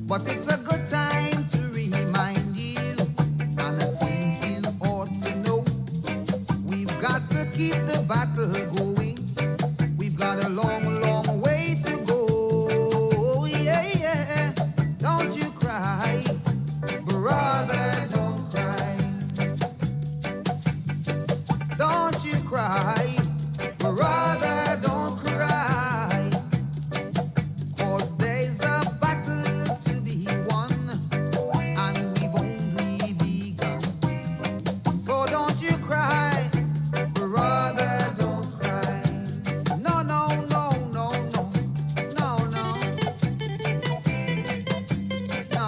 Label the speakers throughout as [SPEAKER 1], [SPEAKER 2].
[SPEAKER 1] But it's a good time to remind you, and I think you ought to know, we've got to keep the battle going. We've got a long, long way to go. Yeah, yeah. Don't you cry, brother, don't cry. Don't you cry, brother, don't cry. 'Cause there's a battle to be won, and we've only begun. So don't you cry, brother, don't cry. No, no, no, no, no, no, no, no,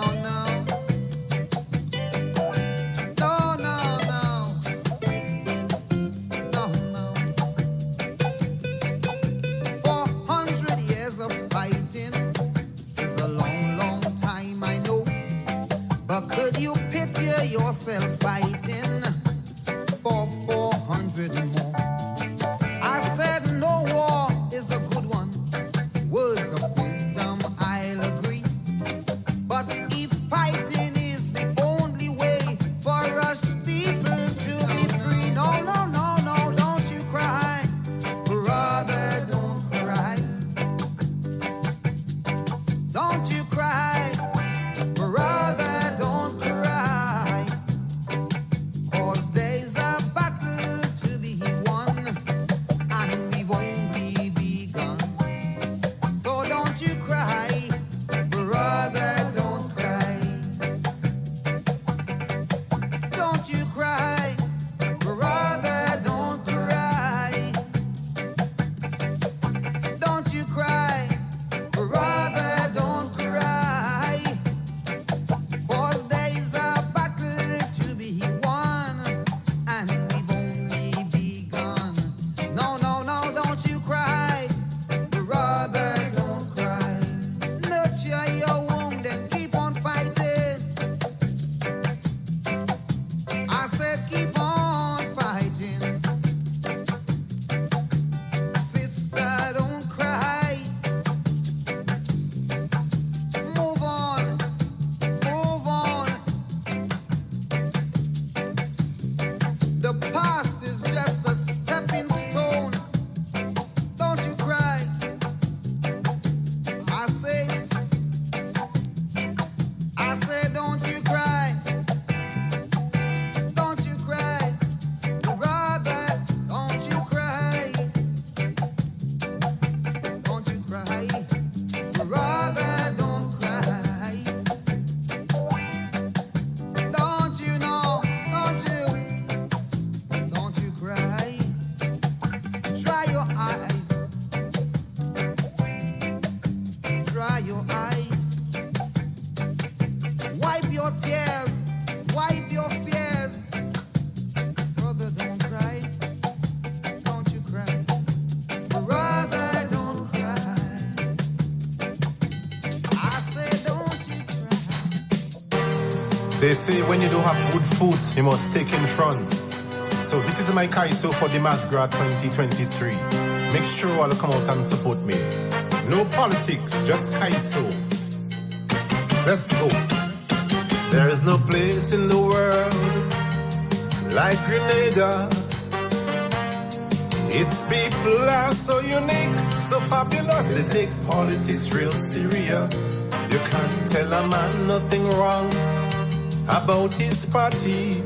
[SPEAKER 1] no, no, no, no. 400 years of fighting is a long, long time, I know. But could you picture yourself fighting for 400 more? I said no war is a good one. Words of wisdom, I'll agree. But if fighting is the only way for us people to be free, no, no, no, no, don't you cry, brother, don't cry. Don't you cry, brother, don't cry. 'Cause there's a battle to be won, and we've only begun. So don't you cry, brother, don't cry. Don't you cry, brother, don't cry. Don't you cry, brother, don't cry. 'Cause there's a battle to be won, and we've only begun. No, no, no, don't you cry, brother, don't cry. Nurture your wound and keep on fighting. I said keep on fighting. Sister, don't cry. Move on, move on. The past is just a stepping stone. Don't you cry. I say, don't you cry. Don't you cry, brother, don't you cry. Don't you cry, brother, don't cry. Don't you know, don't you cry. Dry your eyes, dry your eyes. Wipe your tears, wipe your fears. Brother, don't cry, don't you cry. Brother, don't cry. I say, don't you cry.
[SPEAKER 2] They say when you don't have good food, you must take in front. So this is my Kaiso for the Masgra 2023. Make sure all come out and support me. No politics, just Kaiso. Let's go. There is no place in the world like Grenada. Its people are so unique, so fabulous. They take politics real serious. You can't tell a man nothing wrong about his party.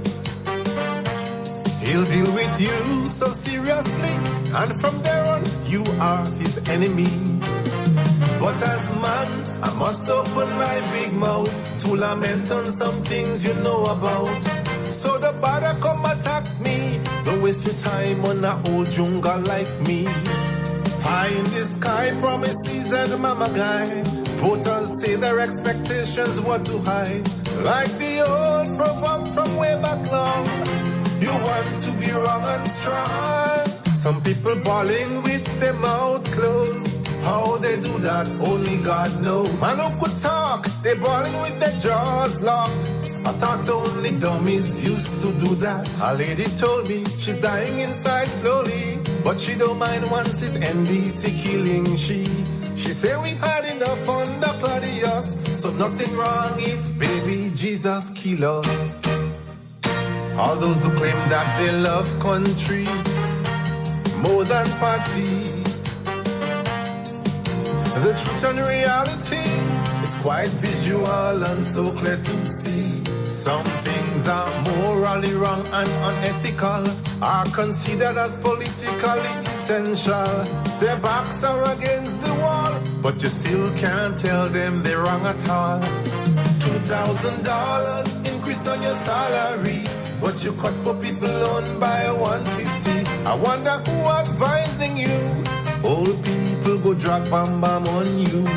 [SPEAKER 2] He'll deal with you so seriously, and from there on, you are his enemy. But as man, I must open my big mouth to lament on some things you know about. So the bother come attack me. Don't waste your time on a old jungle like me. Pie in the sky, promises and mama guy. Voters say their expectations were too high. Like the old proverb from way back long. You want to be wrong and strong. Some people bawling with their mouth closed. How they do that, only God knows. Man who could talk, they bawling with their jaws locked. I thought only dummies used to do that. A lady told me she's dying inside slowly, but she don't mind once it's NDC killing she. She said we had enough on the Claudius, So nothing wrong if baby Jesus kill us. All those who claim that they love country more than party. The truth and reality is quite visual and so clear to see. Some things are morally wrong and unethical, are considered as politically essential. Their backs are against the wall, but you still can't tell them they're wrong at all. $2,000 increase on your salary, but you cut for people on by $150. I wonder who advising you. Old people go drag bam bam on you.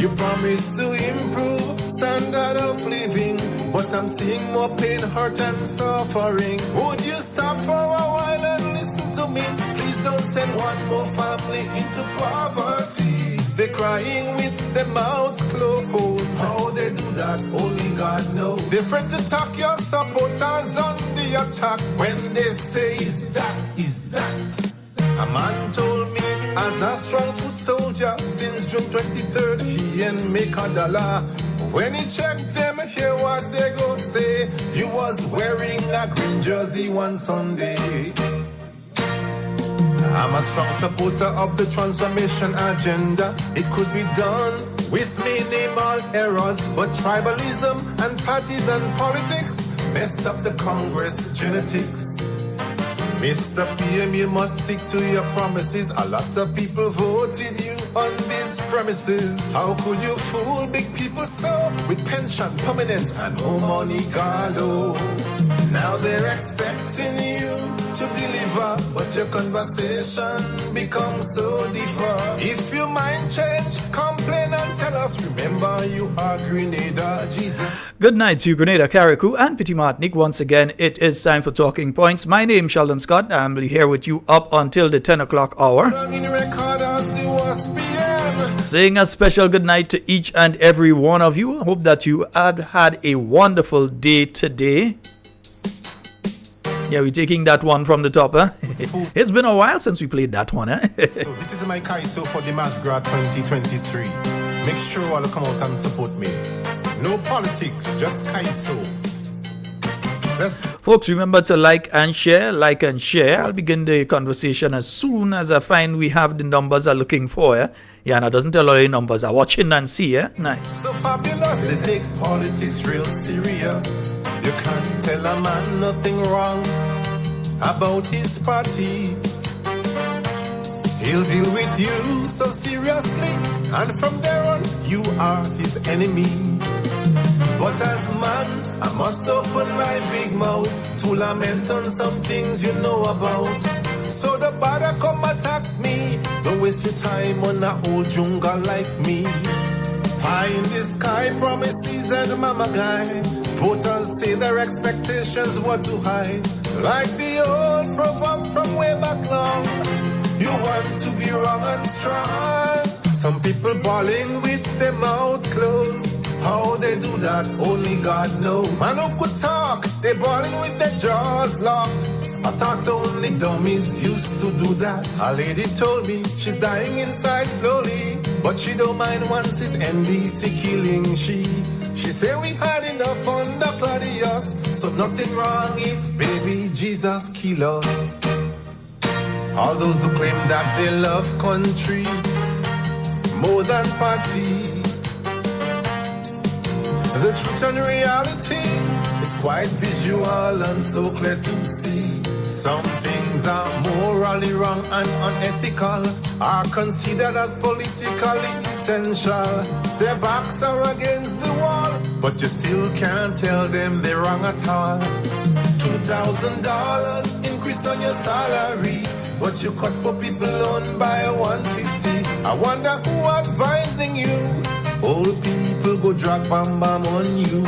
[SPEAKER 2] You promise to improve standard of living, but I'm seeing more pain, hurt and suffering. Would you stop for a while and listen to me? Please don't send one more family into poverty. They're crying with their mouths closed. How they do that, only God knows. They're afraid to talk your supporters on the attack when they say is that, is that. A man told me as a strong foot soldier since June 23rd he ain't make $1. When he checked them, hear what they go say. You was wearing a green jersey one Sunday. I'm a strong supporter of the transformation agenda. It could be done with minimal errors, but tribalism and partisan politics messed up the Congress genetics. Mr. PM, you must stick to your promises. A lot of people voted you on these premises. How could you fool big people so? With pension, permanent, and more money galore. Now they're expecting you to deliver, but your conversation becomes so different. If your mind change, complain and tell us. Remember you are Grenada, Jesus.
[SPEAKER 3] Good night to Grenada, Carriacou, and Petit Martinique. Once again, it is time for Talking Points. My name is Sheldon Scott. I'm here with you up until the 10 o'clock hour. Saying a special good night to each and every one of you. I hope that you have had a wonderful day today. Yeah, we're taking that one from the top, huh? It's been a while since we played that one, huh?
[SPEAKER 2] So this is my Kaiso for the Masgra 2023. Make sure all come out and support me. No politics, just Kaiso.
[SPEAKER 3] Folks, remember to like and share. I'll begin the conversation as soon as I find we have the numbers I'm looking for. Yeah, and it doesn't tell all the numbers. I'm watching and see. Nice.
[SPEAKER 2] So fabulous, they take politics real serious. You can't tell a man nothing wrong about his party. He'll deal with you so seriously, and from there on, you are his enemy. But as man, I must open my big mouth to lament on some things you know about. So the bother come attack me. Don't waste your time on a old jungle like me. Pie in the sky, promises and mama guy. Voters say their expectations were too high. Like the old proverb from way back long. You want to be wrong and strong. Some people bawling with their mouth closed. How they do that, only God knows. Man who could talk, they bawling with their jaws locked. I thought only dummies used to do that. A lady told me she's dying inside slowly, but she don't mind once it's NDC killing she. She say we had enough under Claudius, so nothing wrong if baby Jesus kill us. All those who claim that they love country more than party. The truth and reality is quite visual and so clear to see. Some things are morally wrong and unethical, are considered as politically essential. Their backs are against the wall, but you still can't tell them they're wrong at all. $2,000 increase on your salary, but you cut for people on by $150. I wonder who advising you. Old people go drag bam bam on you.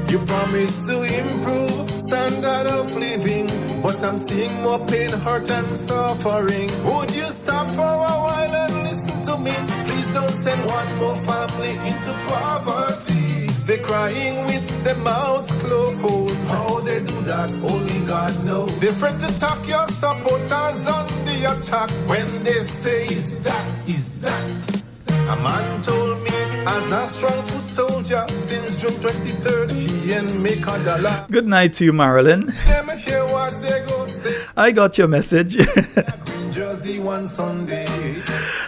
[SPEAKER 2] You promise to improve standard of living, but I'm seeing more pain, hurt and suffering. Would you stop for a while and listen to me? Please don't send one more family into poverty. They're crying with their mouths closed. How they do that, only God knows. They're afraid to talk your supporters on the attack when they say is that, is that. A man told me As a strong foot soldier since June 23rd, he ain't make $1.
[SPEAKER 3] Good night to you, Marilyn.
[SPEAKER 2] Them hear what they go say.
[SPEAKER 3] I got your message.
[SPEAKER 2] Jersey one Sunday.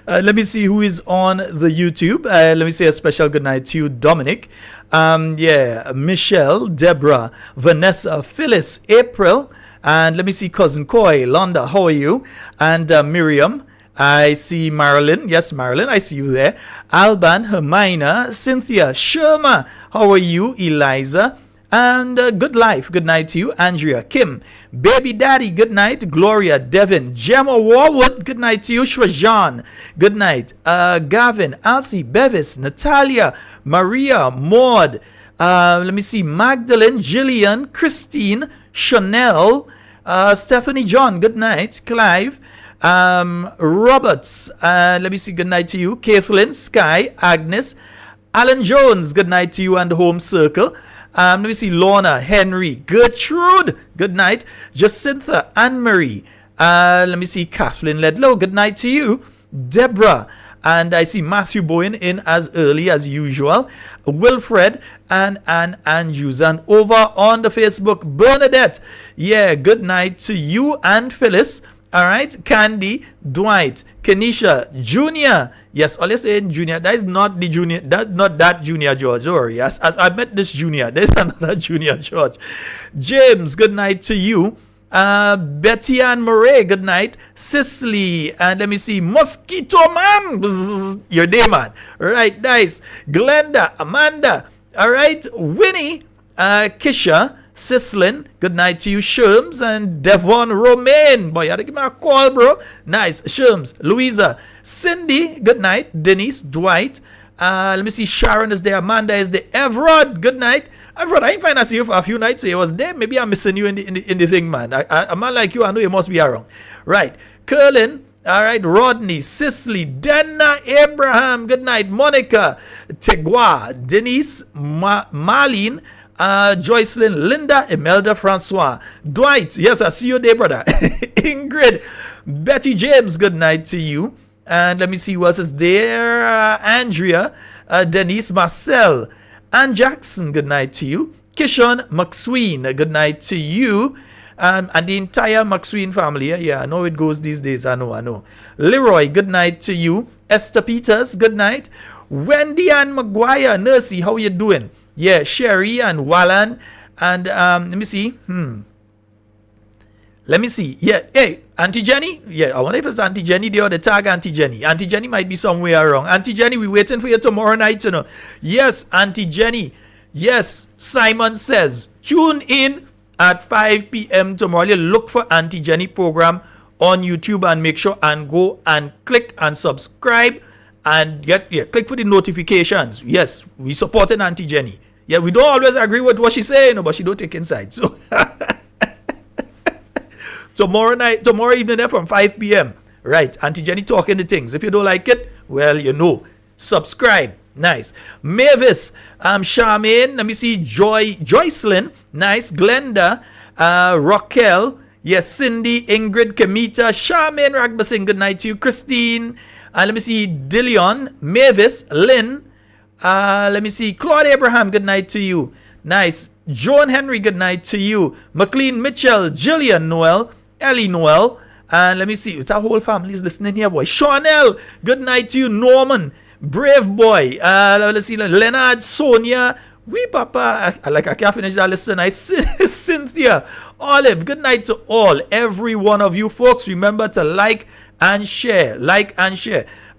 [SPEAKER 3] Let me see who is on the YouTube. Let me say a special good night to you, Dominic. Michelle, Deborah, Vanessa, Phyllis, April, and let me see cousin Coy, Londa, how are you? And Miriam. I see Marilyn. Yes, Marilyn, I see you there. Alban, Hermina, Cynthia, Sherma, how are you? Eliza. And good life. Good night to you. Andrea, Kim, Baby Daddy, good night. Gloria, Devin, Gemma Warwood, good night to you. Shwajan, good night. Gavin, Elsie, Bevis, Natalia, Maria, Maud, let me see, Magdalene, Jillian, Christine, Chanel, Stephanie John, good night. Clive, Roberts, let me see, good night to you. Kathleen, Sky, Agnes, Alan Jones, good night to you and Home Circle. Let me see, Lorna, Henry, Gertrude, good night. Jacintha, Anne-Marie, let me see, Kathleen Ledlow, good night to you. Deborah, and I see Matthew Bowen in as early as usual. Wilfred and Ann Andrews. And over on the Facebook, Bernadette, yeah, good night to you and Phyllis. All right, Candy, Dwight, Kenisha, Junior. Yes, all you saying Junior. That is not the Junior. That's not that Junior George. Or yes, as I met this Junior. There's another Junior George. James, good night to you. Betty Ann Murray, good night. Cicely, and let me see, Mosquito Man, bzz, your day man. Right, nice. Glenda, Amanda. All right, Winnie, Kisha. Sislin, good night to you, Sherms, and Devon Romaine. Boy, you had to give me a call, bro. Nice. Sherms, Louisa, Cindy, good night. Denise, Dwight, let me see, Sharon is there, Amanda is there, Everard, good night. Everard, I ain't find I see you for a few nights, so you was there. Maybe I'm missing you in the thing, man. A man like you, I know you must be around. Right. Curlin, all right, Rodney, Cicely, Denna, Abraham, good night. Monica, Tegua, Denise, Marlene, Joycelyn, Linda, Imelda, Francois, Dwight, yes, I see you there, brother. Ingrid, Betty James, good night to you. And let me see who else is there. Andrea, Denise, Marcel, Ann Jackson, good night to you. Kishon McSween, good night to you. And the entire McSween family. Yeah, I know it goes these days. I know. Leroy, good night to you. Esther Peters, good night. Wendy Ann McGuire, Nursey, how you doing? Yeah, Sherry and Wallan. And let me see. Let me see. Yeah, hey, Auntie Jenny. Yeah, I wonder if it's Auntie Jenny there or the tag Auntie Jenny. Auntie Jenny might be somewhere around. Auntie Jenny, we waiting for you tomorrow night, you know. Yes, Auntie Jenny. Yes, Simon says, tune in at 5 p.m. tomorrow. You look for Auntie Jenny program on YouTube and make sure and go and click and subscribe and click for the notifications. Yes, we supporting Auntie Jenny. Yeah, we don't always agree with what she's saying, but she don't take inside. So tomorrow evening there from 5 p.m. Right, Auntie Jenny talking the things. If you don't like it, well, you know. Subscribe. Nice. Mavis, Charmaine, let me see, Joycelyn, nice. Glenda, Raquel, yes, Cindy, Ingrid, Kamita, Charmaine Ragbasing, good night to you. Christine, let me see, Dillion, Mavis, Lynn, let me see, Claude Abraham, good night to you. Nice. Joan Henry, good night to you. McLean Mitchell, Jillian Noel, Ellie Noel, and let me see, that whole family is listening here, boy. Chanel, good night to you. Norman, Brave Boy, let's see, Leonard, Sonia, wee papa, I can't finish that list tonight. Cynthia, Olive, good night to all, every one of you folks. Remember to like and share.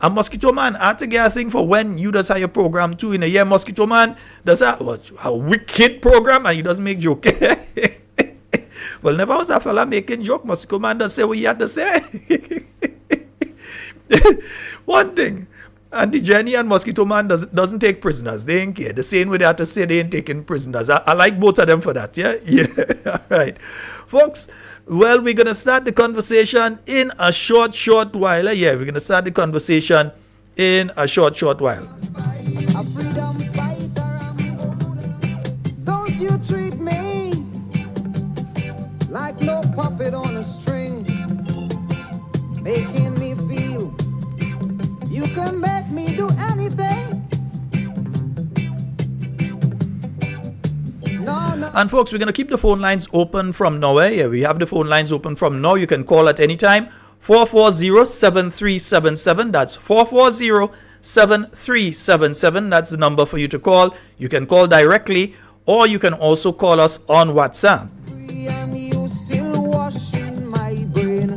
[SPEAKER 3] And Mosquito Man, I have to get a thing for when you does have your program too in a year. Mosquito Man does a wicked program and he doesn't make joke. Well, never was a fella making joke. Mosquito Man does say what he had to say. One thing, Auntie Jenny and Mosquito Man doesn't take prisoners. They ain't care. The same way they have to say they ain't taking prisoners. I like both of them for that. Yeah. All right, folks. Well, we're going to start the conversation in a short while. Yeah, we're going to start the conversation in a short while.
[SPEAKER 1] A freedom fighter, don't you treat me like no puppet on a string, making me feel you can make me do anything.
[SPEAKER 3] And folks, we're going to keep the phone lines open from now. Yeah, we have the phone lines open from now. You can call at any time. 440-7377. That's 440-7377. That's the number for you to call. You can call directly, or you can also call us on WhatsApp.
[SPEAKER 1] And you still washing my brain.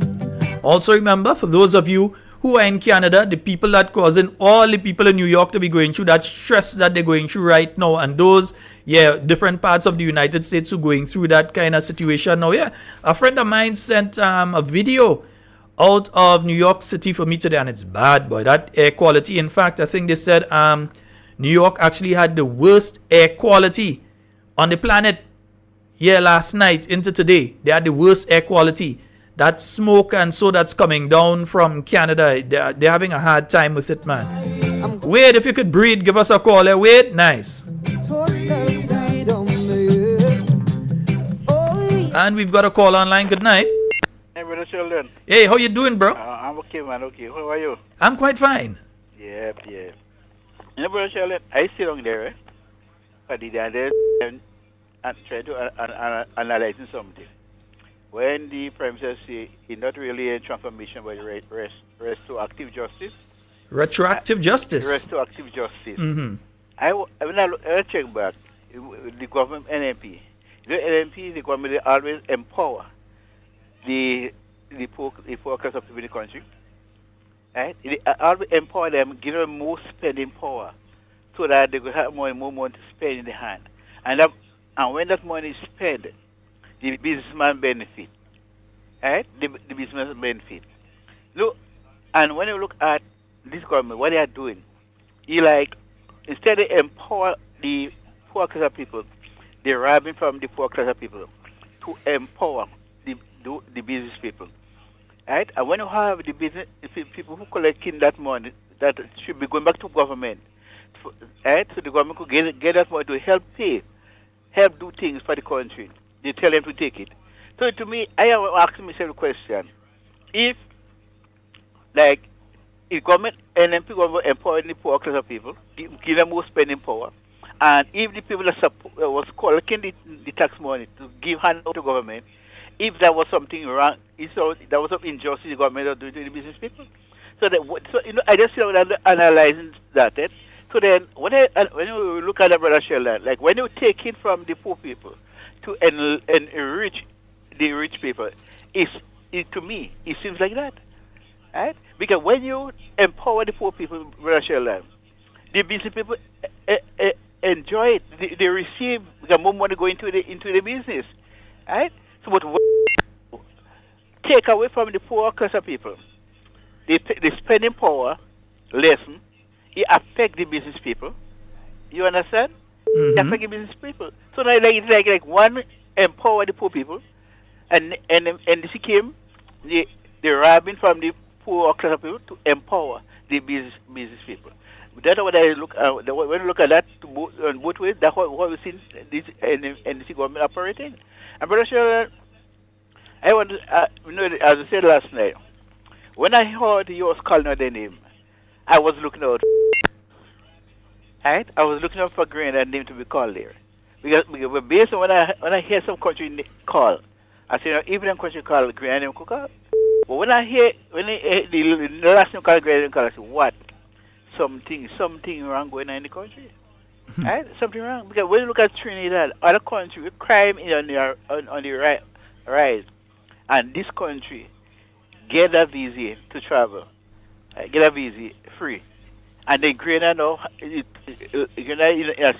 [SPEAKER 3] Also remember, for those of you who are in Canada, the people that causing all the people in New York to be going through that stress that they're going through right now, and those, different parts of the United States who are going through that kind of situation now. A friend of mine sent a video out of New York City for me today, and it's bad, boy, that air quality. In fact, I think they said New York actually had the worst air quality on the planet. Last night into today, they had the worst air quality. That smoke and so that's coming down from Canada, they're having a hard time with it, man. Wade, if you could breathe, give us a call. Wade, nice. And we've got a call online. Good night.
[SPEAKER 4] Hey, brother Sheldon.
[SPEAKER 3] Hey, how you doing, bro?
[SPEAKER 4] I'm okay, man. Okay. How are you?
[SPEAKER 3] I'm quite fine.
[SPEAKER 4] Yep. You know, brother Sheldon, I sit down there, eh? I did and try to analyze something. When the Prime Minister say it's not really a transformation but retroactive justice.
[SPEAKER 3] Retroactive justice.
[SPEAKER 4] Retroactive justice.
[SPEAKER 3] Mm-hmm.
[SPEAKER 4] When I check back, the government NMP, the government, they always empower the poor class of people in the country. Right? They always empower them, give them more spending power, so that they will have more and more money to spend in the hand. And when that money is spent, the businessman benefit. Right? The businessman benefit. Look, and when you look at this government, what they are doing, instead of empower the poor class of people, they're robbing from the poor class of people to empower the business people. Right? And when you have the business people who collecting that money, that should be going back to government, right? So the government could get that money to help do things for the country. They tell them to take it. So to me, I am asking myself a question. If government and MP government empowering the poor class of people, give them more spending power, and if the people that was collecting the tax money to give hand out to government, if there was something wrong, there was some injustice the government are doing to the business people. So I just analyzing that. So then, when you look at the brother Sheldon, when you take it from the poor people to enrich the rich people, to me, it seems like that. Right? Because when you empower the poor people, brother Sheldon, the business people enjoy it. They receive more money going into the business. Right? So, but take away from the poor class of people, the spending power lessen, it affects the business people. You understand?
[SPEAKER 3] Mm-hmm.
[SPEAKER 4] It affects the business people. So now it's like one empower the poor people, and this came the robbing from the poor class of people to empower the business people. That's what I look at. When you look at that both ways, that's what we see this NDC government operating. And brother Sheldon, I want to, as I said last night, when I heard yours calling out the name, I was looking out. Right? I was looking out for grain and name to be called there. Because based on when I hear some country call, I say, even a country call grain name could call. But when I hear the last name called grain name call, I say, what? Something wrong going on in the country. Right? Something wrong. Because when you look at Trinidad, other country, crime is on the rise. And this country get a visa to travel. Get a visa free. And the Grenada now, in a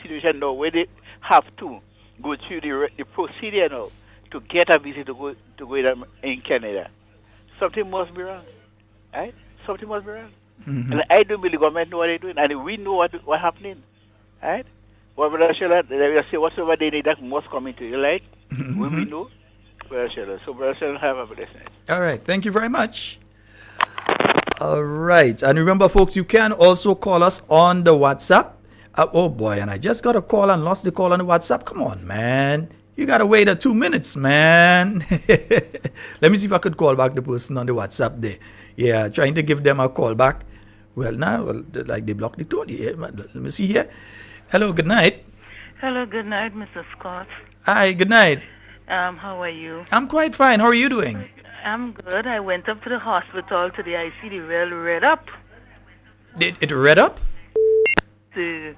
[SPEAKER 4] situation now where they have to go through the procedure now to get a visa to go in Canada. Something must be wrong. Right? Something must be wrong. Mm-hmm. And I do believe the government know what they're doing, and we know what's happening. Right? But Brother Sheldon, they will say whatever they need, that must come into your life. Mm-hmm. We know. Brother Sheldon. So Brother Sheldon, have a blessed night.
[SPEAKER 3] All right. Thank you very much. All right. And remember, folks, you can also call us on the WhatsApp. Oh, boy. And I just got a call and lost the call on the WhatsApp. Come on, man. You got to wait 2 minutes, man. Let me see if I could call back the person on the WhatsApp there. Yeah, trying to give them a call back. Well, now, like they blocked the tool. Yeah, let me see here. Hello, good night.
[SPEAKER 5] Hello, good night, Mr. Scott.
[SPEAKER 3] Hi, good night.
[SPEAKER 5] How are you?
[SPEAKER 3] I'm quite fine. How are you doing?
[SPEAKER 5] I'm good. I went up to the hospital today. I see the rail red up.
[SPEAKER 3] It read up?
[SPEAKER 5] The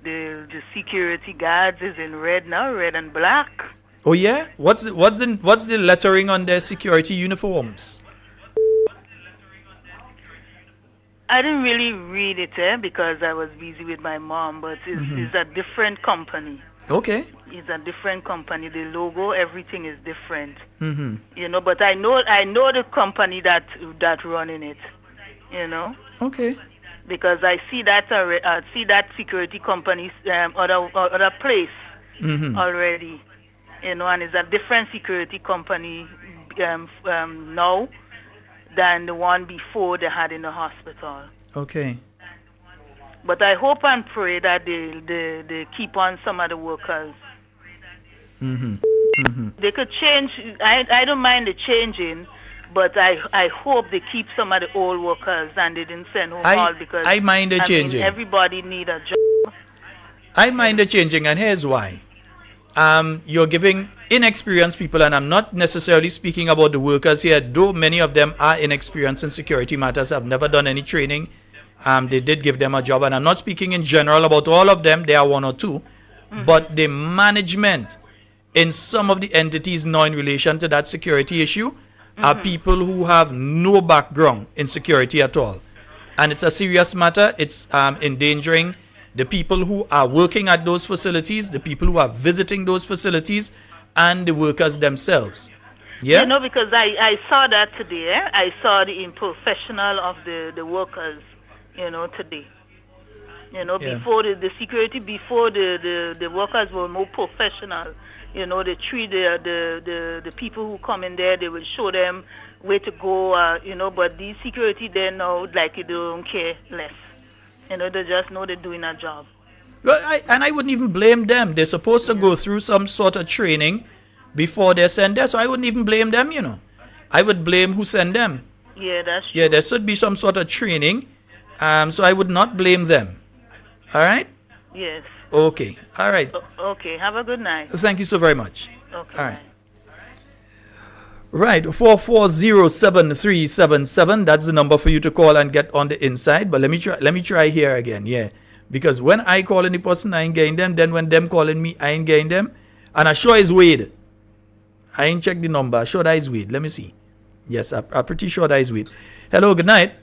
[SPEAKER 5] the security guards is in red now, red and black.
[SPEAKER 3] Oh yeah? What's the lettering on their security uniforms?
[SPEAKER 5] I didn't really read it because I was busy with my mom, but it's a different company.
[SPEAKER 3] Okay.
[SPEAKER 5] It's a different company. The logo, everything is different.
[SPEAKER 3] Mm-hmm.
[SPEAKER 5] You know, but I know the company that running it. You know,
[SPEAKER 3] Okay.
[SPEAKER 5] because I see that security company other place
[SPEAKER 3] Mm-hmm.
[SPEAKER 5] already. You know, and it's a different security company now than the one before they had in the hospital.
[SPEAKER 3] Okay.
[SPEAKER 5] But I hope and pray that they keep on some of the workers.
[SPEAKER 3] Mm-hmm. Mm-hmm.
[SPEAKER 5] They could change. I don't mind the changing, but I hope they keep some of the old workers and they didn't send home all because
[SPEAKER 3] I mind the changing.
[SPEAKER 5] Everybody need a job.
[SPEAKER 3] I mind the changing, and here's why. You're giving inexperienced people, and I'm not necessarily speaking about the workers here, though many of them are inexperienced in security matters, have never done any training. They did give them a job, and I'm not speaking in general about all of them. There are one or two, but the management in some of the entities now in relation to that security issue are people who have no background in security at all, and it's a serious matter. It's endangering the people who are working at those facilities, the people who are visiting those facilities, and the workers themselves. Yeah?
[SPEAKER 5] You know, because I saw that today. I saw the unprofessional of the workers, you know, today. You know,
[SPEAKER 3] Yeah.
[SPEAKER 5] before the security, before the workers were more professional. You know, they treat the people who come in there, they will show them where to go, you know, but these security, they know, like, they don't care less. You know, they just know they're doing a job.
[SPEAKER 3] Well, I wouldn't even blame them. They're supposed to go through some sort of training before they're sent there, so I wouldn't even blame them, you know. I would blame who sent them.
[SPEAKER 5] Yeah, that's true.
[SPEAKER 3] Yeah, there should be some sort of training, so I would not blame them. All right?
[SPEAKER 5] Yes.
[SPEAKER 3] Okay. All right.
[SPEAKER 5] Okay, have a good night.
[SPEAKER 3] Thank you so very much.
[SPEAKER 5] Okay.
[SPEAKER 3] All right. Right, 4407377. That's the number for you to call and get on the inside. But let me try here again. Yeah. Because when I call any person, I ain't getting them. Then when them calling me, I ain't getting them. And I sure is Wade. I ain't checked the number. I sure that is Wade. Let me see. Yes, I'm pretty sure that is Wade. Hello, good night.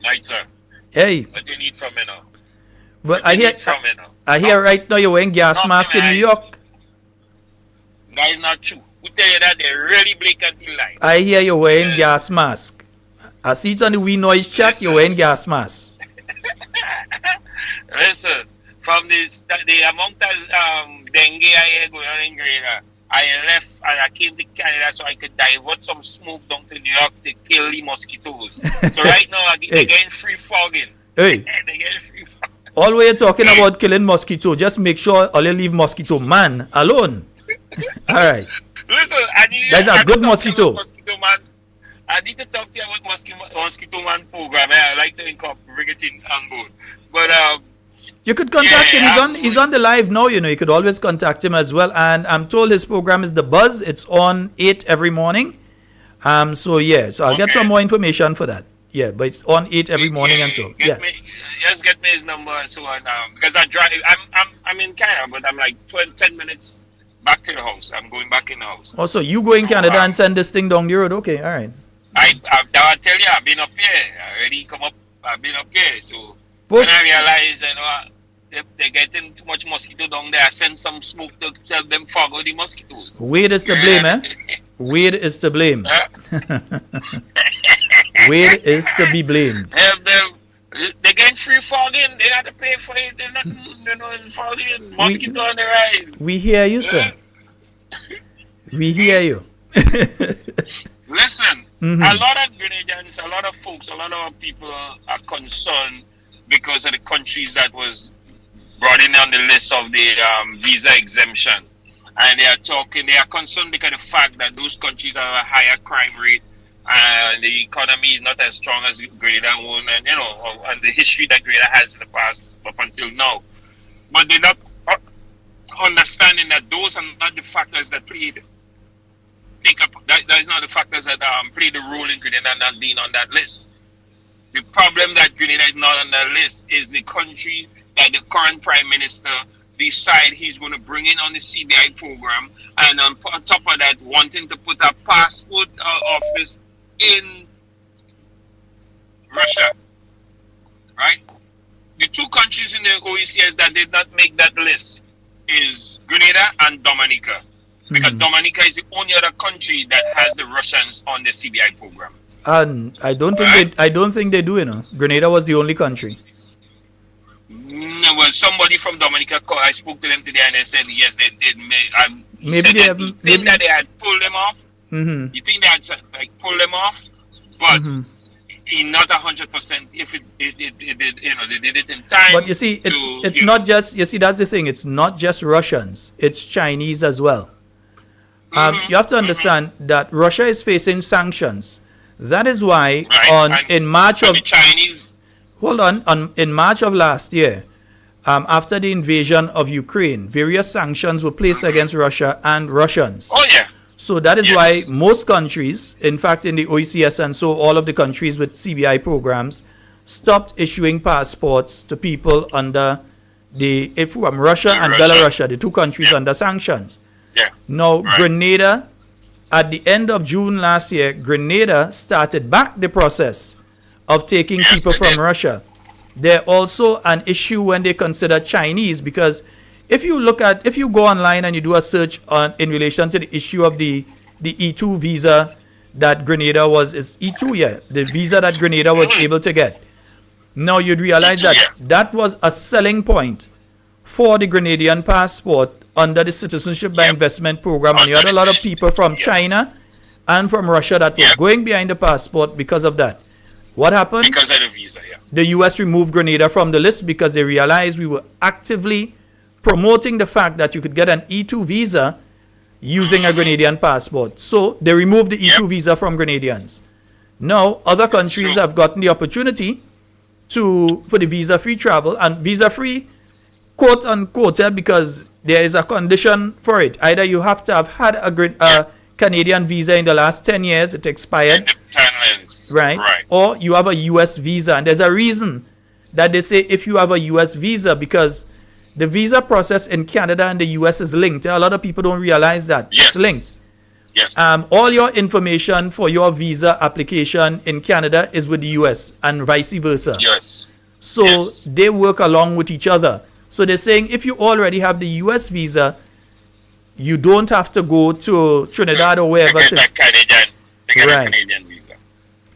[SPEAKER 6] Night, sir.
[SPEAKER 3] Hey.
[SPEAKER 6] What do you need from me now?
[SPEAKER 3] But
[SPEAKER 6] What do you need from me now?
[SPEAKER 3] I hear right now you're wearing gas mask in New York.
[SPEAKER 6] That is not true. Who tell you that? They're really blatantly lying.
[SPEAKER 3] I hear you're wearing gas mask. I see it on the We Noise chat,
[SPEAKER 6] Yes,
[SPEAKER 3] you're
[SPEAKER 6] sir.
[SPEAKER 3] wearing gas mask.
[SPEAKER 6] Listen, from the amount of dengue I had going on in Grenada, I left and I came to Canada so I could divert some smoke down to New York to kill the mosquitoes. So right now they're getting free fogging.
[SPEAKER 3] Hey.
[SPEAKER 6] They're getting free fogging.
[SPEAKER 3] All we're talking about killing mosquito, just make sure all you leave mosquito man alone. Alright.
[SPEAKER 6] Listen,
[SPEAKER 3] That's a
[SPEAKER 6] I need
[SPEAKER 3] good
[SPEAKER 6] to talk to you
[SPEAKER 3] mosquito.
[SPEAKER 6] about Mosquito Man. I need to talk to you about Mosquito Man program. I like to incorporate it in on board. But
[SPEAKER 3] You could contact
[SPEAKER 6] Yeah,
[SPEAKER 3] him. He's on the live now, you know. You could always contact him as well. And I'm told his program is The Buzz. It's on 8 every morning. So yeah, so I'll get
[SPEAKER 6] Okay.
[SPEAKER 3] some more information for that. Yeah, but it's on 8 every morning and so. Yeah.
[SPEAKER 6] Just get me his number and so on. Because I drive. I'm in Canada, but I'm like 10 minutes back to the house. I'm going back in the house.
[SPEAKER 3] Also, you go in
[SPEAKER 6] So,
[SPEAKER 3] Canada and send this thing down the road. Okay, all right.
[SPEAKER 6] I tell you, I've been up here. I already come up. I've been up here. So
[SPEAKER 3] Folks,
[SPEAKER 6] when I realize, you know, they're getting too much mosquito down there, I send some smoke to tell them fog out the mosquitoes.
[SPEAKER 3] Wade is to blame, eh? Wade is to blame. Wade is to be blamed.
[SPEAKER 6] Help them. They're getting free fogging. They have to pay for it. They're not, fogging. Mosquito on the rise.
[SPEAKER 3] We hear you, sir. We hear you.
[SPEAKER 6] Listen,
[SPEAKER 3] Mhm.
[SPEAKER 6] a lot of Grenadians, a lot of folks, a lot of people are concerned because of the countries that was brought in on the list of the visa exemption. And they are concerned because of the fact that those countries have a higher crime rate and the economy is not as strong as Grenada one, and and the history that Grenada has in the past up until now. But they're not understanding that those are not the factors that played that is not the factors that played the role in Grenada not being on that list. The problem that Grenada is not on that list is the country that the current prime minister decide he's going to bring in on the CBI program, and on top of that, wanting to put a passport office in Russia, right? The two countries in the OECS that did not make that list is Grenada and Dominica, because Dominica is the only other country that has the Russians on the CBI program.
[SPEAKER 3] And I don't think they do, you know. Grenada was the only country.
[SPEAKER 6] No, well, somebody from Dominica called. I spoke to them today, and they said yes, they did.
[SPEAKER 3] Maybe they have. Maybe
[SPEAKER 6] that they had pulled them off.
[SPEAKER 3] Mm-hmm.
[SPEAKER 6] You think they had pulled them off, but not 100%. If it you know, they did it in time.
[SPEAKER 3] But you see, it's not just. You see, that's the thing. It's not just Russians. It's Chinese as well. You have to understand that Russia is facing sanctions. That is why in March of
[SPEAKER 6] the Chinese.
[SPEAKER 3] Hold on. In March of last year, after the invasion of Ukraine, various sanctions were placed against Russia and Russians.
[SPEAKER 6] Oh yeah.
[SPEAKER 3] So that is why most countries, in fact in the OECS and so all of the countries with CBI programs, stopped issuing passports to people under from Russia and Belarus, the two countries under sanctions.
[SPEAKER 6] Yeah.
[SPEAKER 3] Now Grenada, at the end of June last year, Grenada started back the process of taking people from Russia. They're also an issue when they consider Chinese, because if you go online and you do a search in relation to the issue of the E2 visa that Grenada is E2, the visa that Grenada was able to get. Now you'd realize that was a selling point for the Grenadian passport under the Citizenship by Investment program, and you had a lot of people from China and from Russia that were going behind the passport because of that. What happened?
[SPEAKER 6] Because of the visa,
[SPEAKER 3] The U.S. removed Grenada from the list because they realized we were actively promoting the fact that you could get an E2 visa using a Grenadian passport. So they removed the E2 visa from Grenadians. Now, other countries have gotten the opportunity for the visa-free travel, and visa-free, quote-unquote, because there is a condition for it. Either you have to have had a Canadian visa in the last 10 years, it expired. Right? Or you have a U.S. visa. And there's a reason that they say if you have a U.S. visa, because the visa process in Canada and the U.S. is linked. A lot of people don't realize that. It's linked.
[SPEAKER 6] Yes.
[SPEAKER 3] All your information for your visa application in Canada is with the U.S. and vice versa.
[SPEAKER 6] Yes.
[SPEAKER 3] So they work along with each other. So they're saying if you already have the U.S. visa, you don't have to go to Trinidad or wherever
[SPEAKER 6] to get a Canadian visa.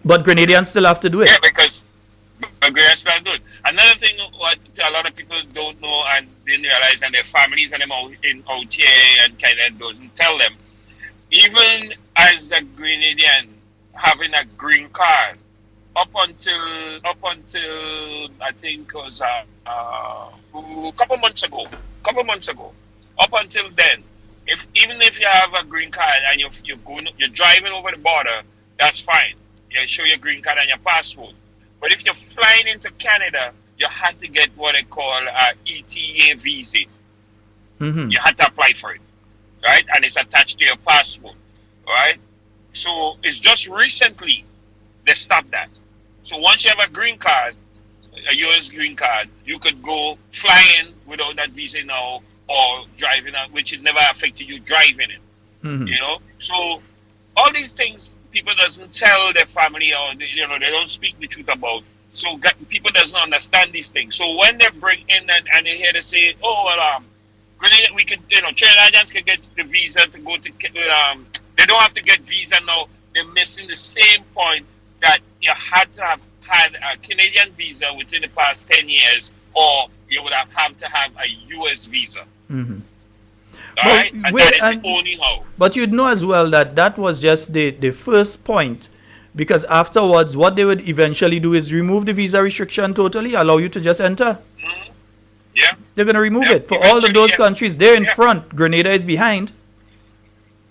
[SPEAKER 3] But Grenadians still have to do it.
[SPEAKER 6] Yeah, because Grenadians still do it. Another thing what a lot of people don't know and didn't realize, and their families and them out here and Canada doesn't tell them, even as a Grenadian having a green card, up until I think it was a couple months ago, up until then, even if you have a green card and you're driving over the border, that's fine. You show your green card and your passport. But if you're flying into Canada, you had to get what they call a ETA Visa. You had to apply for it, right? And it's attached to your passport, right? So it's just recently they stopped that. So once you have a green card, a U.S. green card, you could go flying without that visa now, or driving, which it never affected you driving it. You know, so all these things people doesn't tell their family, or they don't speak the truth about. So people doesn't understand these things. So when they bring in and they hear they say, oh well, we could, Trinidadians can get the visa to go to. They don't have to get visa now. They're missing the same point that you had to have had a Canadian visa within the past 10 years, or you would have to have a U.S. visa. Right? And that is the only how.
[SPEAKER 3] But you'd know as well that was just the first point, because afterwards what they would eventually do is remove the visa restriction totally, allow you to just enter.
[SPEAKER 6] Yeah.
[SPEAKER 3] They're going to remove it. For all of those countries, they're in front. Grenada is behind.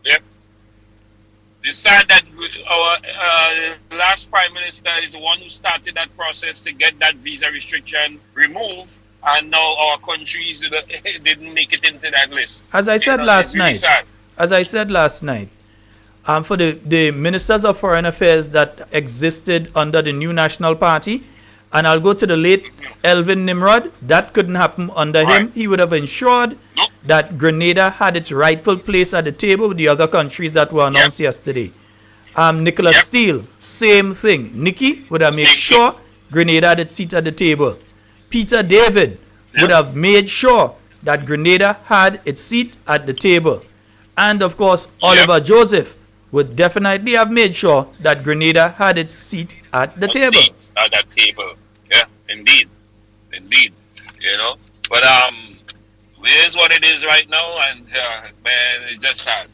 [SPEAKER 6] Yep. It's sad that our last prime minister is the one who started that process to get that visa restriction removed, and now our countries didn't make it into that list.
[SPEAKER 3] As I said
[SPEAKER 6] It's really sad.
[SPEAKER 3] last night, for the ministers of foreign affairs that existed under the new national party, and I'll go to the late Elvin Nimrod, that couldn't happen under him. He would have ensured that Grenada had its rightful place at the table with the other countries that were announced yesterday. Nicholas Steele, same thing. Nikki would have made sure Grenada had its seat at the table. Peter David would have made sure that Grenada had its seat at the table. And of course, Oliver Joseph would definitely have made sure that Grenada had its seat at the table.
[SPEAKER 6] Seats at that table. Yeah, indeed. But it is what it is right now, and man, it's just sad.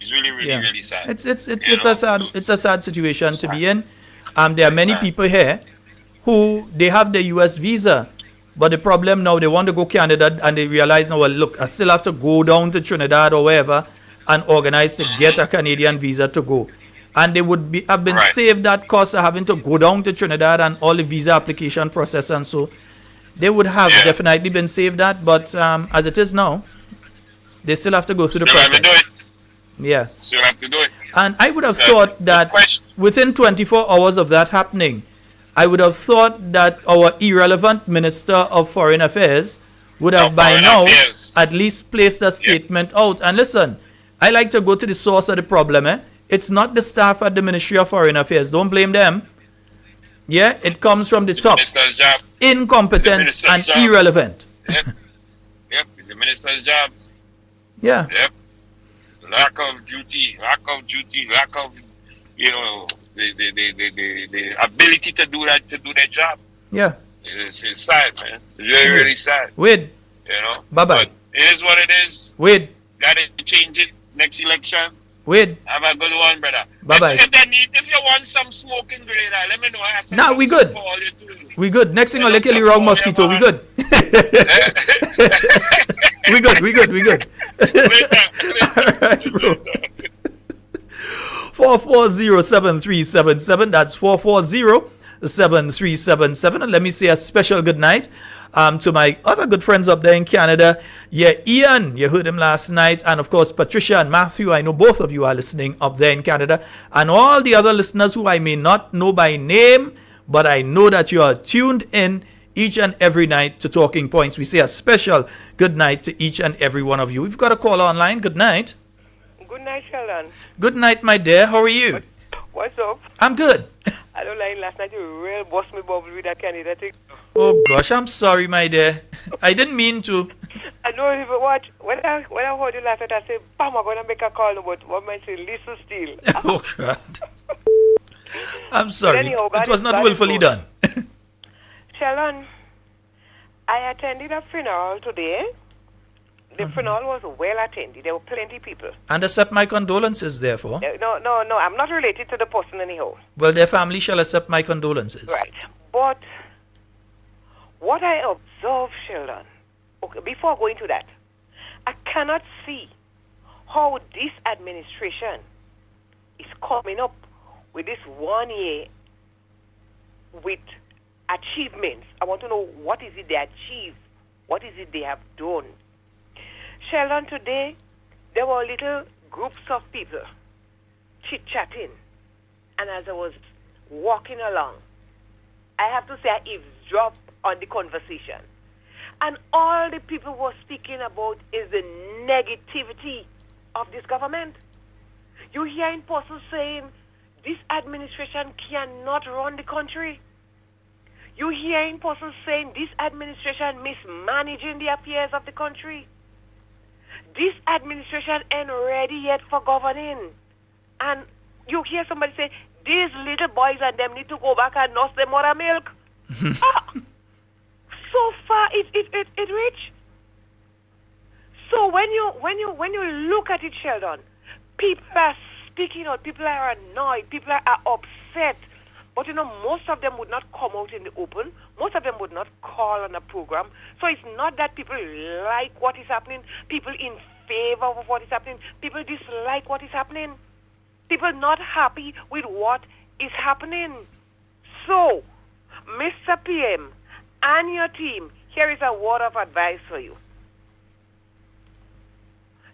[SPEAKER 6] It's really, really sad.
[SPEAKER 3] It's a sad situation to be in. There are many people here who they have the US visa, but the problem now, they want to go Canada and they realize now, well, look, I still have to go down to Trinidad or wherever and organize to get a Canadian visa to go. And they would have been saved that cost of having to go down to Trinidad and all the visa application process, and so they would have definitely been saved that. But as it is now, they still have to go through the process.
[SPEAKER 6] Have to do it.
[SPEAKER 3] Yeah.
[SPEAKER 6] Still have to do it.
[SPEAKER 3] And I would have thought that within 24 hours of that happening, I would have thought that our irrelevant Minister of Foreign Affairs would have by now at least placed a statement out. And listen, I like to go to the source of the problem. It's not the staff at the Ministry of Foreign Affairs. Don't blame them. Yeah, it comes from the top.
[SPEAKER 6] Job.
[SPEAKER 3] Incompetent and irrelevant.
[SPEAKER 6] Yep, it's the minister's job.
[SPEAKER 3] Yeah.
[SPEAKER 6] Yep. Lack of duty, lack of the ability to do their job.
[SPEAKER 3] Yeah.
[SPEAKER 6] It's sad, man. It's really, really sad.
[SPEAKER 3] Wade. Bye-bye.
[SPEAKER 6] But it is what it is.
[SPEAKER 3] Wade.
[SPEAKER 6] Gotta change it next election.
[SPEAKER 3] Wade.
[SPEAKER 6] Have a good one, brother.
[SPEAKER 3] Bye-bye.
[SPEAKER 6] If you want some smoking Grenada, let me know.
[SPEAKER 3] Nah, we good. We good. Next thing I'll kill you wrong mosquito. We good. we good. Alright, bro. 440-7377. That's 440-7377. And let me say a special good night to my other good friends up there in Canada. Yeah, Ian, you heard him last night. And of course, Patricia and Matthew, I know both of you are listening up there in Canada. And all the other listeners who I may not know by name, but I know that you are tuned in each and every night to Talking Points. We say a special good night to each and every one of you. We've got a caller online. Good night.
[SPEAKER 7] Good night, Sheldon.
[SPEAKER 3] Good night, my dear. How are you?
[SPEAKER 7] What's up?
[SPEAKER 3] I'm good.
[SPEAKER 7] I don't like last night you real bust me bubble with that Canada thing.
[SPEAKER 3] Oh gosh, I'm sorry, my dear. I didn't mean to.
[SPEAKER 7] I know if you watch when I heard you last night, I said, "Bam, I'm gonna make a call about what man say, listen still."
[SPEAKER 3] Oh God. I'm sorry.
[SPEAKER 7] Anyhow,
[SPEAKER 3] it was not willfully done.
[SPEAKER 7] Sheldon, I attended a funeral today. The funeral was well attended. There were plenty of people.
[SPEAKER 3] And accept my condolences, therefore.
[SPEAKER 7] No. I'm not related to the person anyhow.
[SPEAKER 3] Well, their family shall accept my condolences.
[SPEAKER 7] Right. But what I observed, Sheldon, okay, before going to that, I cannot see how this administration is coming up with this 1 year with achievements. I want to know what is it they achieved, what is it they have done. Sheldon, today there were little groups of people chit-chatting, and as I was walking along, I have to say I eavesdropped on the conversation. And all the people were speaking about is the negativity of this government. You hear in persons saying this administration cannot run the country. You hear in persons saying this administration mismanaging the affairs of the country. This administration ain't ready yet for governing. And you hear somebody say, these little boys and them need to go back and nurse their mother milk. So far it reach. So when you look at it, Sheldon, people are speaking out, people are annoyed, people are upset. But most of them would not come out in the open. Most of them would not call on a program. So it's not that people like what is happening, people in favor of what is happening, people dislike what is happening. People not happy with what is happening. So, Mr. PM and your team, Here is a word of advice for you.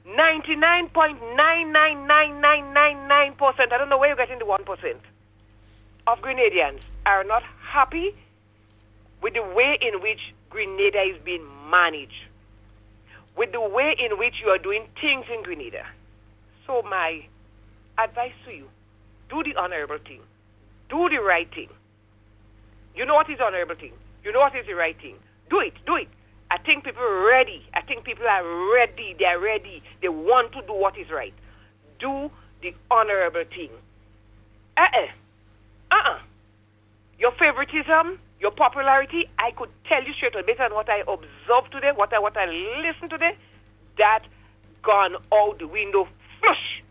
[SPEAKER 7] 99.99999%, I don't know where you're getting the 1%, of Grenadians are not happy with the way in which Grenada is being managed, with the way in which you are doing things in Grenada. So my advice to you, do the honorable thing. Do the right thing. You know what is the honorable thing. You know what is the right thing. Do it. Do it. I think people are ready. I think people are ready. They are ready. They want to do what is right. Do the honorable thing. Your favoritism, your popularity, I could tell you straight away based on what I observed today, what I listened today, that gone out the window flush.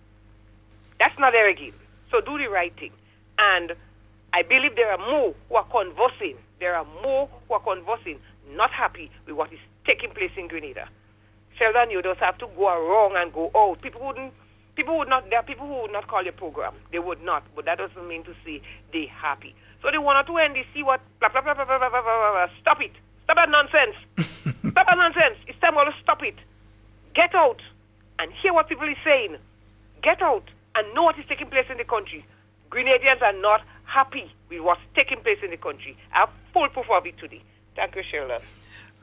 [SPEAKER 7] That's not there again. So do the right thing. And I believe there are more who are conversing. There are more who are conversing, not happy with what is taking place in Grenada. Sheldon, you just have to go wrong and go out. There are people who would not call your program. They would not, but that doesn't mean to say they're happy. So they want to end, they see what, blah, blah, blah, blah, blah, blah, blah, blah, blah. Stop it. Stop that nonsense. Stop that nonsense. It's time to stop it. Get out and hear what people are saying. Get out and know what is taking place in the country. Grenadians are not happy with what's taking place in the country. I have full proof of it today. Thank you, Sheila.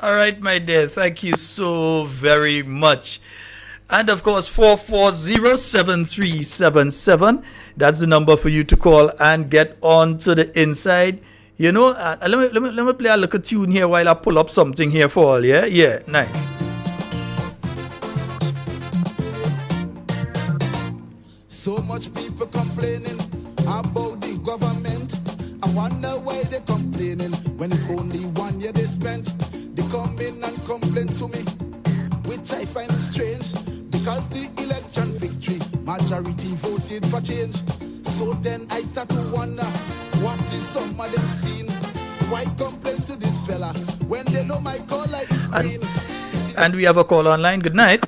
[SPEAKER 3] All right, my dear. Thank you so very much. And of course, 440-7377. That's the number for you to call and get on to the inside. You know, let me play a little tune here while I pull up something here for all. Yeah, yeah, nice.
[SPEAKER 8] So much people complaining about the government. I wonder why they're complaining when it's only 1 year they spent. They come in and complain to me, which I find strange, because the election victory, majority voted for change. So then I start to wonder, what is some of them seen? Why complain to this fella when they know my color is green?
[SPEAKER 3] And we have a call online. Good night.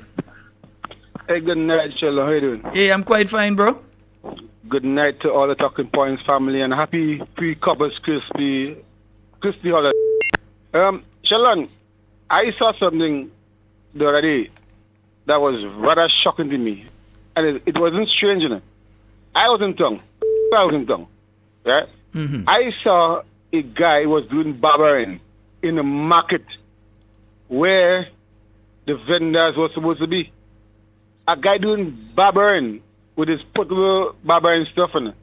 [SPEAKER 9] Hey, good night, Sheldon. How you doing?
[SPEAKER 3] Hey, I'm quite fine, bro.
[SPEAKER 9] Good night to all the Talking Points family and happy pre-Corpus Christi holiday. Sheldon, I saw something the other day that was rather shocking to me. And it wasn't strange, you know. I was in tongue. Right?
[SPEAKER 3] Mm-hmm.
[SPEAKER 9] I saw a guy was doing barbering in a market where the vendors were supposed to be. A guy doing barbering with his portable barbering stuff in it.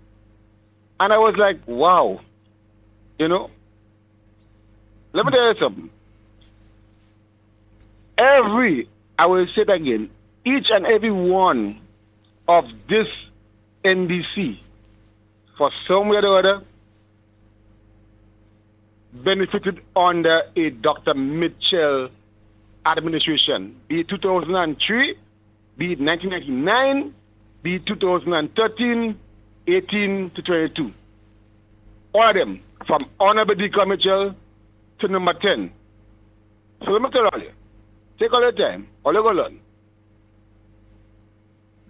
[SPEAKER 9] And I was like, wow. You know? Let me tell you something. I will say it again, each and every one of this NDC, for some way or the other, benefited under a Dr. Mitchell administration, be it 2003, be it 1999, be it 2013, 18 to 22. All of them, from Honorable Dr. Mitchell to number 10. So let me tell you, take all your time, all you go learn.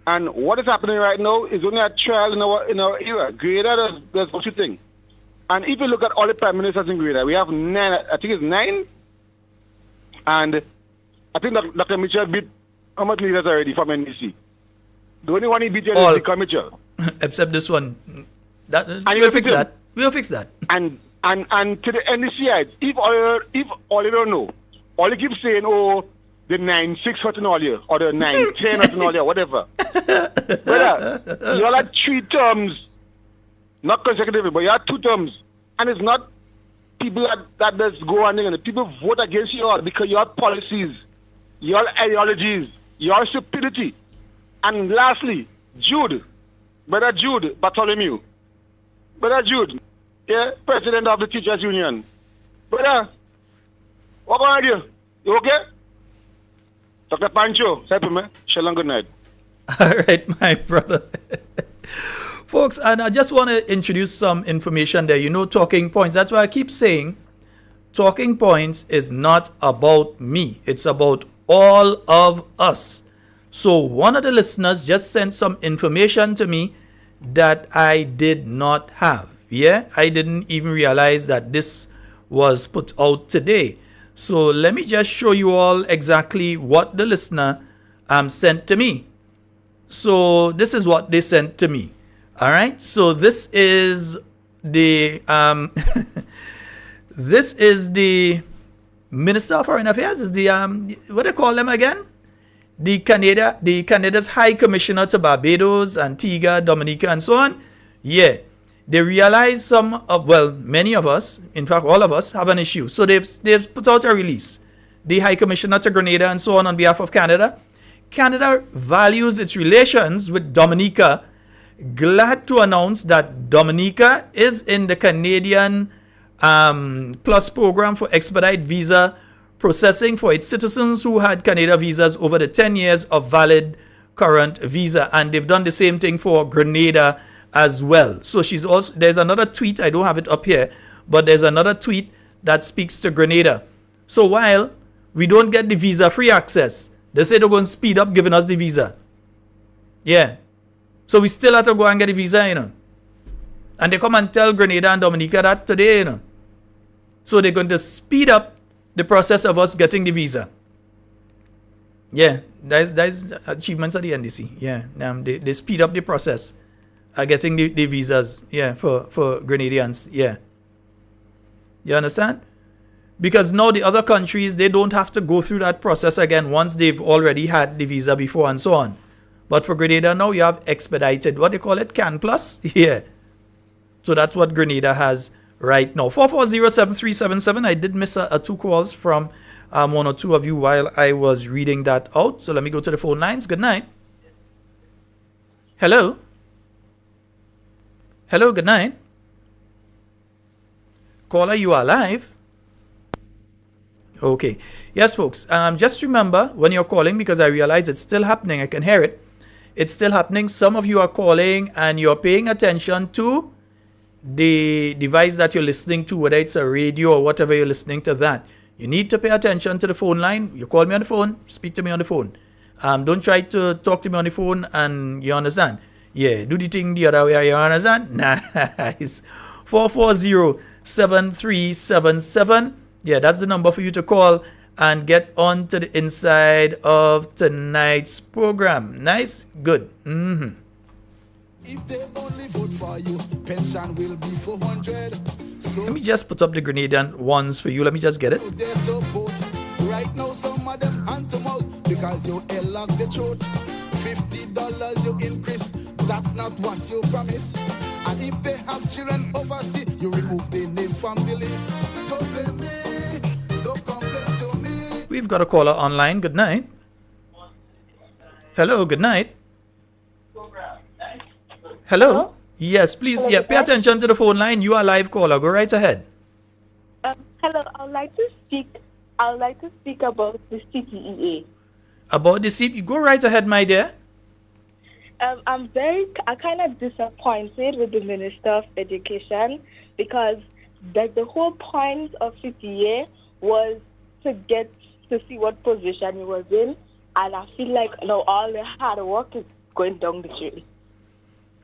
[SPEAKER 9] And what is happening right now is only a trial in our era. Grenada does what you think. And if you look at all the prime ministers in Grenada, we have 9, I think it's 9. And I think that Dr. Mitchell beat how much leaders already from NDC? The only one he beat is Dr. Mitchell.
[SPEAKER 3] Except this one. We'll fix that.
[SPEAKER 9] And to the NDC, if all you don't know, all you keep saying, oh, the 9-6 hurting all year, or the 9-10 hurting all year, whatever. Brother, you all had 3 terms, not consecutively, but you had 2 terms. And it's not people that just go and people vote against you all because your policies, your ideologies, your stupidity. And lastly, Brother Jude Bartholomew, yeah, President of the Teachers Union. Brother, what going on? You okay? Dr. Pancho, help me. Shalom, good night.
[SPEAKER 3] All right, my brother. Folks, and I just want to introduce some information there. You know, Talking Points. That's why I keep saying Talking Points is not about me. It's about all of us. So one of the listeners just sent some information to me that I did not have. Yeah, I didn't even realize that this was put out today. So let me just show you all exactly what the listener sent to me. So this is what they sent to me. All right. So this is the this is the Minister of Foreign Affairs. Is the what do they call them again? The Canada's High Commissioner to Barbados, Antigua, Dominica, and so on. Yeah. They realize many of us, in fact, all of us, have an issue. So they've put out a release. The High Commissioner to Grenada and so on behalf of Canada. Canada values its relations with Dominica. Glad to announce that Dominica is in the Canadian Plus program for expedite visa processing for its citizens who had Canada visas over the 10 years of valid current visa. And they've done the same thing for Grenada as well. So there's another tweet, I don't have it up here, but there's another tweet that speaks to Grenada. So while we don't get the visa free access, they say they're going to speed up giving us the visa. Yeah. So we still have to go and get the visa, And they come and tell Grenada and Dominica that today, So they're going to speed up the process of us getting the visa. Yeah, that's achievements of the NDC. Yeah, they speed up the process getting the visas, for Grenadians, You understand? Because now the other countries, they don't have to go through that process again once they've already had the visa before and so on. But for Grenada now, you have expedited, what they call it, CAN Plus? Yeah. So that's what Grenada has right now. 4407377. I did miss two calls from one or two of you while I was reading that out. So let me go to the phone lines. Good night. Hello. Hello, good night. Caller, you are live. Okay. Yes, folks. Just remember when you're calling, because I realize it's still happening. I can hear it. It's still happening. Some of you are calling and you're paying attention to the device that you're listening to, whether it's a radio or whatever you're listening to that. You need to pay attention to the phone line. You call me on the phone, speak to me on the phone. Don't try to talk to me on the phone and you understand. Yeah, do the thing the other way, you understand? Nice. 4407377. Yeah, that's the number for you to call and get on to the inside of tonight's program. Nice? Good. Mm-hmm.
[SPEAKER 8] If they only vote for you, pension will be 400. So
[SPEAKER 3] let me just put up the Grenadian ones for you. Let me just get it.
[SPEAKER 8] their support. Right now, some of them hand to mouth because you lock the throat. $50 you increase, that's not what you promise. And if they have children overseas, you remove the name from the list. Don't blame me, don't complain to me.
[SPEAKER 3] We've got a caller online. Good night. Hello, good night. Hello? Yes, please.
[SPEAKER 10] Hello,
[SPEAKER 3] Yeah, pay attention to the phone line. You are live caller. Go right ahead.
[SPEAKER 10] Hello, I would like to speak about the CTEA.
[SPEAKER 3] About the seat, go right ahead, my dear.
[SPEAKER 10] I'm kind of disappointed with the Minister of Education because the whole point of CTEA was to get to see what position he was in, and I feel like all the hard work is going down the drain.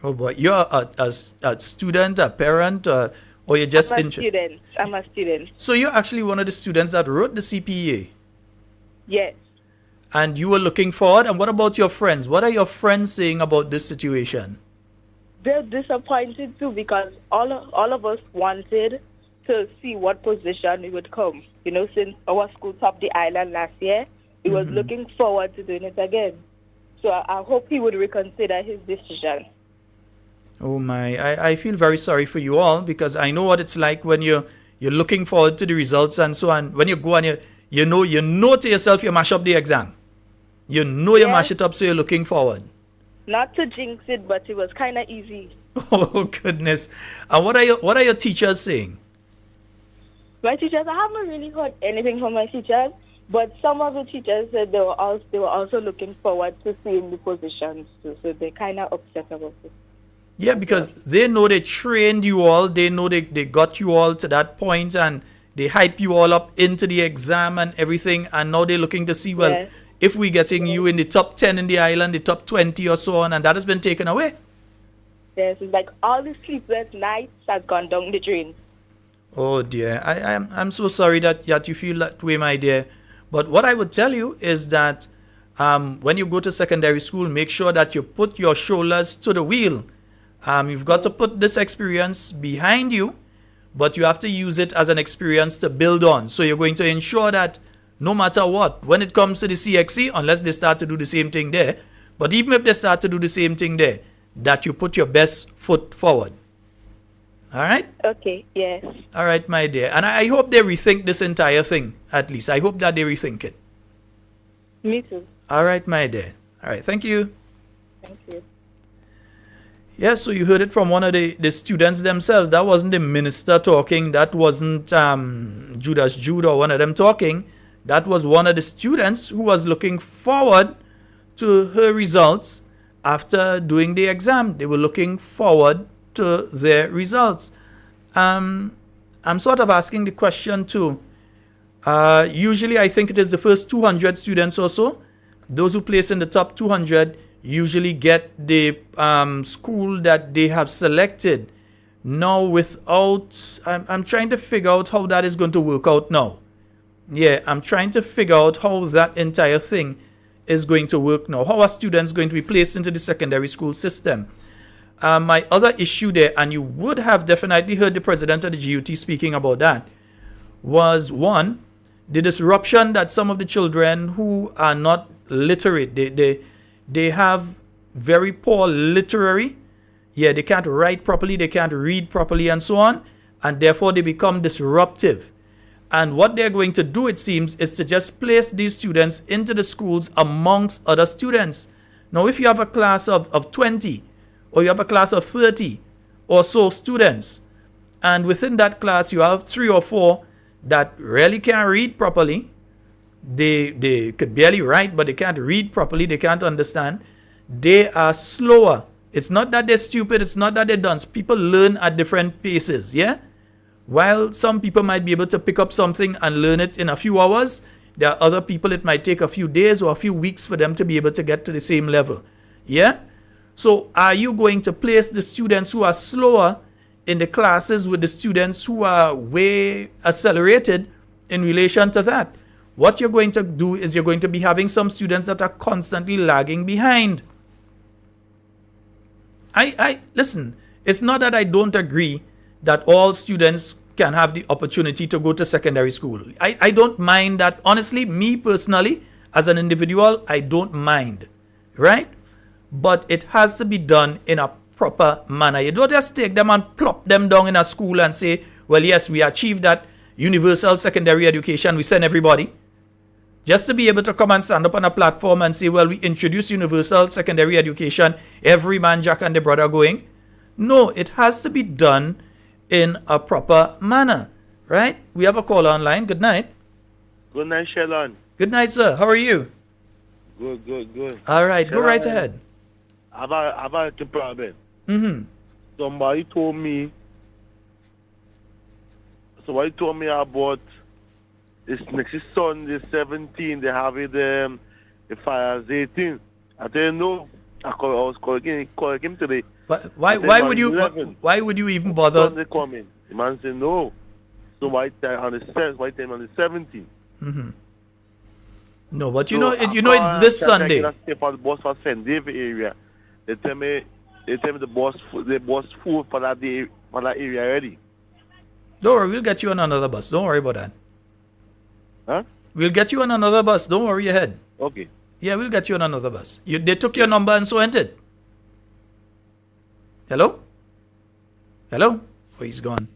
[SPEAKER 3] Oh boy, you're a student, a parent, or you're just
[SPEAKER 10] interested? I'm a student.
[SPEAKER 3] So you're actually one of the students that wrote the CPEA?
[SPEAKER 10] Yes.
[SPEAKER 3] And you were looking forward? And what about your friends? What are your friends saying about this situation?
[SPEAKER 10] They're disappointed too because all of us wanted to see what position it would come. Since our school topped the island last year, he was looking forward to doing it again. So I hope he would reconsider his decision.
[SPEAKER 3] Oh my, I feel very sorry for you all because I know what it's like when you're looking forward to the results and so on. When you go and you know to yourself you mash up the exam. You mash it up, so you're looking forward.
[SPEAKER 10] Not to jinx it, but it was kind of easy.
[SPEAKER 3] Oh goodness! And what are your teachers saying?
[SPEAKER 10] My teachers, I haven't really heard anything from my teachers, but some of the teachers said they were also looking forward to seeing the positions too, so they're kind of upset about it.
[SPEAKER 3] Yeah, because they know they trained you all, they know they got you all to that point, and they hype you all up into the exam and everything, and now they're looking to see, if we're getting you in the top 10 in the island, the top 20 or so on, and that has been taken away.
[SPEAKER 10] Yes, it's like all the sleepless nights has gone down the drain.
[SPEAKER 3] Oh dear, I'm so sorry that you feel that way, my dear. But what I would tell you is that when you go to secondary school, make sure that you put your shoulders to the wheel. You've got to put this experience behind you, but you have to use it as an experience to build on. So you're going to ensure that no matter what, when it comes to the CXC, unless they start to do the same thing there, but even if they start to do the same thing there, that you put your best foot forward. All right?
[SPEAKER 10] Okay, yes.
[SPEAKER 3] All right, my dear. And I hope they rethink this entire thing, at least. I hope that they rethink it.
[SPEAKER 10] Me too.
[SPEAKER 3] All right, my dear. All right, thank you.
[SPEAKER 10] Thank you.
[SPEAKER 3] Yeah, so you heard it from one of the students themselves. That wasn't the minister talking. That wasn't Judas Jude or one of them talking. That was one of the students who was looking forward to her results after doing the exam. They were looking forward to their results. I'm sort of asking the question too. Usually I think it is the first 200 students or so. Those who place in the top 200 usually get the school that they have selected. Now I'm trying to figure out how that is going to work out now. Yeah, I'm trying to figure out how that entire thing is going to work now. How are students going to be placed into the secondary school system? My other issue there, and you would have definitely heard the president of the GUT speaking about that, was one, the disruption that some of the children who are not literate, they have very poor literary. Yeah, they can't write properly, they can't read properly and so on, and therefore they become disruptive. And what they're going to do, it seems, is to just place these students into the schools amongst other students. Now, if you have a class of 20, or you have a class of 30 or so students, and within that class you have 3 or 4 that really can't read properly, they could barely write, but they can't read properly, they can't understand, they are slower. It's not that they're stupid, it's not that they're dunce. People learn at different paces, yeah? While some people might be able to pick up something and learn it in a few hours, there are other people it might take a few days or a few weeks for them to be able to get to the same level, yeah? So are you going to place the students who are slower in the classes with the students who are way accelerated in relation to that? What you're going to do is you're going to be having some students that are constantly lagging behind. Listen, it's not that I don't agree that all students can have the opportunity to go to secondary school. I don't mind that. Honestly, me personally, as an individual, I don't mind, right? But it has to be done in a proper manner. You don't just take them and plop them down in a school and say, well, yes, we achieved that universal secondary education, we send everybody. Just to be able to come and stand up on a platform and say, well, we introduce universal secondary education, every man, Jack, and the brother going. No, it has to be done in a proper manner, right? We have a caller online. Good night.
[SPEAKER 11] Good night, Shelon.
[SPEAKER 3] Good night, sir. How are you?
[SPEAKER 11] Good.
[SPEAKER 3] All right, go right ahead.
[SPEAKER 11] Have a problem.
[SPEAKER 3] Mm-hmm.
[SPEAKER 11] Somebody told me about this next Sunday, 17, they have it, the fires 18. I didn't know. I was calling him today.
[SPEAKER 3] Why would you even bother?
[SPEAKER 11] Sunday coming. The man said no. So why time on the 17th?
[SPEAKER 3] Mm-hmm. No, but you know it's this Sunday.
[SPEAKER 11] I stay for the bus for St. David area. They tell me the bus full for that day, for that area already.
[SPEAKER 3] Don't worry, we'll get you on another bus. Don't worry about that.
[SPEAKER 11] Huh?
[SPEAKER 3] We'll get you on another bus. Don't worry your head.
[SPEAKER 11] Okay.
[SPEAKER 3] Yeah, we'll get you on another bus. They took your number and so entered. Hello? Oh, he's gone.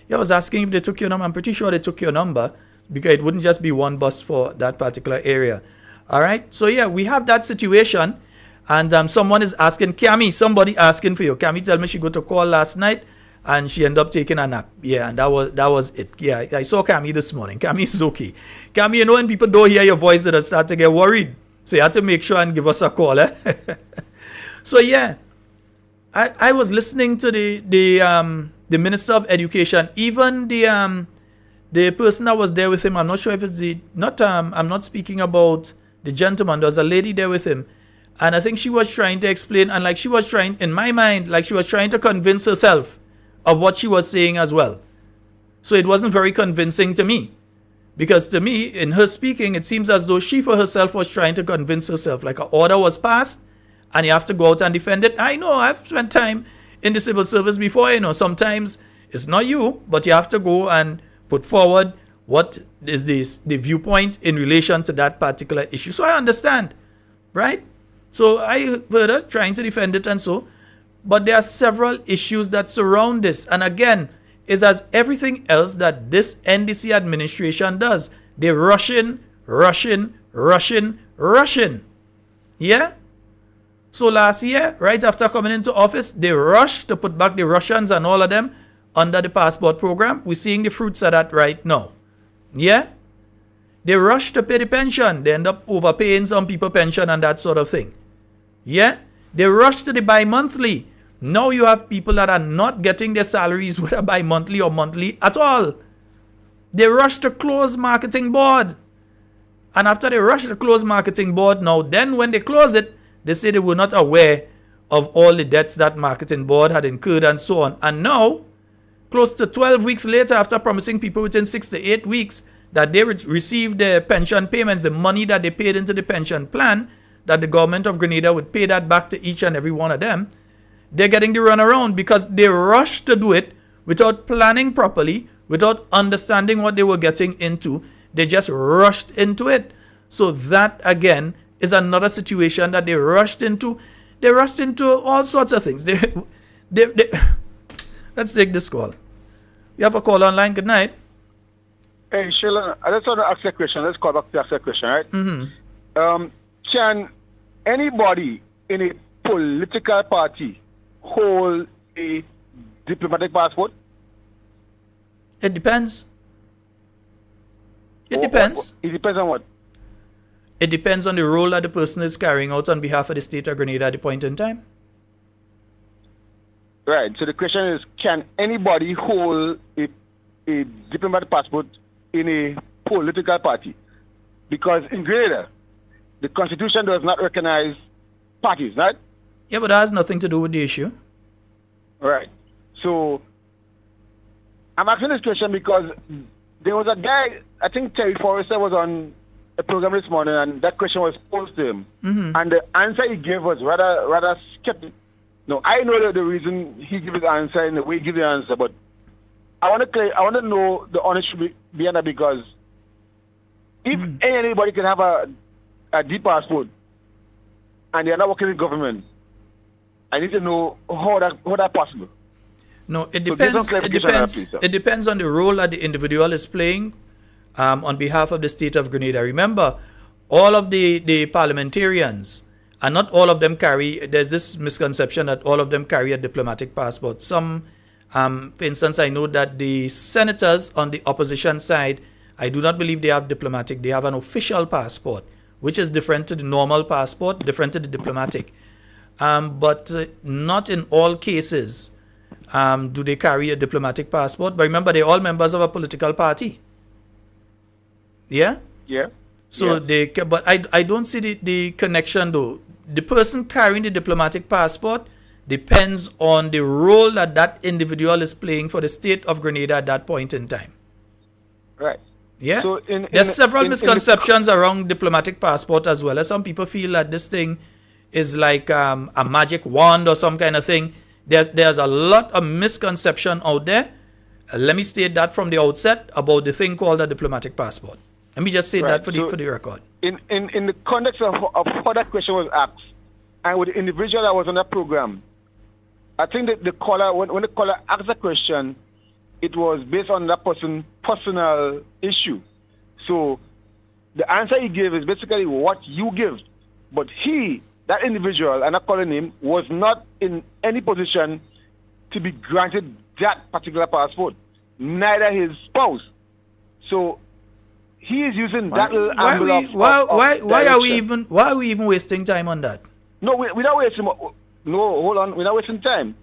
[SPEAKER 3] Yeah, I was asking if they took your number. I'm pretty sure they took your number because it wouldn't just be one bus for that particular area. All right. So yeah, we have that situation. And someone is asking, somebody asking for you. Cammy tell me she got a call last night and she ended up taking a nap. Yeah, and that was it. Yeah, I saw Cammy this morning. Cammy is okay. Cammy, you know when people don't hear your voice, they start to get worried. So you have to make sure and give us a call. So yeah, I was listening to the Minister of Education, even the person that was there with him. I'm not sure if it's I'm not speaking about the gentleman. There was a lady there with him. And I think she was trying to explain, and she was trying to convince herself of what she was saying as well. So it wasn't very convincing to me. Because to me, in her speaking, it seems as though she for herself was trying to convince herself, like an order was passed and you have to go out and defend it. I know, I've spent time in the civil service before. Sometimes it's not you, but you have to go and put forward what is the viewpoint in relation to that particular issue. So I understand, right? So I heard her trying to defend it and so. But there are several issues that surround this. And again, is as everything else that this NDC administration does. They rush in. Yeah? So last year, right after coming into office, they rushed to put back the Russians and all of them under the passport program. We're seeing the fruits of that right now. Yeah? They rush to pay the pension. They end up overpaying some people pension and that sort of thing. Yeah? They rush to the bi-monthly. Now you have people that are not getting their salaries, whether bi-monthly or monthly at all. They rush to close marketing board. And after they rush to close marketing board, now then when they close it, they say they were not aware of all the debts that marketing board had incurred and so on. And now, close to 12 weeks later, after promising people within 6 to 8 weeks that they would receive their pension payments, the money that they paid into the pension plan, that the government of Grenada would pay that back to each and every one of them, they're getting the runaround because they rushed to do it without planning properly, without understanding what they were getting into. They just rushed into it. So that, again, is another situation that they rushed into. They rushed into all sorts of things. Let's take this call. We have a call online. Good night.
[SPEAKER 9] Hey, Sheila, I just want to ask you a question. Let's call back to ask you a question, right?
[SPEAKER 3] Mm-hmm.
[SPEAKER 9] Can anybody in a political party hold a diplomatic passport?
[SPEAKER 3] It depends. It depends.
[SPEAKER 9] It depends on what?
[SPEAKER 3] It depends on the role that the person is carrying out on behalf of the state of Grenada at the point in time.
[SPEAKER 9] Right. So the question is, can anybody hold a diplomatic passport in a political party? Because in Grenada, the Constitution does not recognize parties, right?
[SPEAKER 3] Yeah, but that has nothing to do with the issue.
[SPEAKER 9] Right. So I'm asking this question because there was a guy, I think Terry Forrester was on a program this morning, and that question was posed to him.
[SPEAKER 3] Mm-hmm.
[SPEAKER 9] And the answer he gave was rather skeptical. No, I know that the reason he gave his answer and the way he gave the answer, but I want to know the honesty behind that, because if anybody can have a D passport and they are not working in government, I need to know how that possible.
[SPEAKER 3] No, it depends. It depends on the role that the individual is playing on behalf of the state of Grenada. Remember, all of the parliamentarians, and not all of them carry, there's this misconception that all of them carry a diplomatic passport. Some, for instance, I know that the senators on the opposition side, I do not believe they have diplomatic. They have an official passport, which is different to the normal passport, different to the diplomatic. But not in all cases do they carry a diplomatic passport. But remember, they're all members of a political party. Yeah?
[SPEAKER 9] Yeah.
[SPEAKER 3] So but I don't see the connection though. The person carrying the diplomatic passport depends on the role that individual is playing for the state of Grenada at that point in time.
[SPEAKER 9] Right.
[SPEAKER 3] Yeah.
[SPEAKER 9] So
[SPEAKER 3] there's several misconceptions around diplomatic passport as well. As some people feel that this thing is like a magic wand or some kind of thing. There's a lot of misconception out there. Let me state that from the outset about the thing called a diplomatic passport. Let me just say that for the record.
[SPEAKER 9] In the context of how that question was asked, and with the individual that was on that program, I think that the caller, when the caller asked the question, it was based on that person's personal issue. So the answer he gave is basically what you give. But that individual, and I call him, was not in any position to be granted that particular passport, neither his spouse. So he is using that little envelope.
[SPEAKER 3] Why are we even wasting time on that?
[SPEAKER 9] No, we're not wasting. No, hold on, we're not wasting time.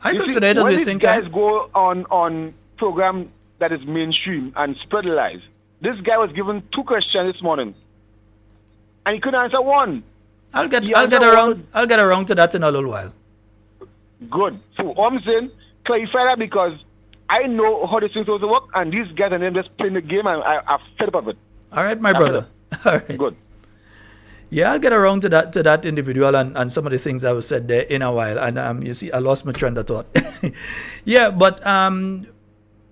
[SPEAKER 3] I consider it as wasting time.
[SPEAKER 9] When these guys go on program that is mainstream and spread lies, this guy was given 2 questions this morning, and he couldn't answer one.
[SPEAKER 3] I'll get around to that in a little while.
[SPEAKER 9] Good. So I'm saying clarify that, because I know how this thing supposed to work, and these guys and them just playing the game, and I'm fed up of it.
[SPEAKER 3] All right, my brother. All right.
[SPEAKER 9] Good.
[SPEAKER 3] Yeah, I'll get around to that individual and some of the things that was said there in a while. And you see, I lost my train of thought. Yeah, but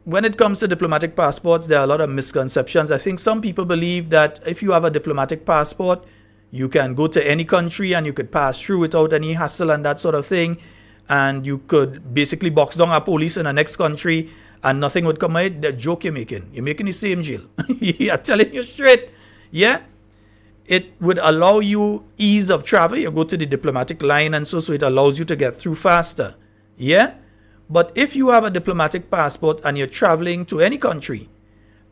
[SPEAKER 3] when it comes to diplomatic passports, there are a lot of misconceptions. I think some people believe that if you have a diplomatic passport, you can go to any country and you could pass through without any hassle and that sort of thing. And you could basically box down a police in the next country and nothing would come out. The joke you're making. You're making the same jail. I'm telling you straight. Yeah. It would allow you ease of travel. You go to the diplomatic line and so it allows you to get through faster. Yeah? But if you have a diplomatic passport and you're traveling to any country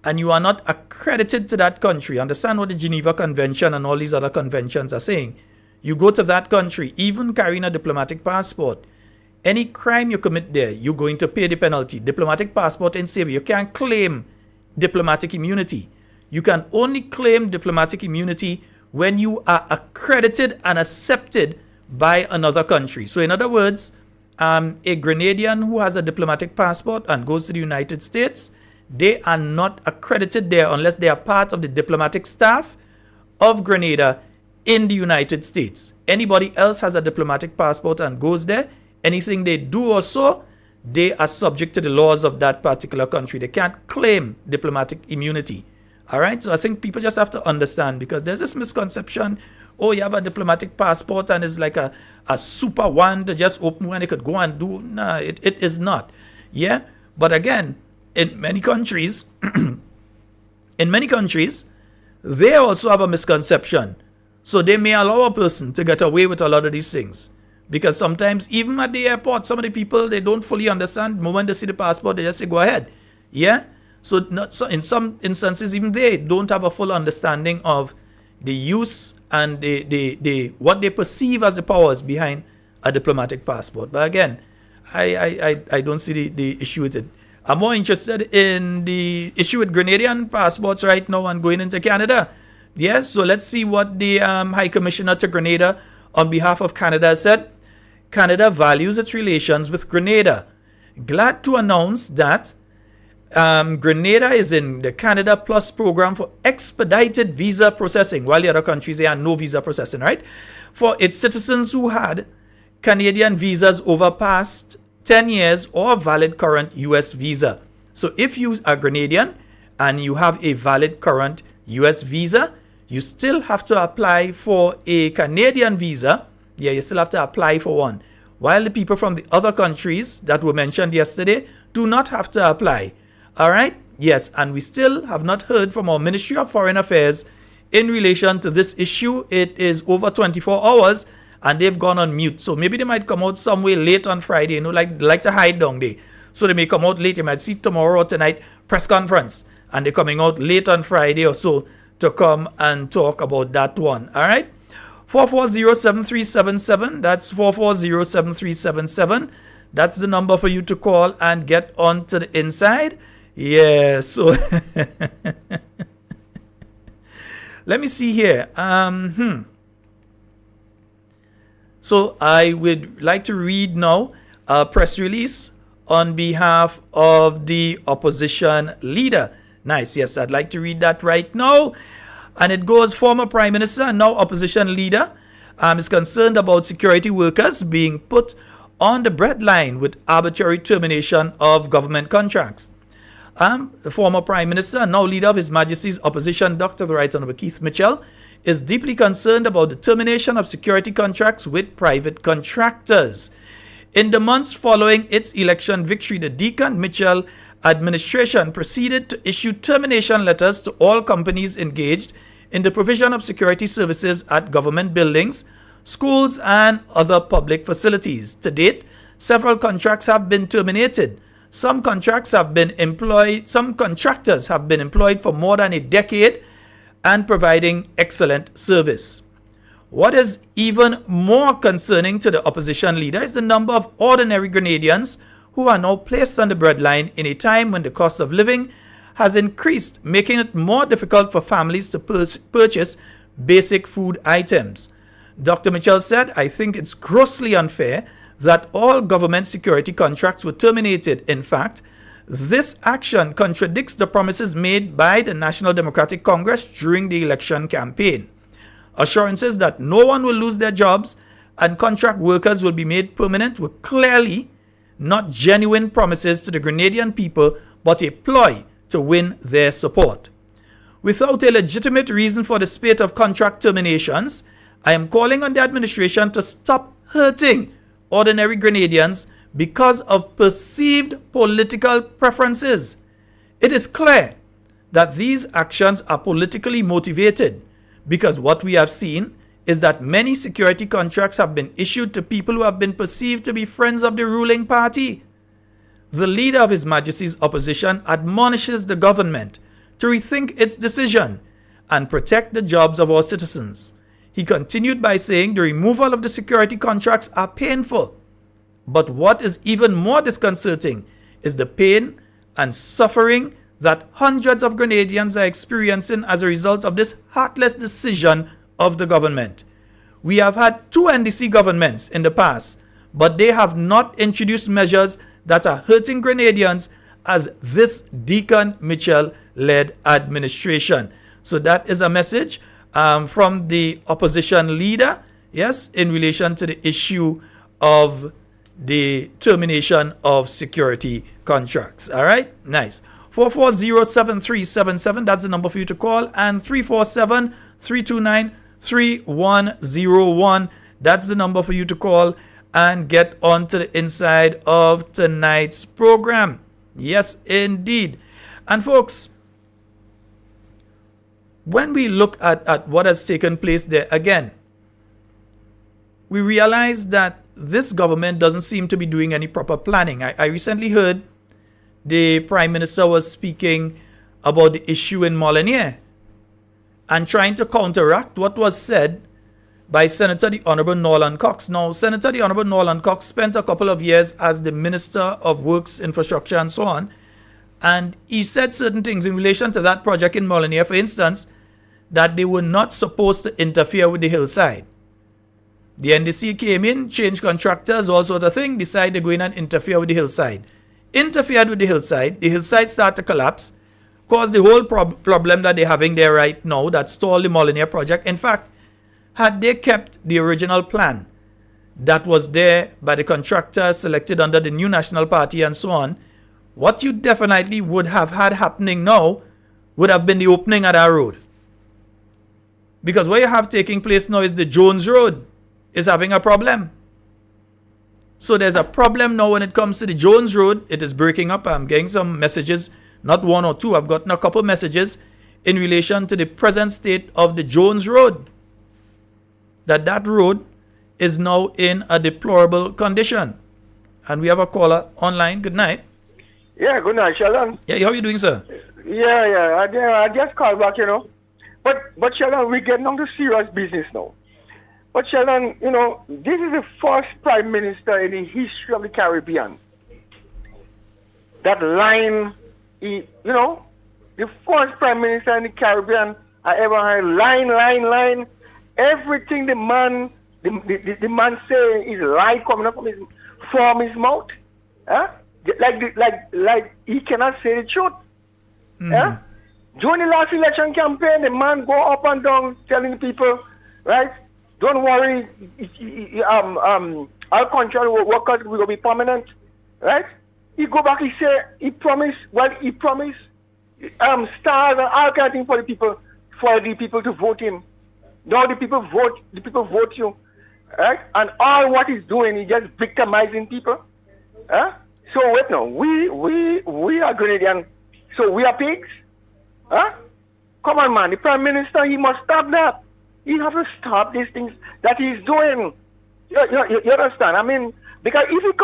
[SPEAKER 3] and you are not accredited to that country, understand what the Geneva Convention and all these other conventions are saying. You go to that country, even carrying a diplomatic passport, any crime you commit there, you're going to pay the penalty. Diplomatic passport in savor. You can't claim diplomatic immunity. You can only claim diplomatic immunity when you are accredited and accepted by another country. So in other words, a Grenadian who has a diplomatic passport and goes to the United States, they are not accredited there unless they are part of the diplomatic staff of Grenada in the United States. Anybody else has a diplomatic passport and goes there, anything they do or so, they are subject to the laws of that particular country. They can't claim diplomatic immunity. All right, so I think people just have to understand, because there's this misconception, oh, you have a diplomatic passport and it's like a super one to just open when it could go and do. No, it is not. Yeah, but again, in many countries, they also have a misconception. So they may allow a person to get away with a lot of these things. Because sometimes, even at the airport, some of the people, they don't fully understand. The moment they see the passport, they just say, go ahead. Yeah? So in some instances, even they don't have a full understanding of the use and the what they perceive as the powers behind a diplomatic passport. But again, I don't see the issue with it. I'm more interested in the issue with Grenadian passports right now and going into Canada. Yes, so let's see what the High Commissioner to Grenada on behalf of Canada said. Canada values its relations with Grenada. Glad to announce that Grenada is in the Canada Plus program for expedited visa processing, while the other countries, they have no visa processing, right? For its citizens who had Canadian visas over past 10 years or a valid current US visa. So if you are Grenadian and you have a valid current US visa, you still have to apply for a Canadian visa. Yeah, you still have to apply for one. While the people from the other countries that were mentioned yesterday do not have to apply. All right? Yes, and we still have not heard from our Ministry of Foreign Affairs in relation to this issue. It is over 24 hours and they've gone on mute. So maybe they might come out some way late on Friday, you know, like to hide down there. So they may come out late. You might see tomorrow or tonight press conference and they're coming out late on Friday or so to come and talk about that one. All right? 440-7377. That's 440-7377. That's the number for you to call and get on to the inside. Yeah, so let me see here. So I would like to read now a press release on behalf of the opposition leader. Nice, yes, I'd like to read that right now. And it goes, former Prime Minister and now opposition leader is concerned about security workers being put on the breadline with arbitrary termination of government contracts. The former Prime Minister and now leader of His Majesty's opposition, Dr. the Right Honourable Keith Mitchell, is deeply concerned about the termination of security contracts with private contractors. In the months following its election victory, the Deacon Mitchell administration proceeded to issue termination letters to all companies engaged in the provision of security services at government buildings, schools, and other public facilities. To date, several contracts have been terminated. Some contractors have been employed for more than a decade and providing excellent service. What is even more concerning to the opposition leader is the number of ordinary Grenadians who are now placed on the breadline in a time when the cost of living has increased, making it more difficult for families to purchase basic food items. Dr. Mitchell said, I think it's grossly unfair that all government security contracts were terminated. In fact, This action contradicts the promises made by the National Democratic Congress during the election campaign. Assurances that no one will lose their jobs and contract workers will be made permanent were clearly not genuine promises to the Grenadian people, but a ploy to win their support. Without a legitimate reason for the spate of contract terminations, I am calling on the administration to stop hurting ordinary Grenadians because of perceived political preferences. It is clear that these actions are politically motivated because what we have seen is that many security contracts have been issued to people who have been perceived to be friends of the ruling party. The leader of His Majesty's opposition admonishes the government to rethink its decision and protect the jobs of our citizens. He continued by saying the removal of the security contracts are painful. But what is even more disconcerting is the pain and suffering that hundreds of Grenadians are experiencing as a result of this heartless decision of the government. We have had 2 NDC governments in the past, but they have not introduced measures that are hurting Grenadians as this Deacon Mitchell-led administration. So that is a message from the opposition leader, yes, in relation to the issue of the termination of security contracts. All right, nice. 440-7377, that's the number for you to call, and 347-329-3101, that's the number for you to call and get on to the inside of tonight's program. Yes, indeed. And folks, when we look at what has taken place there, again, we realize that this government doesn't seem to be doing any proper planning. I recently heard the Prime Minister was speaking about the issue in Molinier and trying to counteract what was said by Senator the Honorable Norland Cox. Now, Senator the Honorable Norland Cox spent a couple of years as the Minister of Works, Infrastructure and so on, and he said certain things in relation to that project in Molinier, for instance, that they were not supposed to interfere with the hillside. The NDC came in, changed contractors, all sorts of things, decided to go in and interfere with the hillside. Interfered with the hillside started to collapse, caused the whole problem that they're having there right now that stalled the Molinier project. In fact, had they kept the original plan that was there by the contractor selected under the new National Party and so on, what you definitely would have had happening now would have been the opening of that road. Because what you have taking place now is the Jones Road is having a problem. So there's a problem now when it comes to the Jones Road. It is breaking up. I'm getting some messages, not one or two. I've gotten a couple messages in relation to the present state of the Jones Road. That road is now in a deplorable condition. And we have a caller online. Good night.
[SPEAKER 9] Yeah, good night, Sheldon.
[SPEAKER 3] Yeah, how are you doing, sir?
[SPEAKER 9] Yeah. I just called back, But Sheldon, we're getting on to serious business now. But Sheldon, this is the first Prime Minister in the history of the Caribbean that line, the first Prime Minister in the Caribbean I ever heard, line. Everything the man say is lie coming up from his mouth. Like he cannot say the truth. Mm-hmm. During the last election campaign, the man go up and down telling people, right? Don't worry, our contract workers will be permanent, right? He go back, he promised stars and all kind of things for the people to vote him. Now the people vote you, right? And all what he's doing is just victimizing people. So wait now, we are Grenadian, so we are pigs? Come on, man, the Prime Minister, he must stop that. He have to stop these things that he's doing. You understand? I mean, because if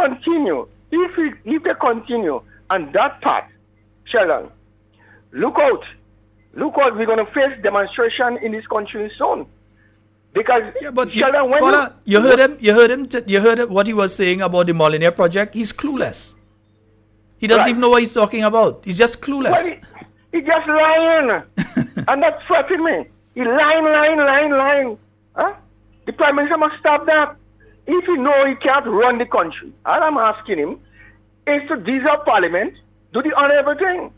[SPEAKER 9] they continue on that path, Sheldon, look out, we're going to face demonstration in this country soon. Because Sheldon,
[SPEAKER 3] you heard what he was saying about the Molinier project. He's clueless. He doesn't even know what he's talking about. He's just clueless.
[SPEAKER 9] Well, he's just lying. And that's frightening me. He lying. The Prime Minister must stop that. If he know he can't run the country, all I'm asking him is to dissolve Parliament, do the honorable thing.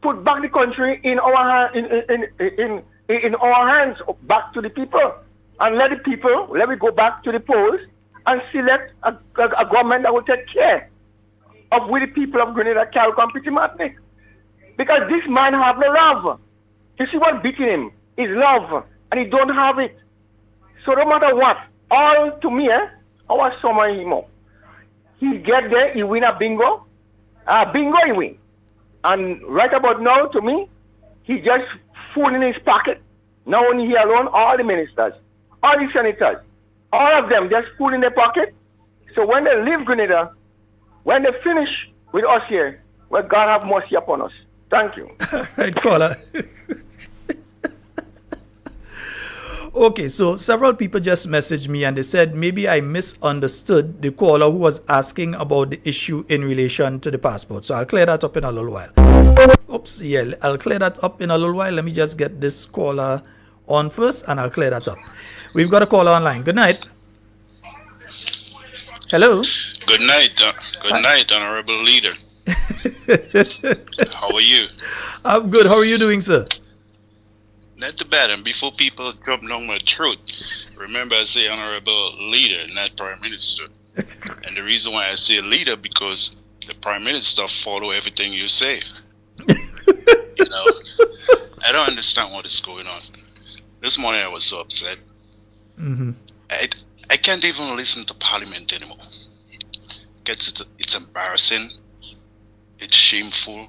[SPEAKER 9] Put back the country in our in our hands, back to the people, and let me go back to the polls and select a government that will take care of we the people of Grenada carry on pretty madly. Because this man have no love. You see what beating him is love, and he don't have it. So no matter what, all to me, our summer him up. He get there, he win a bingo. Bingo he win. And right about now, to me, he just full in his pocket. Not only he alone, all the ministers, all the senators, all of them just full in their pocket. So when they leave Grenada, when they finish with us here, well, God have mercy upon us. Thank you.
[SPEAKER 3] Right, caller. Okay, so several people just messaged me and they said maybe I misunderstood the caller who was asking about the issue in relation to the passport. So I'll clear that up in a little while. Oops, yeah, I'll clear that up in a little while. Let me just get this caller on first and I'll clear that up. We've got a caller online. Good night. Hello.
[SPEAKER 12] Good night. Good night, Honorable Leader. How are you?
[SPEAKER 3] I'm good. How are you doing, sir?
[SPEAKER 12] Not too bad. And before people jump down my throat, remember I say Honorable Leader, not Prime Minister. And the reason why I say leader, because the Prime Minister follow everything you say. You know, I don't understand what is going on. This morning I was so upset.
[SPEAKER 3] Mm-hmm.
[SPEAKER 12] I can't even listen to Parliament anymore. It's embarrassing. It's shameful.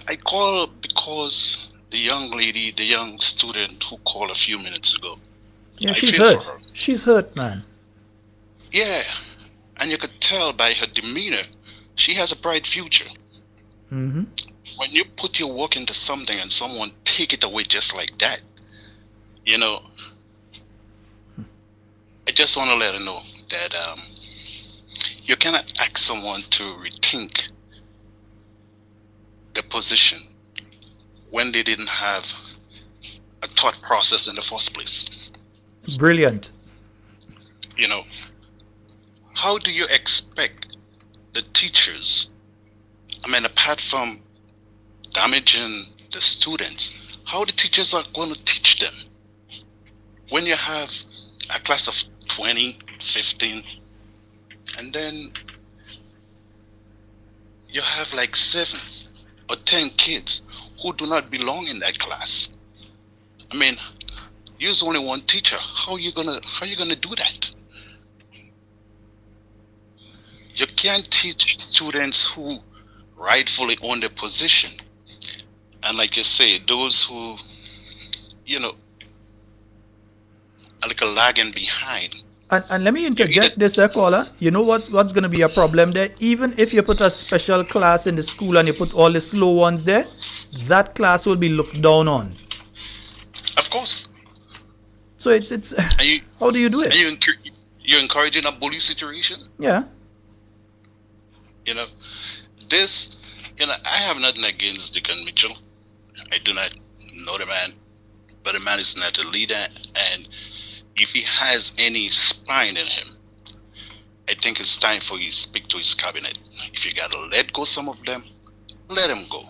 [SPEAKER 12] I call because the young lady, the young student who called a few minutes ago.
[SPEAKER 3] Yeah, she's hurt. She's hurt, man.
[SPEAKER 12] Yeah, and you could tell by her demeanor, she has a bright future.
[SPEAKER 3] Mm-hmm.
[SPEAKER 12] When you put your work into something and someone take it away just like that, you know, I just want to let her know that you cannot ask someone to rethink the position when they didn't have a thought process in the first place.
[SPEAKER 3] Brilliant.
[SPEAKER 12] You know, how do you expect the teachers, I mean, apart from damaging the students, how the teachers are going to teach them when you have a class of 20, 15, and then you have like 7 or 10 kids who do not belong in that class? I mean, use only one teacher. How you gonna do that? You can't teach students who rightfully own their position, and like you say, those who, you know, are like a lagging behind.
[SPEAKER 3] And let me interject this, caller. You know what's going to be a problem there? Even if you put a special class in the school and you put all the slow ones there, that class will be looked down on.
[SPEAKER 12] Of course.
[SPEAKER 3] So it's how do you do it?
[SPEAKER 12] You're encouraging a bully situation?
[SPEAKER 3] Yeah.
[SPEAKER 12] You know, this, you know, I have nothing against Deacon Mitchell. I do not know the man, but the man is not a leader, and if he has any spine in him, I think it's time for you to speak to his cabinet. If you gotta let go some of them, let them go.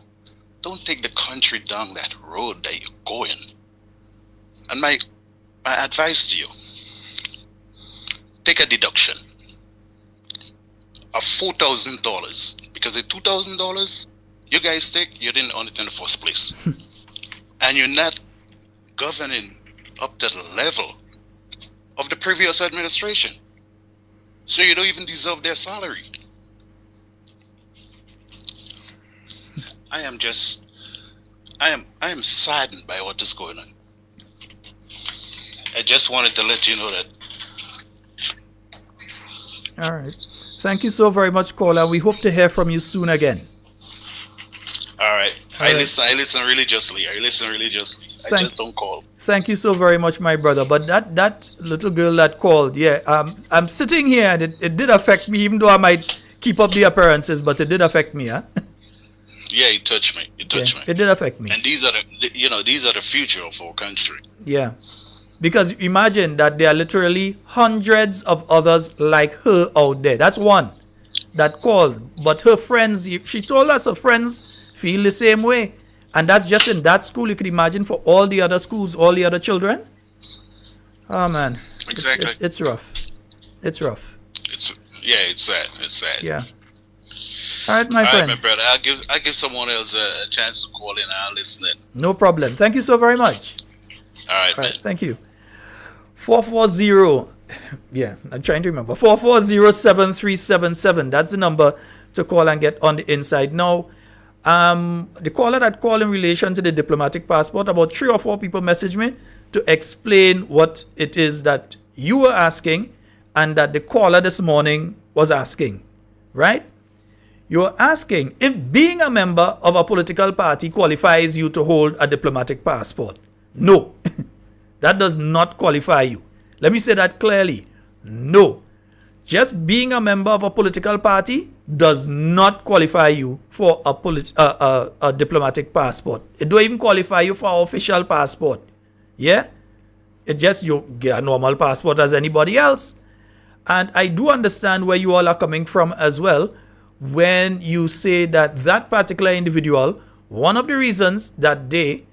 [SPEAKER 12] Don't take the country down that road that you're going. And my advice to you, take a deduction of $4,000, because the $2,000 you guys take, you didn't own it in the first place. And you're not governing up to the level of the previous administration. So you don't even deserve their salary. I am saddened by what is going on. I just wanted to let you know that.
[SPEAKER 3] All right. Thank you so very much, caller. We hope to hear from you soon again.
[SPEAKER 12] All right. I listen religiously. I just don't call.
[SPEAKER 3] Thank you so very much, my brother. But that little girl that called, I'm sitting here and it did affect me, even though I might keep up the appearances, but it did affect me, huh?
[SPEAKER 12] Yeah, it touched me. It
[SPEAKER 3] did affect me.
[SPEAKER 12] And these are the future of our country.
[SPEAKER 3] Yeah. Because imagine that there are literally hundreds of others like her out there. That's one. that called, but her friends, she told us her friends feel the same way. And that's just in that school. You could imagine for all the other schools, all the other children. Oh man,
[SPEAKER 12] Exactly.
[SPEAKER 3] it's rough. It's rough.
[SPEAKER 12] It's sad. It's sad.
[SPEAKER 3] Yeah. All right, my
[SPEAKER 12] All
[SPEAKER 3] friend.
[SPEAKER 12] right, my brother. I'll give someone else a chance to call in. I'll listen in.
[SPEAKER 3] No problem. Thank you so very much.
[SPEAKER 12] All right,
[SPEAKER 3] All
[SPEAKER 12] man.
[SPEAKER 3] right, thank you. 440. Yeah, I'm trying to remember. 440-7377. That's the number to call and get on the inside. Now, the caller that called in relation to the diplomatic passport, about 3 or 4 people messaged me to explain what it is that you were asking and that the caller this morning was asking, right? You're asking if being a member of a political party qualifies you to hold a diplomatic passport. No, that does not qualify you. Let me say that clearly. No, just being a member of a political party does not qualify you for a diplomatic passport. It don't even qualify you for an official passport. Yeah? It just you get a normal passport as anybody else. And I do understand where you all are coming from as well when you say that that particular individual, one of the reasons that they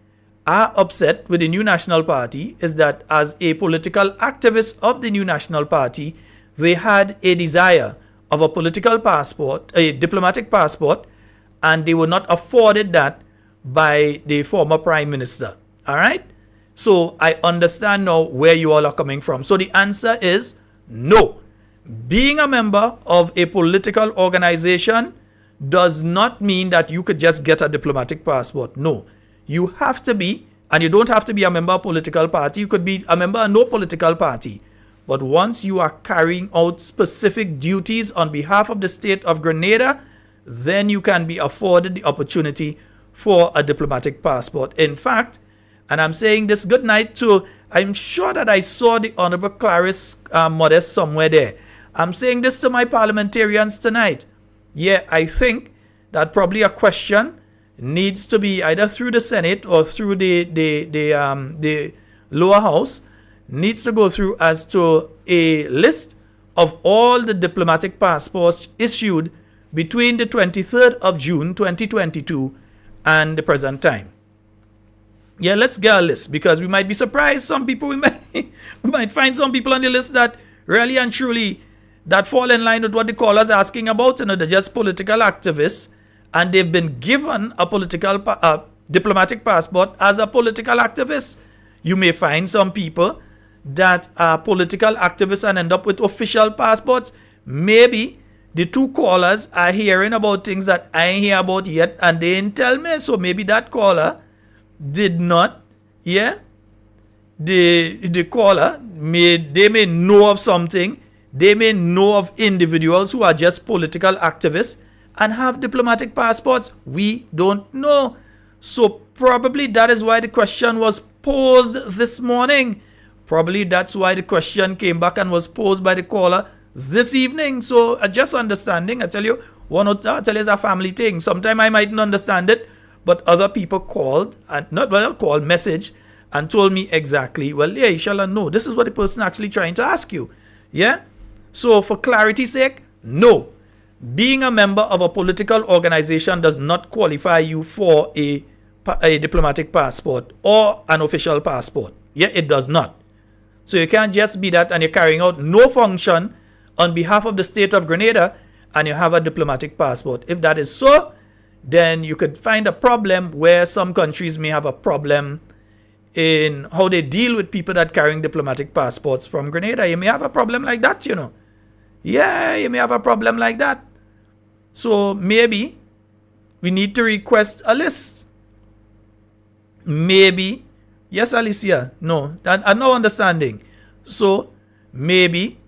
[SPEAKER 3] are upset with the New National Party is that as a political activist of the New National Party, they had a desire of a political passport, a diplomatic passport, and they were not afforded that by the former Prime Minister. All right? So I understand now where you all are coming from. So the answer is no. Being a member of a political organization does not mean that you could just get a diplomatic passport. No. You have to be, and you don't have to be a member of a political party. You could be a member of no political party. But once you are carrying out specific duties on behalf of the state of Grenada, then you can be afforded the opportunity for a diplomatic passport. In fact, and I'm saying this good night to, I'm sure that I saw the Honorable Clarice Modest somewhere there. I'm saying this to my parliamentarians tonight. Yeah, I think that probably a question needs to be either through the Senate or through the lower house, needs to go through as to a list of all the diplomatic passports issued between the 23rd of June 2022 and the present time. Yeah, let's get a list because we might be surprised. Some people, we might find some people on the list that really and truly that fall in line with what the caller's asking about. You know, they're just political activists and they've been given a political diplomatic passport as a political activist. You may find some people that are political activists and end up with official passports. Maybe the two callers are hearing about things that I ain't hear about yet and they didn't tell me. So maybe that caller did not, yeah? The caller, they may know of something. They may know of individuals who are just political activists and have diplomatic passports. We don't know. So probably that is why the question was posed this morning. Probably that's why the question came back and was posed by the caller this evening. So just understanding, I tell you, it's a family thing. Sometimes I mightn't understand it, but other people called, and message, and told me exactly, well, yeah, you shall know. This is what the person actually trying to ask you. Yeah? So for clarity's sake, no. Being a member of a political organization does not qualify you for a diplomatic passport or an official passport. Yeah, it does not. So you can't just be that and you're carrying out no function on behalf of the state of Grenada and you have a diplomatic passport. If that is so, then you could find a problem where some countries may have a problem in how they deal with people that carrying diplomatic passports from Grenada. You may have a problem like that, you know. Yeah, you may have a problem like that. So maybe we need to request a list. Maybe. Yes, Alicia. No, I'm not understanding. So maybe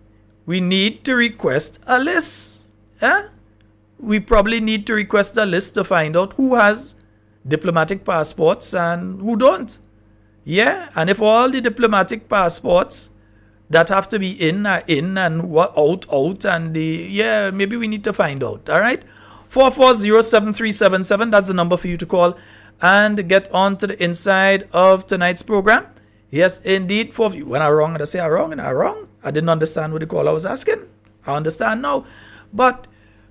[SPEAKER 3] we need to request a list. Eh? We probably need to request a list to find out who has diplomatic passports and who don't. Yeah, and if all the diplomatic passports that have to be in are in and out, and maybe we need to find out. All right, 440-7377. That's the number for you to call and get on to the inside of tonight's program. Yes, indeed. For you, when I'm wrong, I say I'm wrong, and I'm wrong. I didn't understand what the caller was asking. I understand now, but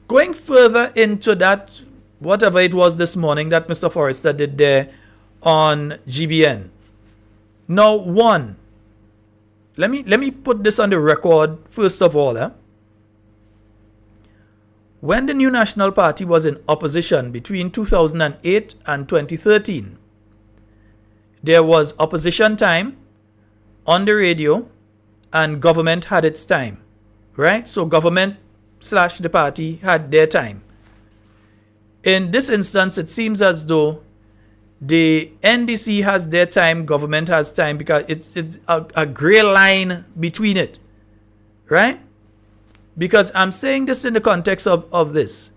[SPEAKER 3] going further into that, whatever it was this morning that Mr. Forrester did there on GBN. Now, one, let me put this on the record first of all. When the New National Party was in opposition between 2008 and 2013, there was opposition time on the radio and government had its time, right? So government / the party had their time. In this instance, it seems as though the NDC has their time, government has time, because it's a gray line between it, right? Because I'm saying this in the context of this.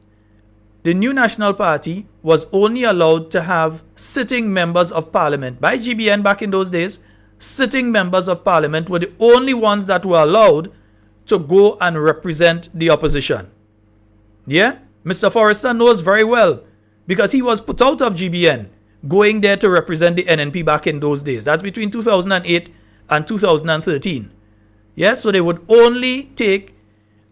[SPEAKER 3] The New National Party was only allowed to have sitting members of parliament. By GBN back in those days, sitting members of parliament were the only ones that were allowed to go and represent the opposition. Yeah? Mr. Forrester knows very well because he was put out of GBN going there to represent the NNP back in those days. That's between 2008 and 2013. Yeah? So they would only take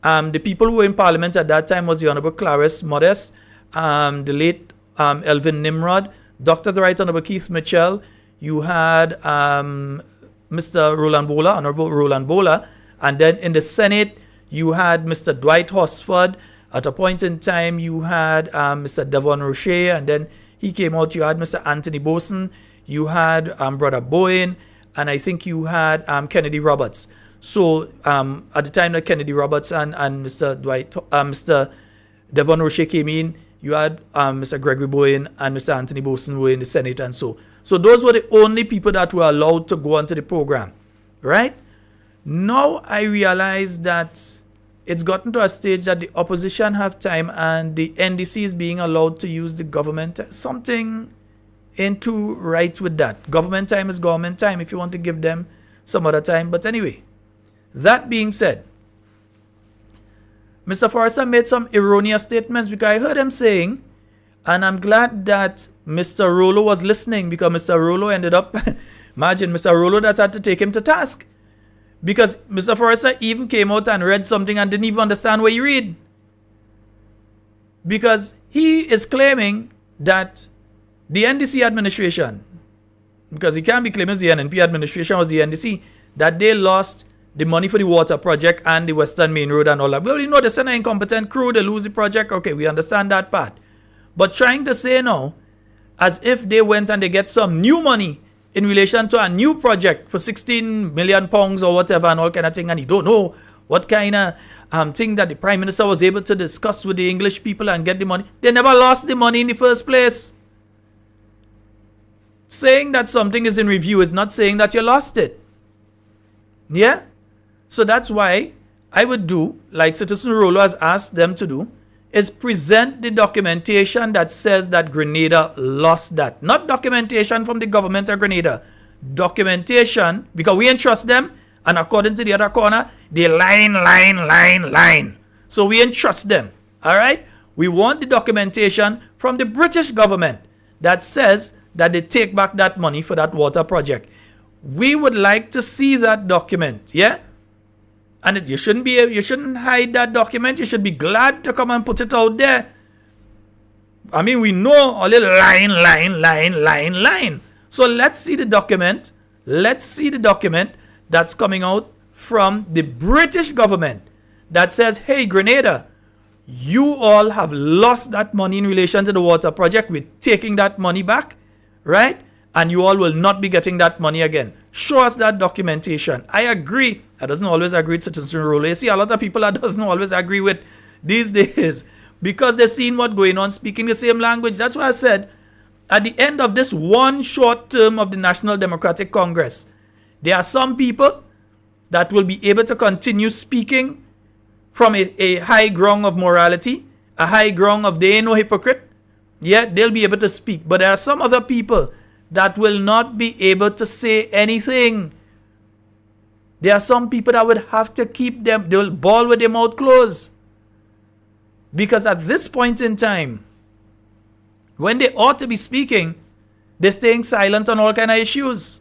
[SPEAKER 3] the people who were in parliament at that time was the Honorable Clarice Modest, the late Elvin Nimrod, Dr. the Right Honorable Keith Mitchell. You had Mr. Roland Bola, Honorable Roland Bola, and then in the Senate you had Mr. Dwight Horsford. At a point in time you had Mr. Devon Rocher, and then he came out. You had Mr. Anthony Boson, you had Brother Bowen, and I think you had Kennedy Roberts. So at the time that Kennedy Roberts and Mr. Devon Rocher came in, you had Mr. Gregory Bowen and Mr. Anthony Boson were in the Senate and so. So those were the only people that were allowed to go onto the program, right? Now I realize that it's gotten to a stage that the opposition have time and the NDC is being allowed to use the government. Something ain't too right with that. Government time is government time if you want to give them some other time. But anyway, that being said, Mr. Forrester made some erroneous statements because I heard him saying, and I'm glad that Mr. Rollo was listening because Mr. Rollo ended up, imagine Mr. Rollo that had to take him to task. Because Mr. Forrester even came out and read something and didn't even understand what he read. Because he is claiming that the NDC administration, because he can't be claiming the NNP administration was the NDC, that they lost the money for the water project and the Western Main Road and all that. Well, you know, they send an incompetent crew, they lose the project. Okay, we understand that part. But trying to say now, as if they went and they get some new money in relation to a new project for 16 million pounds or whatever and all kind of thing, and you don't know what kind of thing that the Prime Minister was able to discuss with the English people and get the money. They never lost the money in the first place. Saying that something is in review is not saying that you lost it. Yeah? So that's why I would do, like Citizen Rollo has asked them to do, is present the documentation that says that Grenada lost that. Not documentation from the government of Grenada. Documentation, because we ain't trust them, and according to the other corner, they line. So we ain't trust them. Alright? We want the documentation from the British government that says that they take back that money for that water project. We would like to see that document, yeah? And you shouldn't hide that document. You should be glad to come and put it out there. I mean, we know all the line. So let's see the document. Let's see the document that's coming out from the British government that says, hey, Grenada, you all have lost that money in relation to the water project. We're taking that money back, right? And you all will not be getting that money again. Show us that documentation. I agree. I doesn't always agree with Citizen Rollo. You see, a lot of people that doesn't always agree with these days because they're seeing what's going on, speaking the same language. That's why I said, at the end of this one short term of the National Democratic Congress, there are some people that will be able to continue speaking from a high ground of morality, a high ground of they ain't no hypocrite. Yeah, they'll be able to speak. But there are some other people that will not be able to say anything. There are some people that would have to keep them, they'll bawl with their mouth closed. Because at this point in time, when they ought to be speaking, they're staying silent on all kind of issues.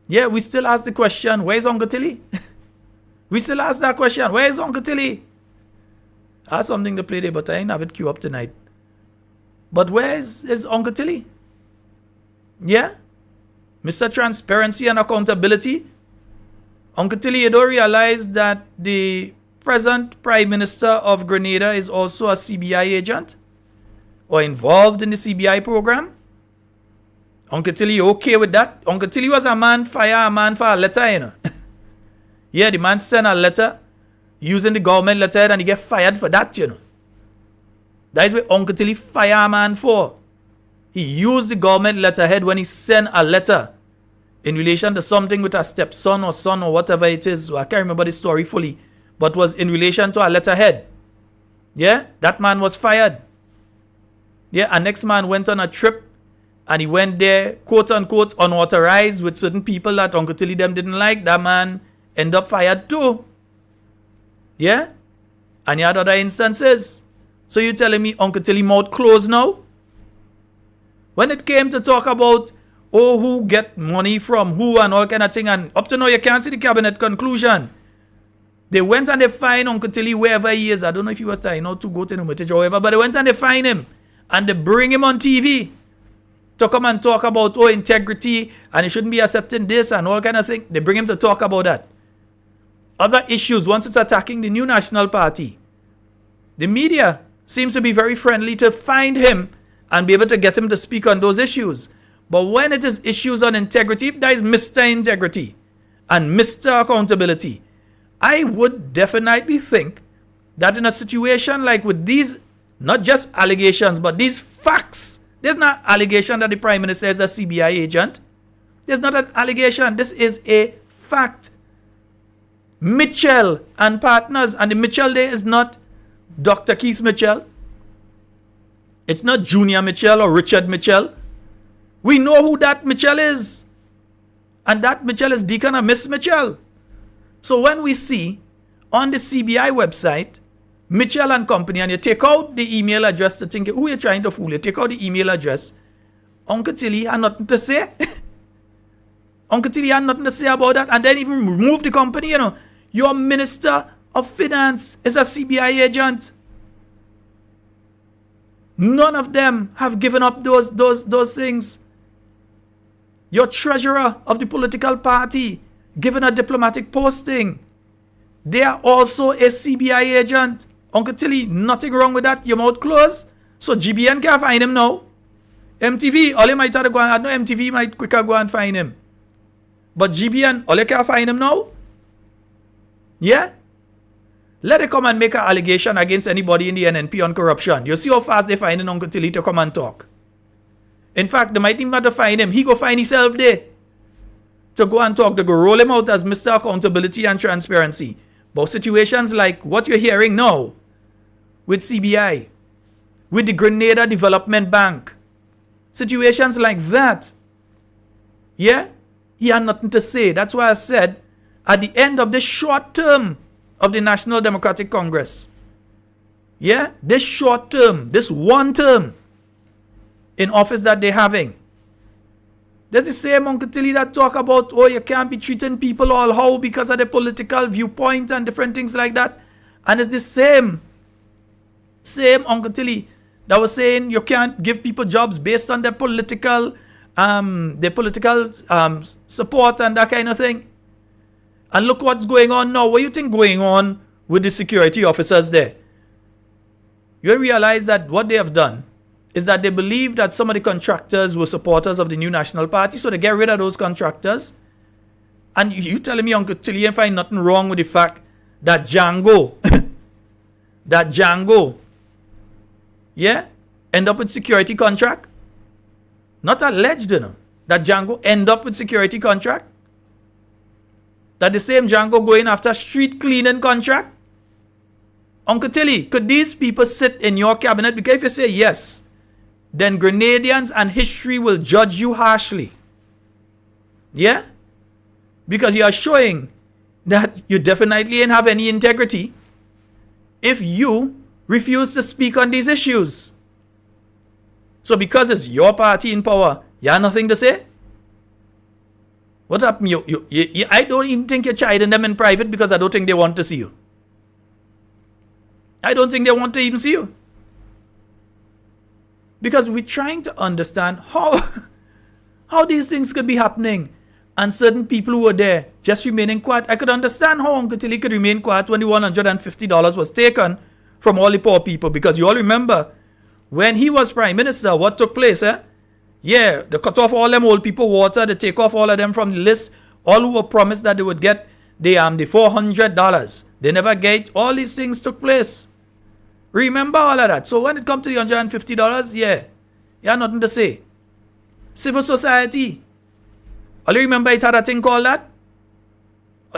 [SPEAKER 3] Yeah, we still ask the question, where's Uncle Tilly? We still ask that question, where's Uncle Tilly? I have something to play there, but I ain't have it queued up tonight. But where is Uncle Tilly? Yeah? Mr. Transparency and Accountability. Uncle Tilly, you don't realize that the present Prime Minister of Grenada is also a CBI agent? Or involved in the CBI program? Uncle Tilly, you okay with that? Uncle Tilly was a man, fire a man for a letter, you know. Yeah, the man sent a letter using the government letterhead and he get fired for that, you know. That is what Uncle Tilly fire a man for. He used the government letterhead when he sent a letter in relation to something with a stepson or son or whatever it is. So I can't remember the story fully, but was in relation to a letterhead. Yeah, that man was fired. Yeah, a next man went on a trip and he went there, quote unquote, unauthorized with certain people that Uncle Tilly them didn't like. That man ended up fired too. Yeah? And you had other instances. So you telling me Uncle Tilly mouth closed now? When it came to talk about, oh, who get money from who and all kind of thing, and up to now you can't see the cabinet conclusion. They went and they fined Uncle Tilly wherever he is. I don't know if he was trying not to go to the Hermitage or whatever, but they went and they fined him. And they bring him on TV to come and talk about, oh, integrity, and he shouldn't be accepting this and all kind of thing. They bring him to talk about that. Other issues, once it's attacking the new National Party, the media seems to be very friendly to find him and be able to get him to speak on those issues. But when it is issues on integrity, if there is Mr. Integrity and Mr. Accountability, I would definitely think that in a situation like with these, not just allegations, but these facts, there's not allegation that the Prime Minister is a CBI agent. There's not an allegation. This is a fact. Mitchell and partners, and the Mitchell there is not Dr. Keith Mitchell. It's not Junior Mitchell or Richard Mitchell. We know who that Mitchell is. And that Mitchell is Deacon and Miss Mitchell. So when we see on the CBI website, Mitchell and Company, and you take out the email address to think who you're trying to fool, you take out the email address, Uncle Tilly had nothing to say. Uncle Tilly had nothing to say about that, and then even remove the company, you know. Your Minister of Finance is a CBI agent. None of them have given up those things. Your treasurer of the political party given a diplomatic posting. They are also a CBI agent. Uncle Tilly, nothing wrong with that. Your mouth closed. So GBN can't find him now. MTV, all they might have to go and, I know MTV might quicker go and find him. But GBN, all they can't find him now. Yeah? Let it come and make an allegation against anybody in the NNP on corruption. You see how fast they find Uncle Tilly to come and talk. In fact, they might even have to find him. He go find himself there to go and talk. They go roll him out as Mr. Accountability and Transparency. But situations like what you're hearing now with CBI, with the Grenada Development Bank, situations like that, yeah, he had nothing to say. That's why I said at the end of this short term of the National Democratic Congress, yeah, this short term, this one term in office that they're having, there's the same Uncle Tilly that talk about, oh, you can't be treating people all how because of their political viewpoint and different things like that. And it's the same Uncle Tilly that was saying you can't give people jobs based on their political support and that kind of thing. And look what's going on now. What do you think going on with the security officers there? You realize that what they have done is that they believe that some of the contractors were supporters of the new National Party, so they get rid of those contractors. And you telling me, Uncle Tilly, you find nothing wrong with the fact that Django, yeah, end up with security contract? Not alleged, you know, that Django end up with security contract? That the same Django going after street cleaning contract? Uncle Tilly, could these people sit in your cabinet? Because if you say yes, then Grenadians and history will judge you harshly. Yeah? Because you are showing that you definitely ain't have any integrity if you refuse to speak on these issues. So because it's your party in power, you have nothing to say? What happened? I don't even think you're chiding them in private because I don't think they want to see you. I don't think they want to even see you. Because we're trying to understand how these things could be happening. And certain people who were there just remaining quiet. I could understand how Uncle Tilly could remain quiet when the $150 was taken from all the poor people. Because you all remember, when he was Prime Minister, what took place? Yeah, they cut off all them old people water. They take off all of them from the list. All who were promised that they would get the $400. They never get. All these things took place. Remember all of that. So when it comes to the $150, yeah, you have nothing to say. Civil society. All you remember it had a thing called that?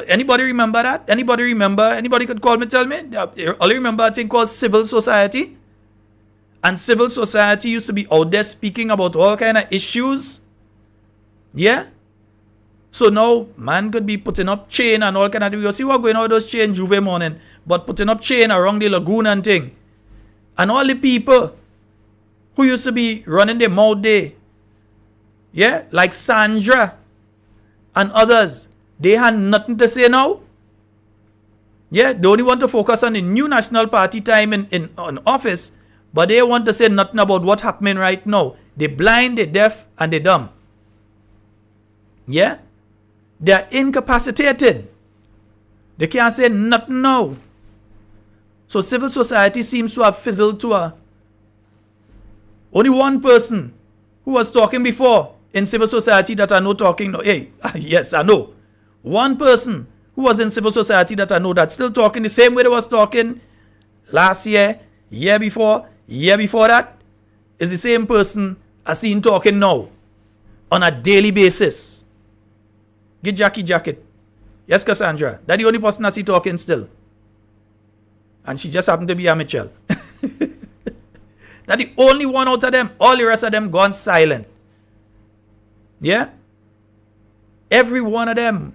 [SPEAKER 3] Anybody remember that? Anybody remember? Anybody could call me, tell me? All you remember a thing called civil society? And civil society used to be out there speaking about all kind of issues. Yeah? So now, man could be putting up chain and all kind of things. You see what going on with those chain Juve morning. But putting up chain around the lagoon and thing. And all the people who used to be running their mouth there. Yeah? Like Sandra and others. They had nothing to say now. Yeah? They only want to focus on the new National Party time in office. But they want to say nothing about what's happening right now. They're blind, they're deaf, and they're dumb. Yeah? They're incapacitated. They can't say nothing now. So civil society seems to have fizzled to only one person who was talking before in civil society that I know talking now. Hey, yes, I know. One person who was in civil society that I know that's still talking the same way they was talking last year, year before that, is the same person I seen talking now on a daily basis. Get Jackie jacket. Yes, Cassandra. That's the only person I see talking still. And she just happened to be a Mitchell. That's the only one out of them. All the rest of them gone silent. Yeah? Every one of them.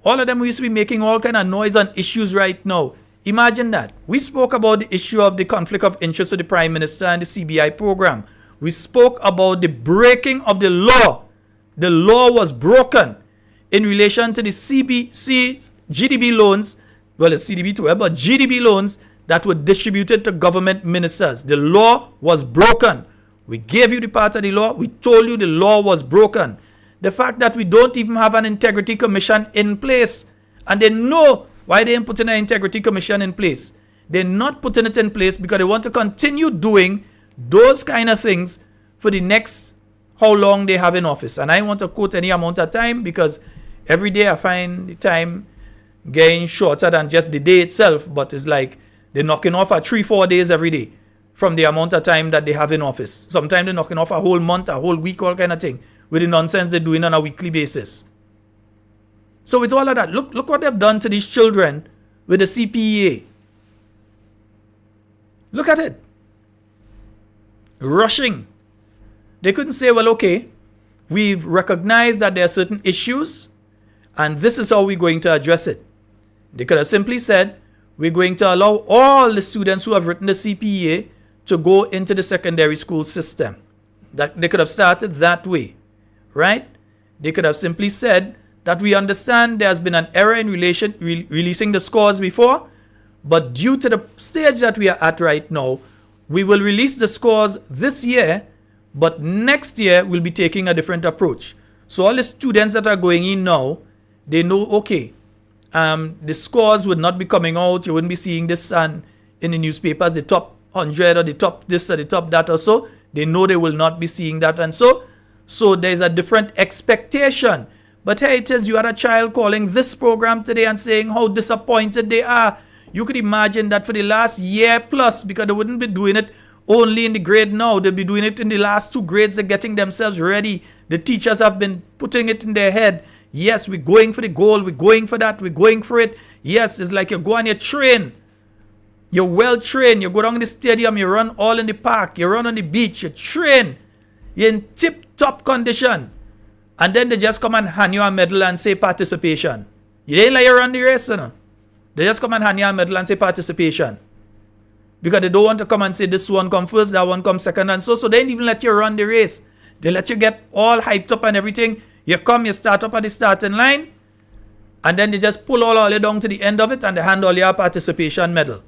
[SPEAKER 3] All of them used to be making all kind of noise on issues right now. Imagine that. We spoke about the issue of the conflict of interest of the Prime Minister and the CBI program. We spoke about the breaking of the law. The law was broken in relation to the GDB loans, well, it's CDB too, but GDB loans that were distributed to government ministers. The law was broken. We gave you the part of the law. We told you the law was broken. The fact that we don't even have an integrity commission in place, and they know why they ain't putting an integrity commission in place. They're not putting it in place because they want to continue doing those kind of things for the next how long they have in office. And I want to quote any amount of time because every day I find the time getting shorter than just the day itself. But it's like they're knocking off at 3-4 days every day from the amount of time that they have in office. Sometimes they're knocking off a whole month, a whole week, all kind of thing with the nonsense they're doing on a weekly basis. So with all of that, look what they've done to these children with the CPEA. Look at it. Rushing. They couldn't say, well, okay, we've recognized that there are certain issues and this is how we're going to address it. They could have simply said, we're going to allow all the students who have written the CPEA to go into the secondary school system. That they could have started that way, right? They could have simply said that we understand there has been an error in releasing the scores before, but due to the stage that we are at right now, we will release the scores this year, but next year we'll be taking a different approach. So all the students that are going in now, they know, okay, the scores would not be coming out. You wouldn't be seeing this in the newspapers, the top 100 or the top this or the top that or so. They know they will not be seeing that. And so there's a different expectation. But here it is, you had a child calling this program today and saying how disappointed they are. You could imagine that for the last year plus, because they wouldn't be doing it only in the grade now. They'll be doing it in the last 2 grades. They're getting themselves ready. The teachers have been putting it in their head. Yes, we're going for the goal. We're going for that. We're going for it. Yes, it's like you go on your train. You're well trained. You go down to the stadium. You run all in the park. You run on the beach. You train. You're in tip-top condition. And then they just come and hand you a medal and say participation. You ain't like you run the race, you know. They just come and hand you a medal and say participation. Because they don't want to come and say this one come first, that one come second, and so they didn't even let you run the race. They let you get all hyped up and everything. You come, you start up at the starting line, And then they just pull all you down to the end of it and they hand all you a participation medal.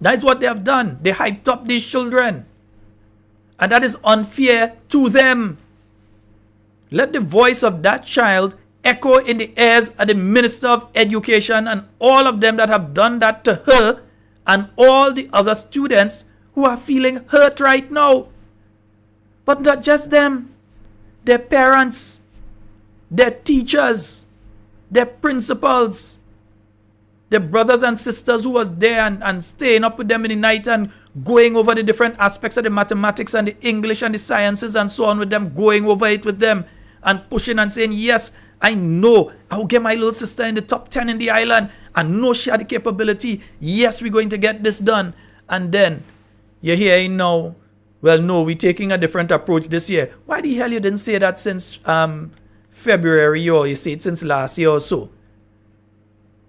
[SPEAKER 3] That is what they have done. They hyped up these children. And that is unfair to them. Let the voice of that child echo in the ears of the Minister of Education and all of them that have done that to her and all the other students who are feeling hurt right now. But not just them. Their parents, their teachers, their principals, their brothers and sisters who was there and staying up with them in the night and going over the different aspects of the mathematics and the English and the sciences and so on with them, going over it with them and pushing and saying, yes, I know I'll get my little sister in the top 10 in the island. I know she had the capability. Yes, we're going to get this done. And then you're hearing now, well, no, we're taking a different approach this year. Why the hell you didn't say that since February, or you say it since last year or so?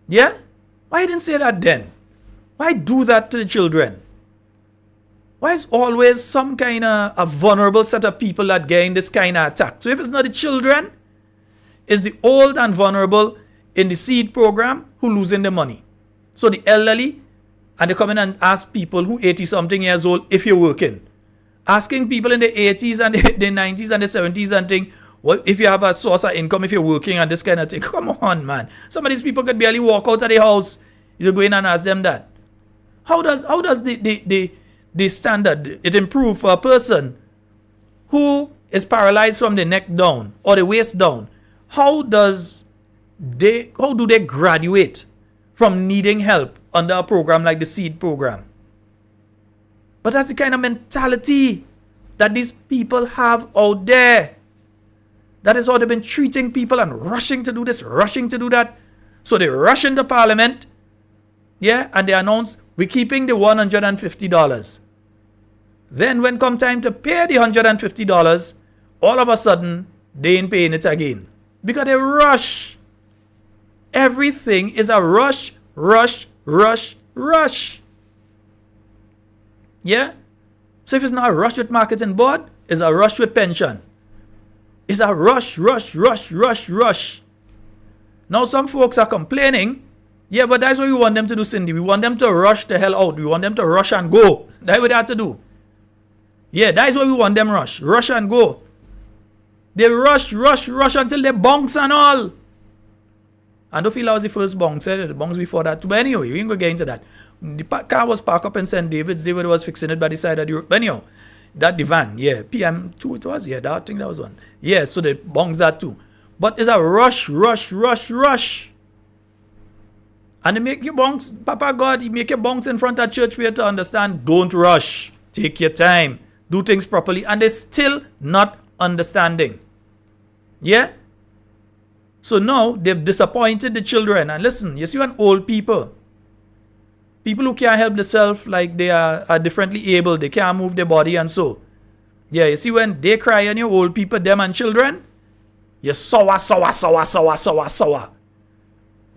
[SPEAKER 3] Yeah? Why you didn't say that then? Why do that to the children? Why is always some kind of a vulnerable set of people that getting this kind of attack? So if it's not the children, it's the old and vulnerable in the seed program who losing the money. So the elderly, and they come in and ask people who 80-something years old if you're working. Asking people in the 80s and the 90s and the 70s and think, well, if you have a source of income, if you're working and this kind of thing. Come on, man. Some of these people could barely walk out of the house. You go in and ask them that. How does the standard, it improve for a person who is paralyzed from the neck down or the waist down? How do they graduate from needing help under a program like the SEED program? But that's the kind of mentality that these people have out there. That is how they've been treating people and rushing to do this, rushing to do that. So they rush into Parliament, yeah, and they announce, we're keeping the $150. Then when come time to pay the $150, all of a sudden, they ain't paying it again. Because they rush. Everything is a rush, rush, rush, rush. Yeah? So if it's not a rush with marketing board, it's a rush with pension. It's a rush, rush, rush, rush, rush. Now some folks are complaining. Yeah, but that's what we want them to do, Cindy. We want them to rush the hell out. We want them to rush and go. That's what they have to do. Yeah, that's what we want them rush. Rush and go. They rush, rush, rush until they bounce and all. I don't feel that was the first bounce. The bounce before that too. But anyway, we ain't going to get into that. The car was parked up in St. David's. David was fixing it by the side of the road. But anyhow, that the van, yeah, PM2 it was. Yeah, I think that was one. Yeah, so they bounce that too. But it's a rush, rush, rush, rush. And they make you bounce, Papa God, he make you bounce in front of church for you to understand, don't rush. Take your time. Do things properly. And they're still not understanding. Yeah? So now they've disappointed the children. And listen, you see when old people who can't help themselves, like they are differently able, they can't move their body and so. Yeah, you see when they cry and your old people, them and children, you're sour.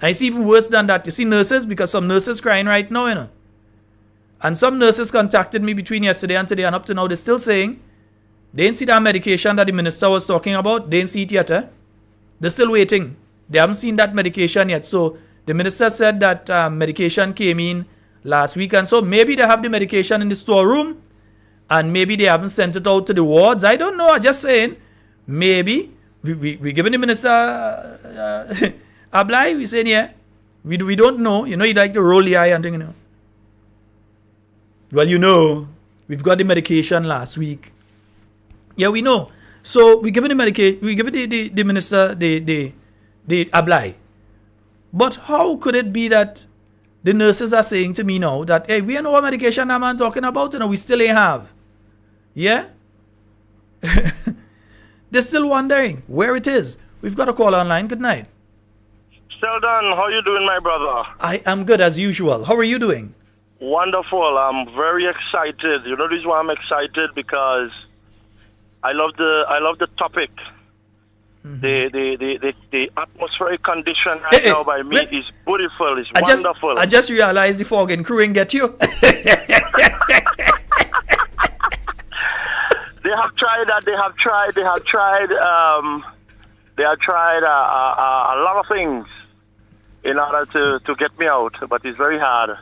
[SPEAKER 3] And it's even worse than that. You see nurses, because some nurses crying right now, you know. And some nurses contacted me between yesterday and today, and up to now they're still saying they didn't see that medication that the minister was talking about. They didn't see it yet. They're still waiting. They haven't seen that medication yet. So the minister said that medication came in last week, and so maybe they have the medication in the storeroom, and maybe they haven't sent it out to the wards. I don't know. I'm just saying, maybe we giving the minister a blind. We saying, yeah, we don't know. You know, he like to roll the eye and thing, you know. Well, you know, we've got the medication last week. Yeah, we know. So we giving the medication. We giving the minister the ably. But how could it be that the nurses are saying to me now that, hey, we know what medication that man talking about, and we still ain't have. Yeah? They're still wondering where it is. We've got a call online. Good night.
[SPEAKER 13] Sheldon, how you doing, my brother?
[SPEAKER 3] I am good as usual. How are you doing?
[SPEAKER 13] Wonderful. I'm very excited. You know, this is why I'm excited, because I love the topic. Mm-hmm. The atmospheric condition right now by me is beautiful. It's wonderful.
[SPEAKER 3] I just realized the fog and crew ain't get you. They
[SPEAKER 13] have tried that. They have tried They have tried a lot of things in order to get me out, but it's very hard.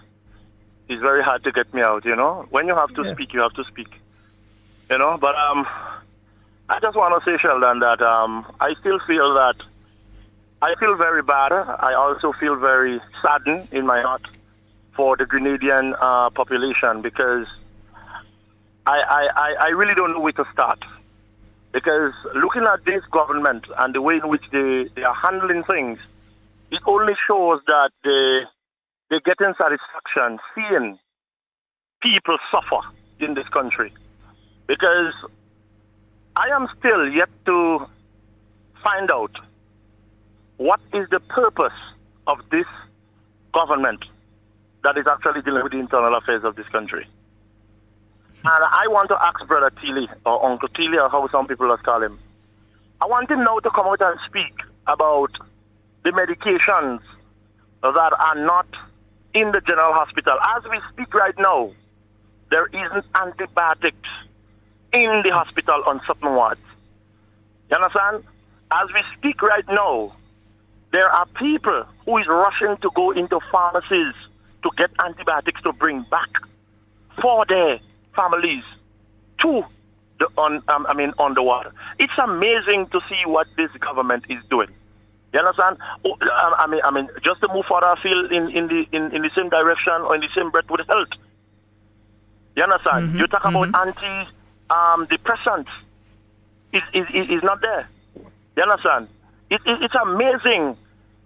[SPEAKER 13] It's very hard to get me out, you know. When you have to speak, you have to speak. You know, but I just want to say, Sheldon, that I still feel that I feel very bad. I also feel very saddened in my heart for the Grenadian population, because I really don't know where to start. Because looking at this government and the way in which they are handling things, it only shows that they're getting satisfaction seeing people suffer in this country. Because I am still yet to find out what is the purpose of this government that is actually dealing with the internal affairs of this country. And I want to ask Brother Tilly, or Uncle Tilly, or how some people call him. I want him now to come out and speak about the medications that are not in the general hospital. As we speak right now, there isn't antibiotics in the hospital on certain wards. You understand? As we speak right now, there are people who is rushing to go into pharmacies to get antibiotics to bring back for their families to on the water. It's amazing to see what this government is doing. You understand? Just to move further afield in the same direction or in the same breath with health. You understand? You talk about anti-depressants. Is not there. You understand? It's amazing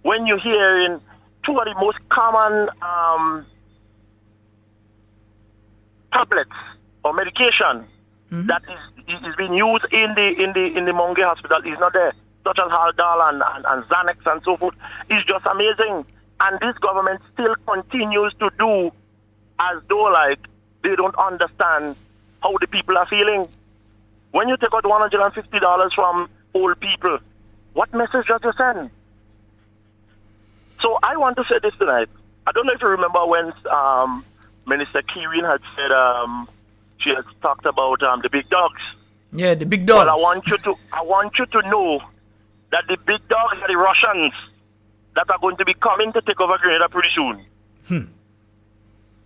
[SPEAKER 13] when you hear in two of the most common tablets or medication that is being used in the Monge hospital is not there, such as Haldol and Xanax and so forth. It's just amazing. And this government still continues to do as though like they don't understand how the people are feeling. When you take out $150 from old people, what message does you send? So I want to say this tonight. I don't know if you remember when Minister Kirin had said she had talked about the big dogs.
[SPEAKER 3] Yeah, the big dogs.
[SPEAKER 13] Well, I want you to know that the big dogs are the Russians that are going to be coming to take over Grenada pretty soon.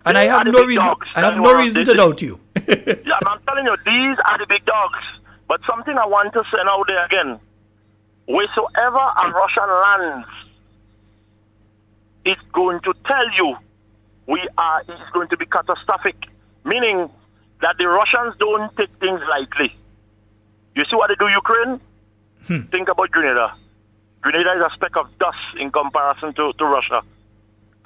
[SPEAKER 3] And I have no reason. I have no reason to doubt you.
[SPEAKER 13] Yeah, I'm telling you, these are the big dogs. But something I want to say out there again: wheresoever a Russian lands, it's going to tell you it's going to be catastrophic. Meaning that the Russians don't take things lightly. You see what they do, Ukraine? Think about Grenada. Grenada is a speck of dust in comparison to Russia.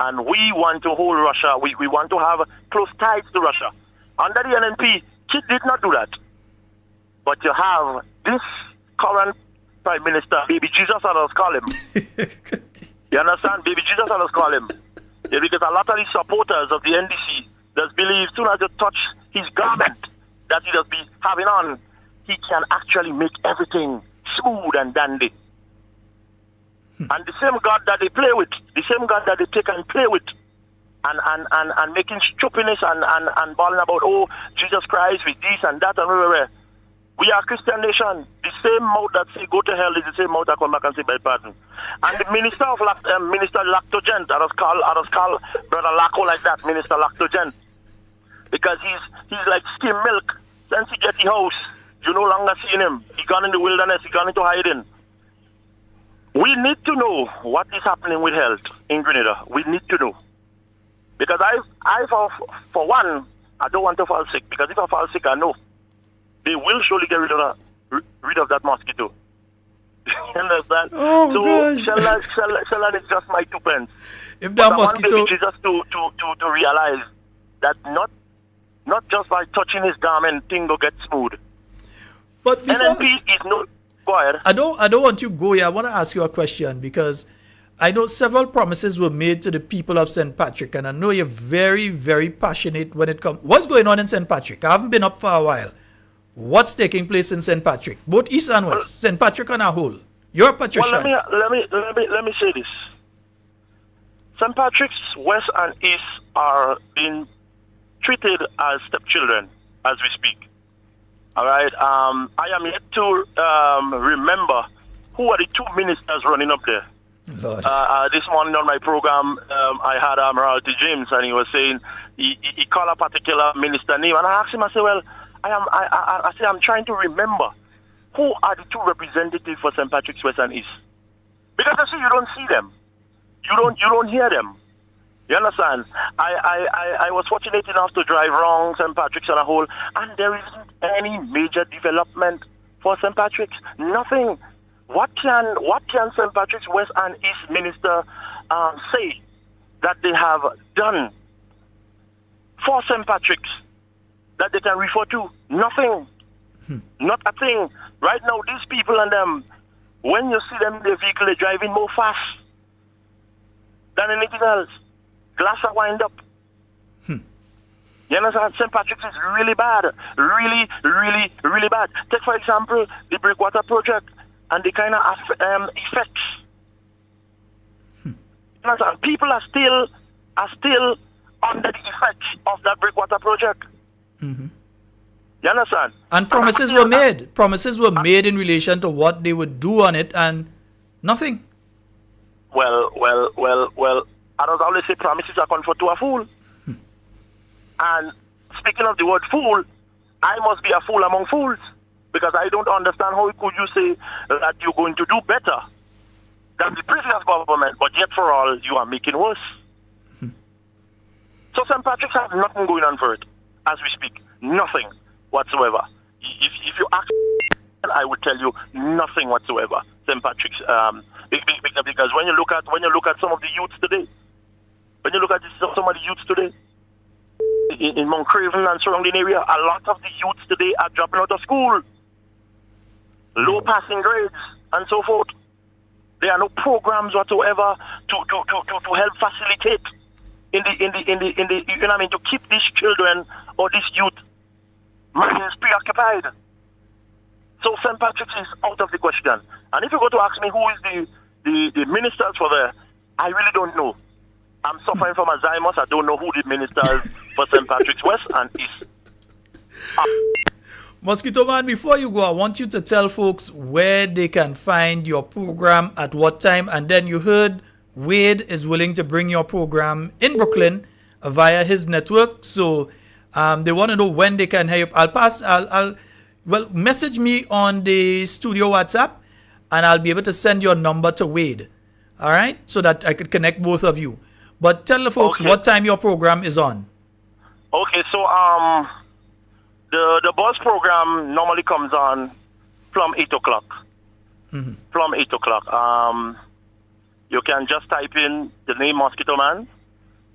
[SPEAKER 13] And we want to hold Russia. We want to have close ties to Russia. Under the NNP, Kid did not do that. But you have this current Prime Minister, Baby Jesus, as I call him. You understand? Baby Jesus, as I call him. Yeah, because a lot of the supporters of the NDC does believe as soon as you touch his garment that he does be having on, he can actually make everything smooth and dandy. And the same God that they play with, the same God that they take and play with, and making stupidness and bawling about, oh, Jesus Christ with this and that and whatever. We are a Christian nation. The same mouth that say go to hell is the same mouth that come back and say beg pardon. And the Minister of Minister Lactogen, I just call Brother Laco like that, Minister Lactogen, because he's like skim milk. Since he get the house, you no longer seen him. He gone in the wilderness. He gone into hiding. We need to know what is happening with health in Grenada. We need to know. Because I for one, I don't want to fall sick. Because if I fall sick, I know they will surely get rid of that mosquito. You understand?
[SPEAKER 3] Oh,
[SPEAKER 13] so
[SPEAKER 3] gosh.
[SPEAKER 13] Sheldon is just my 2 pence.
[SPEAKER 3] If that mosquito...
[SPEAKER 13] I want Jesus to realize that not just by touching his garment, thing will get smooth.
[SPEAKER 3] But before...
[SPEAKER 13] NNP is no... Go ahead.
[SPEAKER 3] I don't want you to go here. I want to ask you a question because I know several promises were made to the people of St. Patrick, and I know you're very, very passionate when it comes. What's going on in St. Patrick? I haven't been up for a while. What's taking place in St. Patrick, both east and west, St. Patrick on a whole? You're a patrician.
[SPEAKER 13] Well, let me say this. St. Patrick's west and east are being treated as stepchildren as we speak. All right. I am yet to remember who are the two ministers running up there?
[SPEAKER 3] Lord.
[SPEAKER 13] This morning on my program, I had Admiralty James, and he was saying he called a particular minister name, and I asked him, I said, well, I said, I'm trying to remember who are the two representatives for St. Patrick's West and East, because I see you don't see them, you don't hear them. You understand? I was fortunate enough to drive around St. Patrick's on a whole, and there isn't any major development for St. Patrick's. Nothing. What can St. Patrick's West and East minister say that they have done for St. Patrick's that they can refer to? Nothing. Not a thing. Right now, these people and them, when you see them in the vehicle, they're driving more fast than anything else. Glass are wind up. You understand? St. Patrick's is really bad. Really, really, really bad. Take, for example, the Breakwater project and the kind of effects. You understand? People are still under the effects of that Breakwater project. You understand?
[SPEAKER 3] And promises were made. Promises were made in relation to what they would do on it, and nothing.
[SPEAKER 13] Well. I don't always say promises are comfort to a fool. And speaking of the word fool, I must be a fool among fools, because I don't understand how could you say that you're going to do better than the previous government, but yet for all you are making worse. So St. Patrick's has nothing going on for it as we speak. Nothing whatsoever. If you ask, I would tell you nothing whatsoever. St. Patrick's, because when you look at some of the youths today, some of the youths today in Mount Craven and surrounding area, a lot of the youths today are dropping out of school, low passing grades, and so forth. There are no programs whatsoever to help facilitate in the you know what I mean, to keep these children or this youth minds preoccupied. So St. Patrick's is out of the question. And if you go to ask me who is the ministers for there, I really don't know. I'm suffering from Alzheimer's. I don't know who the ministers for St. Patrick's West and East.
[SPEAKER 3] Mosquito Man, before you go, I want you to tell folks where they can find your program at what time. And then you heard Wade is willing to bring your program in Brooklyn via his network. So they want to know when they can hear you. Well, message me on the studio WhatsApp, and I'll be able to send your number to Wade. All right? So that I could connect both of you. But tell the folks what time your program is on.
[SPEAKER 13] Okay, so the buzz program normally comes on from 8 o'clock. From 8 o'clock. You can just type in the name Mosquito Man.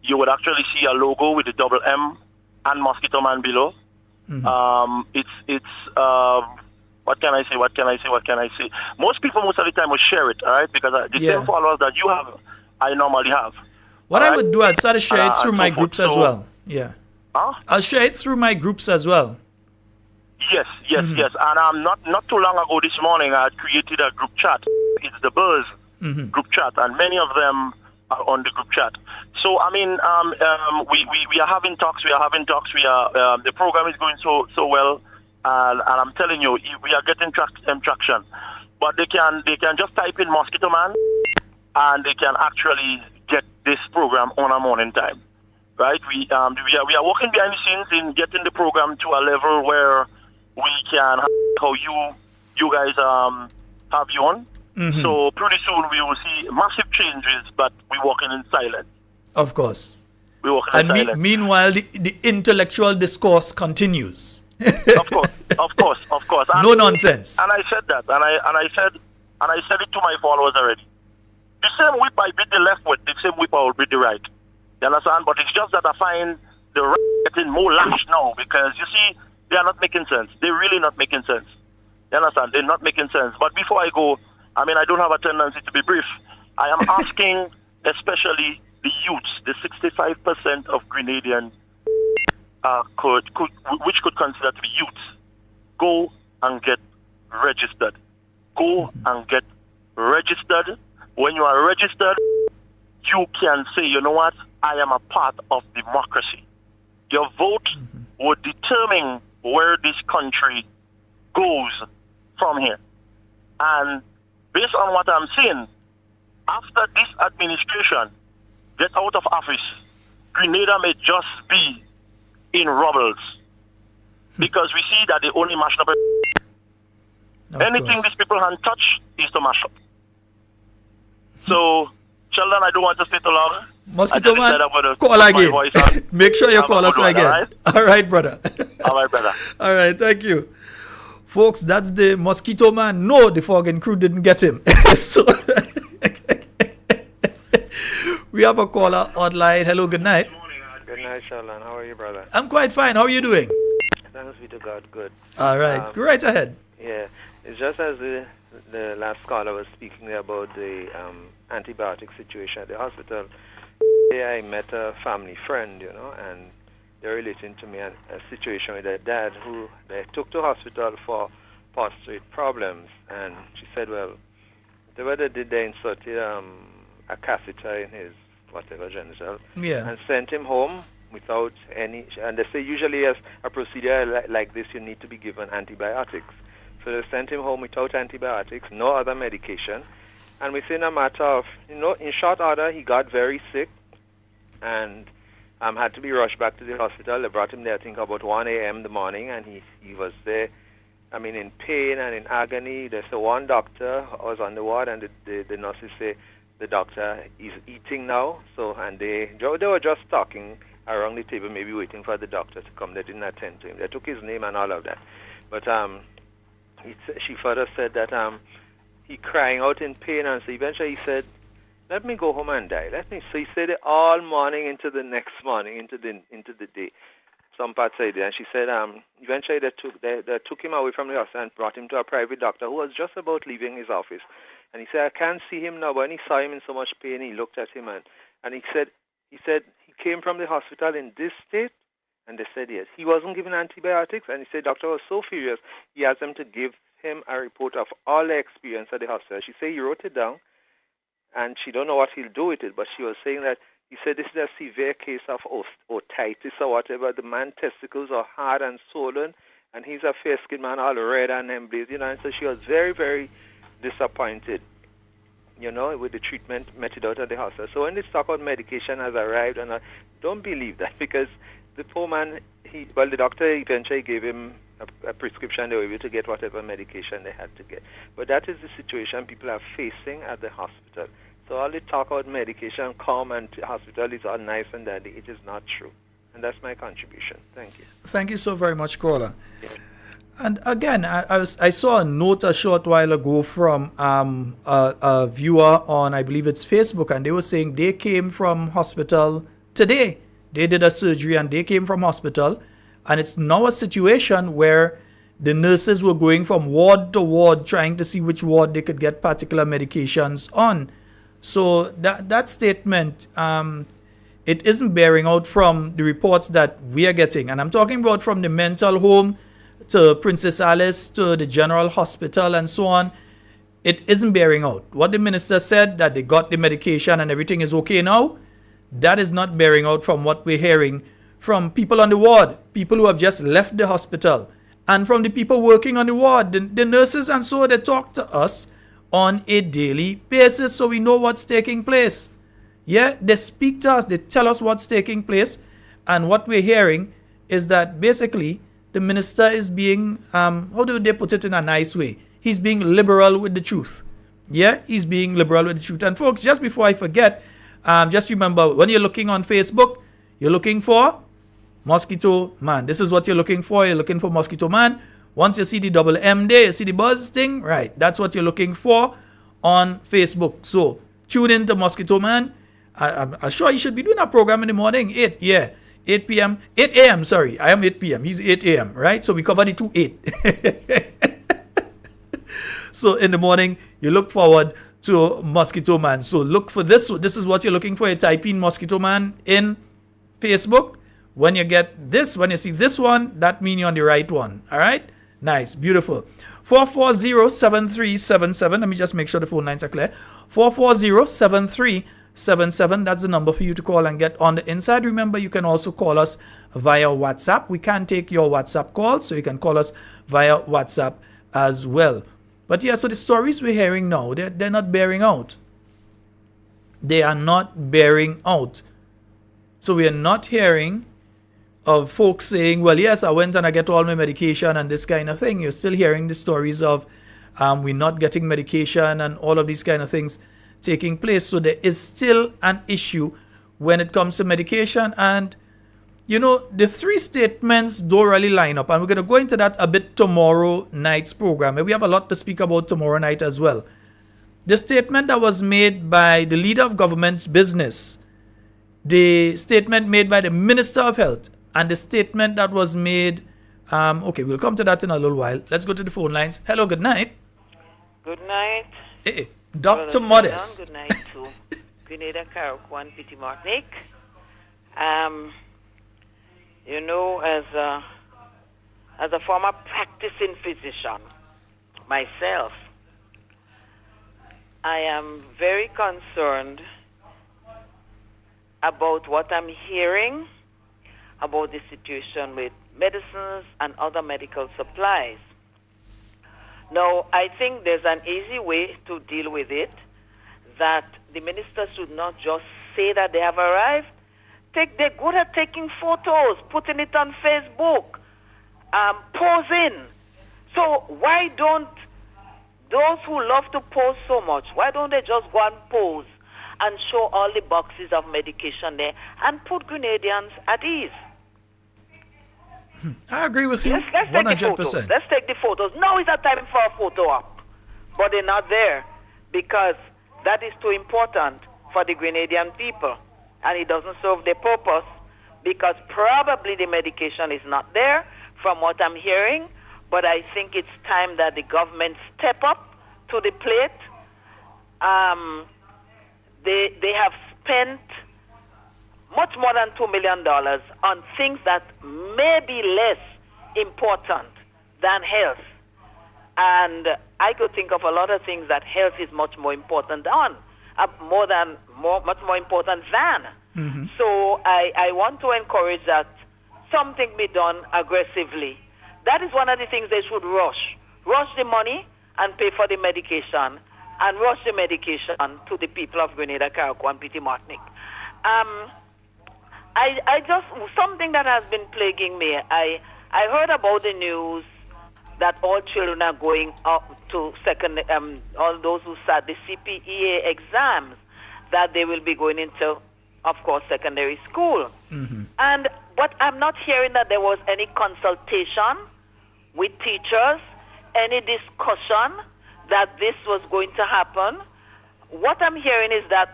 [SPEAKER 13] You would actually see a logo with the double M and Mosquito Man below. It's what can I say? Most people most of the time will share it, all right? Because the same followers that you have, I normally have.
[SPEAKER 3] What I would do, I'd start to share it through my groups as well. Yeah. I'll share it through my groups as well.
[SPEAKER 13] Yes. And not too long ago this morning, I had created a group chat. It's the Buzz group chat, and many of them are on the group chat. So I mean, we are having talks. The program is going so well, and I'm telling you, we are getting traction. But they can just type in Mosquito Man, and they can actually get this program on a morning time, right? We are working behind the scenes in getting the program to a level where we can have how you guys have you on. So pretty soon we will see massive changes, but we're working in silence.
[SPEAKER 3] Of course.
[SPEAKER 13] We're working in silence.
[SPEAKER 3] Meanwhile, the intellectual discourse continues.
[SPEAKER 13] Of course.
[SPEAKER 3] No nonsense.
[SPEAKER 13] And I said that, and I said it to my followers already. The same whip I beat the left with, the same whip I will beat the right. You understand? But it's just that I find the right getting more lash now, because you see, they are not making sense. They're really not making sense. You understand? They're not making sense. But before I go, I mean, I don't have a tendency to be brief. I am asking, especially the youths, the 65% of Grenadians which could consider to be youths, go and get registered. Go and get registered. When you are registered, you can say, you know what, I am a part of democracy. Your vote will determine where this country goes from here. And based on what I'm seeing, after this administration gets out of office, Grenada may just be in rubbles. Because we see that they only mash up. Anything these people can touch is to mash up. So, Sheldon, I don't want to stay too long.
[SPEAKER 3] Mosquito Man, call again. Make sure you call us again. All right, brother.
[SPEAKER 13] All right, brother.
[SPEAKER 3] All right, thank you. Folks, that's the Mosquito Man. No, the Fogging crew didn't get him. So we have a caller online. Hello, good night.
[SPEAKER 14] Good night, Sheldon. How are you, brother?
[SPEAKER 3] I'm quite fine. How are you doing?
[SPEAKER 14] Thanks be to God. Good.
[SPEAKER 3] All right. Go right ahead.
[SPEAKER 14] Yeah. It's just as the last caller was speaking about the antibiotic situation at the hospital. I met a family friend, and they're relating to me a situation with their dad who they took to hospital for prostate problems. And she said, well, they inserted a catheter in his whatever genital and sent him home without any, and they say usually as a procedure like this you need to be given antibiotics. So they sent him home without antibiotics, no other medication, and within a matter of, in short order, he got very sick and had to be rushed back to the hospital. They brought him there, I think, about 1 a.m. in the morning, and he was there, in pain and in agony. There's one doctor was on the ward, and the nurses say the doctor is eating now. So, and they were just talking around the table, maybe waiting for the doctor to come. They didn't attend to him. They took his name and all of that. But she further said that he crying out in pain, and so eventually he said, let me go home and die. So he said it all morning into the next morning, into the day. Some parts of the day. And she said eventually they took him away from the hospital and brought him to a private doctor who was just about leaving his office. And he said, I can't see him now. But when he saw him in so much pain, he looked at him and he said he came from the hospital in this state. And they said yes. He wasn't given antibiotics, and he said doctor was so furious, he asked them to give him a report of all the experience at the hospital. She said he wrote it down, and she don't know what he'll do with it, but she was saying that he said this is a severe case of otitis or whatever. The man's testicles are hard and swollen, and he's a fair-skinned man, all red and emblazed, and so she was very, very disappointed, with the treatment meted out at the hospital. So when this talk about medication has arrived, and I don't believe that, because the poor man, the doctor eventually gave him a prescription. They were able to get whatever medication they had to get. But that is the situation people are facing at the hospital. So all the talk about medication, come and hospital is all nice and dandy. It is not true. And that's my contribution. Thank you.
[SPEAKER 3] Thank you so very much, caller. Yeah. And again, I saw a note a short while ago from a viewer on, I believe it's Facebook, and they were saying they came from hospital today. They did a surgery and they came from hospital, and it's now a situation where the nurses were going from ward to ward trying to see which ward they could get particular medications on. So that statement, it isn't bearing out from the reports that we are getting. And I'm talking about from the mental home to Princess Alice to the general hospital and so on. It isn't bearing out. What the minister said, that they got the medication and everything is okay now, that is not bearing out from what we're hearing from people on the ward, people who have just left the hospital, and from the people working on the ward, the nurses and so, they talk to us on a daily basis so we know what's taking place. Yeah, they speak to us, they tell us what's taking place, and what we're hearing is that basically the minister is being, how do they put it in a nice way? He's being liberal with the truth. Yeah, he's being liberal with the truth. And folks, just before I forget, just remember, when you're looking on Facebook, you're looking for Mosquito Man. This is what you're looking for. You're looking for Mosquito Man. Once you see the double M there, you see the buzz thing, right? That's what you're looking for on Facebook. So tune in to Mosquito Man. I'm sure you should be doing a program in the morning, 8 p.m. 8 a.m. Sorry, I am 8 p.m. He's 8 a.m. Right? So we cover the 2-8. So in the morning, you look forward to Mosquito Man. So look for this. So this is what you're looking for. You type in Mosquito Man in Facebook. When you get this, when you see this one, that means you're on the right one. All right? Nice. Beautiful. 440-7377. Let me just make sure the phone lines are clear. 440-7377. That's the number for you to call and get on the inside. Remember, you can also call us via WhatsApp. We can take your WhatsApp calls, so you can call us via WhatsApp as well. But yeah, so the stories we're hearing now, they're not bearing out. They are not bearing out. So we are not hearing of folks saying, well, yes, I went and I get all my medication and this kind of thing. You're still hearing the stories of we're not getting medication and all of these kind of things taking place. So there is still an issue when it comes to medication. And, you know, the three statements don't really line up. And we're going to go into that a bit tomorrow night's program. And we have a lot to speak about tomorrow night as well. The statement that was made by the leader of government's business, the statement made by the Minister of Health, and the statement that was made, okay, we'll come to that in a little while. Let's go to the phone lines. Hello, good night.
[SPEAKER 15] Good night.
[SPEAKER 3] Hey, Dr. Modest.
[SPEAKER 15] Good night to Grenada, Carrickwan, Petit Martinique. You know, as a former practicing physician myself, I am very concerned about what I'm hearing about the situation with medicines and other medical supplies. Now, I think there's an easy way to deal with it, that the minister should not just say that they have arrived. They're good at taking photos, putting it on Facebook, posing. So why don't those who love to pose so much, why don't they just go and pose and show all the boxes of medication there and put Grenadians at ease?
[SPEAKER 3] I agree with you.
[SPEAKER 15] Let's
[SPEAKER 3] 100%.
[SPEAKER 15] take the photos. Let's take the photos. Now is the time for a photo op, but they're not there because that is too important for the Grenadian people, and it doesn't serve their purpose because probably the medication is not there from what I'm hearing. But I think it's time that the government step up to the plate. They have spent much more than $2 million on things that may be less important than health. And I could think of a lot of things that health is much more important on, much more important than.
[SPEAKER 3] Mm-hmm.
[SPEAKER 15] So I want to encourage that something be done aggressively. That is one of the things they should rush. Rush the money and pay for the medication, and rush the medication to the people of Grenada, Carrickwan, Petit Martinique. I just, something that has been plaguing me, I heard about the news that all children are going up to all those who sat the CPEA exams, that they will be going into, of course, secondary school.
[SPEAKER 3] Mm-hmm.
[SPEAKER 15] But I'm not hearing that there was any consultation with teachers, any discussion that this was going to happen. What I'm hearing is that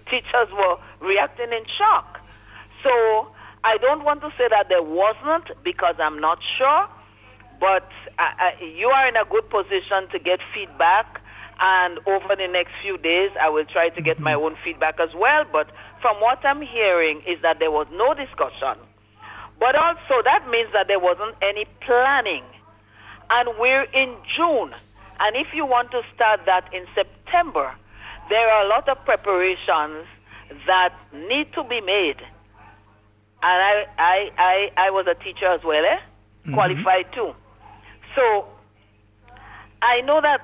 [SPEAKER 15] teachers were reacting in shock. So I don't want to say that there wasn't, because I'm not sure, but you are in a good position to get feedback, and over the next few days I will try to get my own feedback as well. But from what I'm hearing is that there was no discussion. But also that means that there wasn't any planning. And we're in June. And if you want to start that in September, there are a lot of preparations that need to be made. And I was a teacher as well, qualified too. So I know that,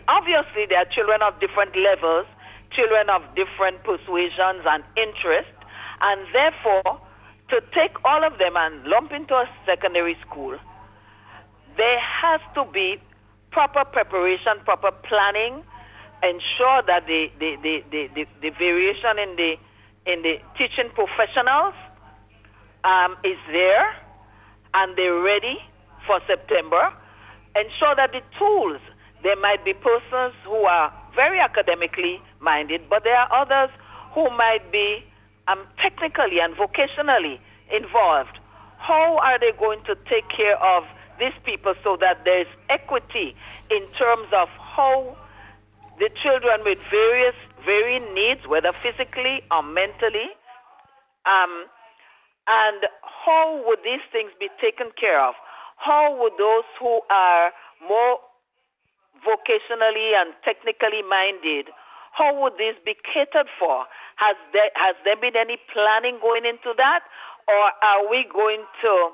[SPEAKER 15] obviously there are children of different levels, children of different persuasions and interests, and therefore to take all of them and lump into a secondary school, there has to be proper preparation, proper planning, ensure that the variation in the teaching professionals is there and they're ready for September. Ensure that the tools, there might be persons who are very academically minded, but there are others who might be technically and vocationally involved. How are they going to take care of these people so that there's equity in terms of how the children with varying needs, whether physically or mentally, and how would these things be taken care of? How would those who are more vocationally and technically minded, how would this be catered for? Has there been any planning going into that? Or are we going to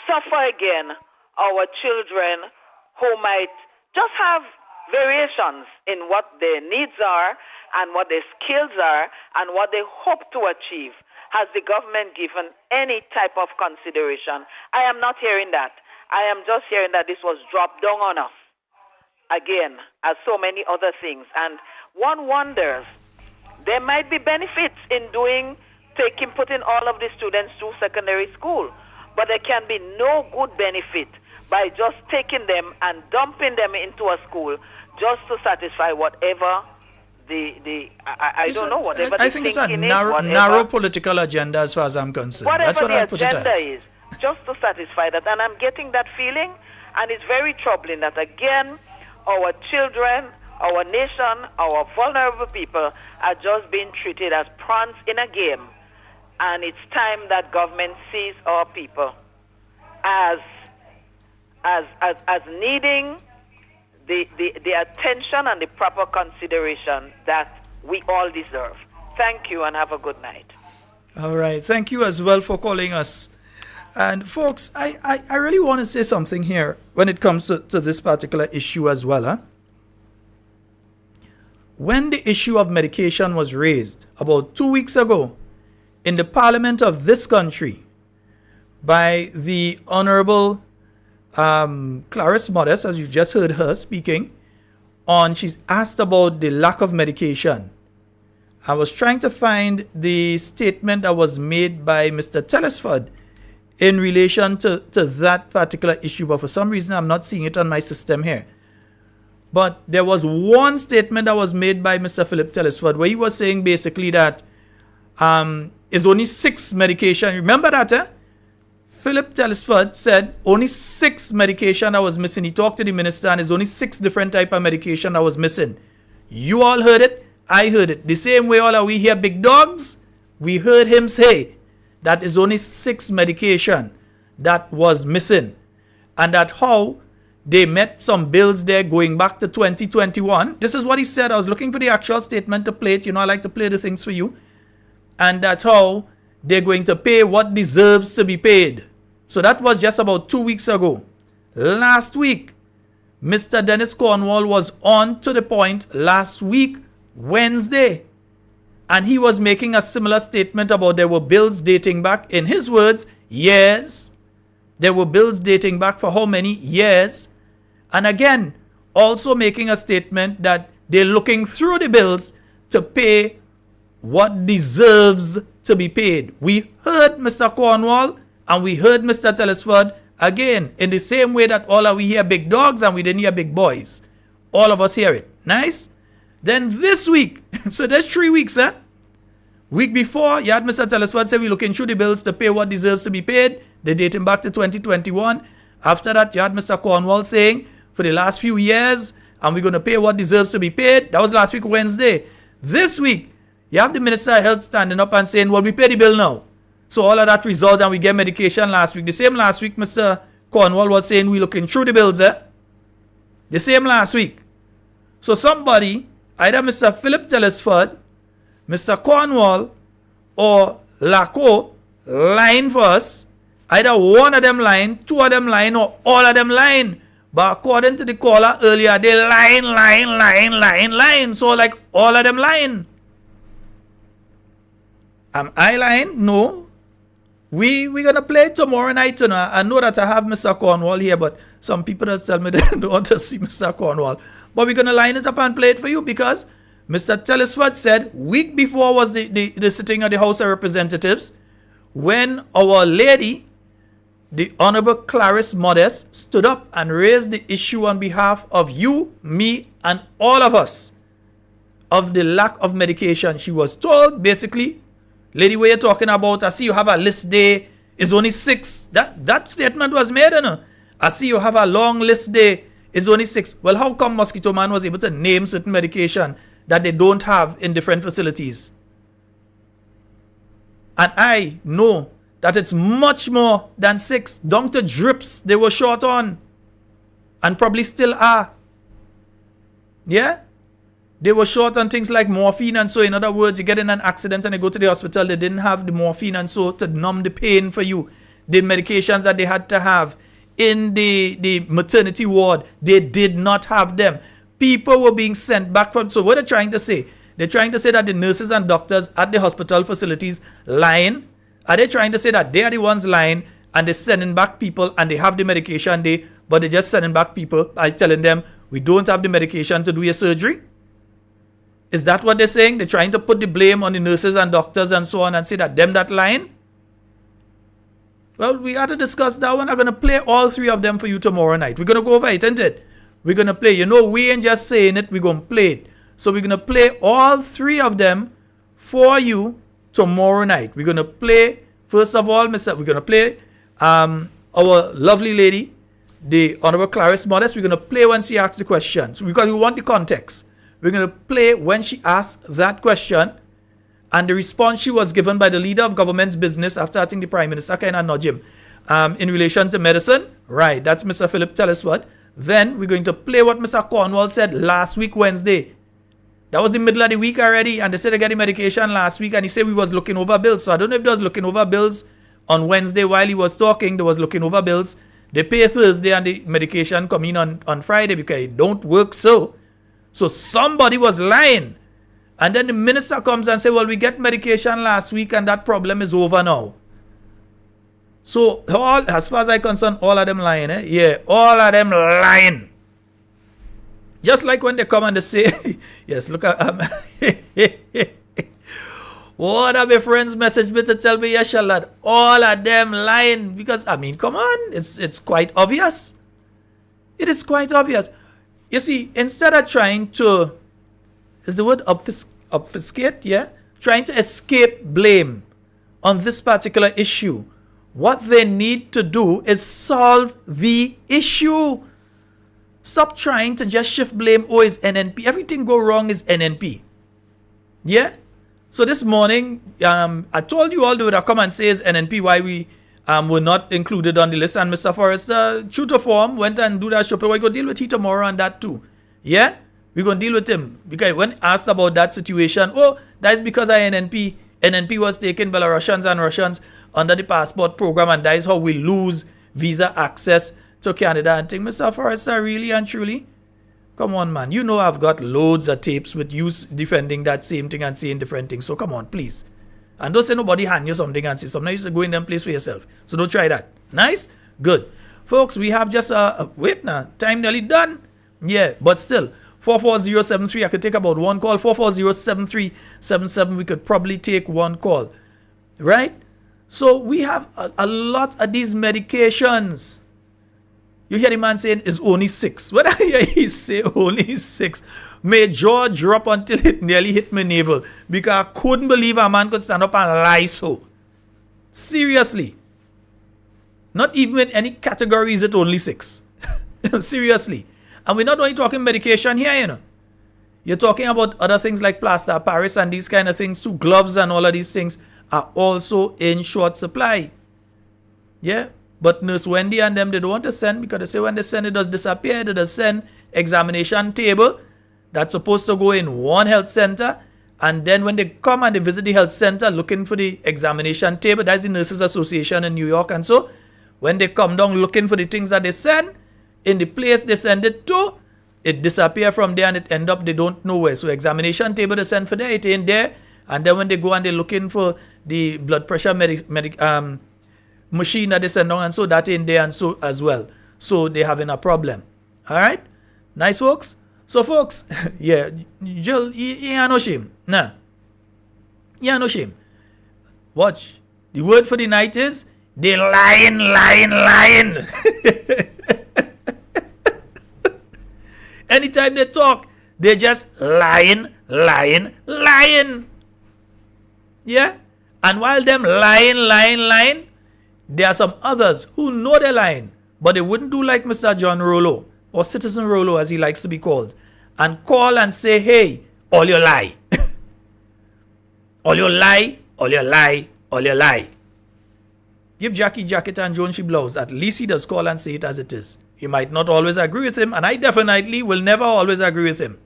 [SPEAKER 15] suffer again our children who might just have variations in what their needs are and what their skills are and what they hope to achieve. Has the government given any type of consideration? I am not hearing that. I am just hearing that this was dropped down on us, again, as so many other things. And one wonders, there might be benefits in putting all of the students through secondary school, but there can be no good benefit by just taking them and dumping them into a school just to satisfy whatever I don't know, whatever
[SPEAKER 3] I think it's a narrow political agenda as far as I'm concerned.
[SPEAKER 15] Whatever
[SPEAKER 3] That's what I put it
[SPEAKER 15] agenda
[SPEAKER 3] as.
[SPEAKER 15] is, just to satisfy that. And I'm getting that feeling, and it's very troubling that, again, our children, our nation, our vulnerable people are just being treated as prawns in a game. And it's time that government sees our people as needing the attention and the proper consideration that we all deserve. Thank you and have a good night.
[SPEAKER 3] All right. Thank you as well for calling us. And folks, I really want to say something here when it comes to this particular issue as well. Huh? When the issue of medication was raised about 2 weeks ago in the parliament of this country by the Honorable Clarice Modest, as you just heard her speaking, she's asked about the lack of medication. I was trying to find the statement that was made by Mr. Telesford in relation to that particular issue, but for some reason I'm not seeing it on my system here. But there was one statement that was made by Mr. Philip Telesford where he was saying basically that it's only 6 medication. Remember that, eh? Philip Telesford said only 6 medication that was missing. He talked to the minister and it's only 6 different type of medication that was missing. You all heard it. I heard it. The same way all of we hear big dogs, we heard him say that is only 6 medication that was missing. And that how they met some bills there going back to 2021. This is what he said. I was looking for the actual statement to play it. You know, I like to play the things for you. And that's how they're going to pay what deserves to be paid. So that was just about 2 weeks ago. Last week, Mr. Dennis Cornwall was on to the point last week, Wednesday. And he was making a similar statement about there were bills dating back, in his words, years. There were bills dating back for how many years? And again, also making a statement that they're looking through the bills to pay what deserves to be paid. We heard Mr. Cornwall and we heard Mr. Telesford again in the same way that all of we hear big dogs and we didn't hear big boys. All of us hear it. Nice? Then this week, so that's 3 weeks, eh? Week before, you had Mr. Telesford say we're looking through the bills to pay what deserves to be paid. They're dating back to 2021. After that, you had Mr. Cornwall saying for the last few years, and we're going to pay what deserves to be paid. That was last week, Wednesday. This week, you have the Minister of Health standing up and saying, well, we pay the bill now. So all of that result and we get medication last week. The same last week, Mr. Cornwall was saying we're looking through the bills, eh? The same last week. So somebody, either Mr. Philip Telesford, Mr. Cornwall, or Laco, lying for us. Either one of them lying, 2 of them lying, or all of them lying. But according to the caller earlier, they lying. So like all of them lying. Am I lying? No. We're going to play tomorrow night. You know. I know that I have Mr. Cornwall here, but some people just tell me they don't want to see Mr. Cornwall. But we're going to line it up and play it for you because Mr. Telesford said week before was the sitting of the House of Representatives when our lady, the Honorable Clarice Modest, stood up and raised the issue on behalf of you, me, and all of us of the lack of medication. She was told, basically, lady, what you're talking about, I see you have a list day, it's only 6. That statement was made, you know. I see you have a long list day, it's only 6. Well, how come Mosquito Man was able to name certain medication that they don't have in different facilities? And I know that it's much more than 6. Down to drips they were short on. And probably still are. Yeah? They were short on things like morphine and so. In other words, you get in an accident and you go to the hospital, they didn't have the morphine and so to numb the pain for you. The medications that they had to have in the maternity ward. They did not have them. People were being sent back from. So what they're trying to say? They're trying to say that the nurses and doctors at the hospital facilities lying. Are they trying to say that they are the ones lying and they're sending back people and they have the medication but they're just sending back people by telling them we don't have the medication to do your surgery? Is that what they're saying? They're trying to put the blame on the nurses and doctors and so on and say that them that lying? Well, we got to discuss that one. I'm going to play all three of them for you tomorrow night. We're going to go over it, isn't it? We're going to play. You know, we ain't just saying it. We're going to play it. So we're going to play all three of them for you tomorrow night. We're going to play, first of all, we're going to play our lovely lady, the Honorable Clarice Modest. We're going to play when she asks the question. So because we want the context. We're going to play when she asked that question and the response she was given by the leader of government's business after I think the Prime Minister kind of nudged him in relation to medicine. Right, that's Mr. Philip Telesworth. Then we're going to play what Mr. Cornwall said last week, Wednesday. That was the middle of the week already, and they said they got the medication last week, and he said we was looking over bills. So I don't know if they was looking over bills on Wednesday while he was talking. They was looking over bills. They pay Thursday, and the medication come in on Friday because it don't work so. So somebody was lying. And then the minister comes and say, well, we get medication last week, and that problem is over now. So as far as I'm concerned, all of them lying, eh? Yeah, all of them lying. Just like when they come and they say, yes, look at what are my friends message me to tell me, yes, Charlotte, all of them lying. Because, I mean, come on, it's quite obvious. It is quite obvious. You see, instead of trying to, is the word obfuscate, yeah? Trying to escape blame on this particular issue, what they need to do is solve the issue. Stop trying to just shift blame. Oh, it's NNP. Everything go wrong is NNP. Yeah? So this morning, I told you all they would come and say it's NNP why we were not included on the list. And Mr. Forrester, true to form, went and do that show. We're going to deal with him tomorrow on that too. Yeah? We're going to deal with him. Because when asked about that situation, oh, that's because of NNP. NNP was taking Belarusians and Russians under the passport program, and that is how we lose visa access to Canada and things. Mr. Forrester, really and truly? Come on, man. You know I've got loads of tapes with you defending that same thing and saying different things. So come on, please. And don't say nobody hand you something and say something. You should go in them place for yourself. So don't try that. Nice? Good. Folks, we have just wait now. Time nearly done. Yeah, but still. 44073. I could take about one call. 4407377. We could probably take one call. Right? So we have a lot of these medications. You hear the man saying it's only 6. What I hear he say only 6. May jaw drop until it nearly hit my navel. Because I couldn't believe a man could stand up and lie so. Seriously. Not even in any category is it only 6. Seriously. And we're not only talking medication here, you know. You're talking about other things like plaster of Paris and these kind of things too. Gloves and all of these things are also in short supply. Yeah. But Nurse Wendy and them, they don't want to send because they say when they send it does disappear. They does send examination table that's supposed to go in one health center. And then when they come and they visit the health center looking for the examination table, that's the Nurses Association in New York. And so when they come down looking for the things that they send, in the place they send it to, it disappear from there and it end up they don't know where. So examination table they send for there, it ain't there. And then when they go and they're looking for the blood pressure machine that they send down, and so that ain't there and so as well. So they're having a problem. Alright? Nice, folks? So, folks, yeah, Jill, you ain't no shame. Nah. You ain't no shame. Watch. The word for the night is, they lying. Anytime they talk, they just lying. Yeah? And while them lying, there are some others who know they're lying, but they wouldn't do like Mr. John Rollo, or Citizen Rollo as he likes to be called, and call and say, hey, all your lie. all your lie. Give Jackie jacket and Joan she blouse. At least he does call and say it as it is. You might not always agree with him, and I definitely will never always agree with him.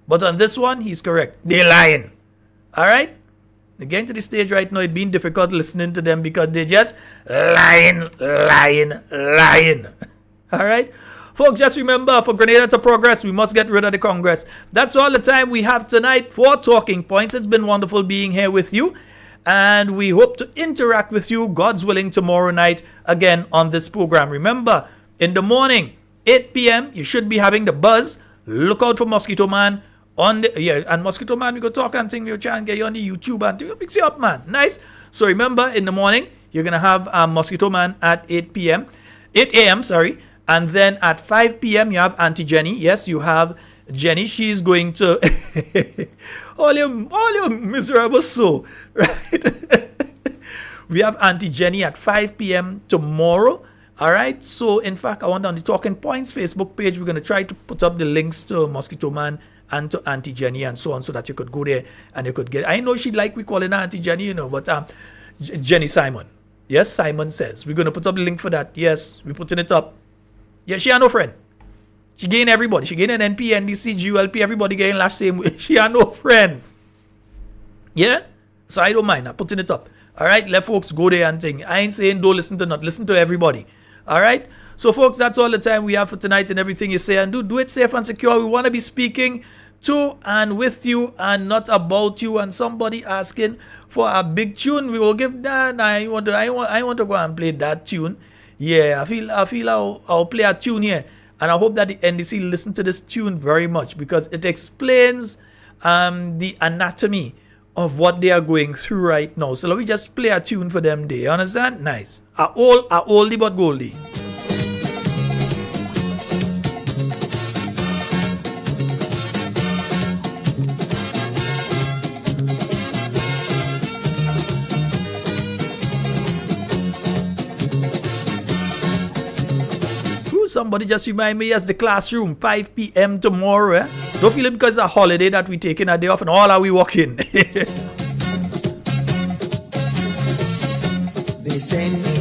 [SPEAKER 3] But on this one, he's correct. They're lying. All right? They're getting to the stage right now, it's been difficult listening to them because they're just lying. All right. Folks, just remember, for Grenada to progress, we must get rid of the Congress. That's all the time we have tonight for Talking Points. It's been wonderful being here with you. And we hope to interact with you, God's willing, tomorrow night again on this program. Remember, in the morning, 8 p.m., you should be having the buzz. Look out for Mosquito Man. And Mosquito Man, we go talk and thing. We'll try and get you on the YouTube and we'll fix you up, man. Nice. So remember, in the morning, you're going to have Mosquito Man at 8 a.m., sorry. And then at 5 p.m., you have Auntie Jenny. Yes, you have Jenny. She's going to... all your miserable soul, right? We have Auntie Jenny at 5 p.m. tomorrow. All right. So, in fact, I want on the Talking Points Facebook page, we're going to try to put up the links to Mosquito Man and to Auntie Jenny and so on, so that you could go there and you could get... I know she'd like we call her Auntie Jenny, you know, but Jenny Simon. Yes, Simon says. We're going to put up the link for that. Yes, we're putting it up. Yeah, she had no friend. She gained everybody. She gained an NP, NDC, GULP, everybody getting last same way. She had no friend. Yeah? So I don't mind. I'm putting it up. All right? Let folks go there and think. I ain't saying don't listen to not. Listen to everybody. All right? So, folks, that's all the time we have for tonight, and everything you say and do it safe and secure. We want to be speaking to and with you and not about you. And somebody asking for a big tune, we will give that. I want to go and play that tune. Yeah, I feel I'll play a tune here. And I hope that the NDC listen to this tune very much, because it explains the anatomy of what they are going through right now. So let me just play a tune for them there. You understand? Nice. A oldie but goldie. Somebody just remind me, yes, the classroom, 5 p.m. tomorrow. Eh? Don't feel it because it's a holiday that we taking a day off and all are we walking.
[SPEAKER 1] They send me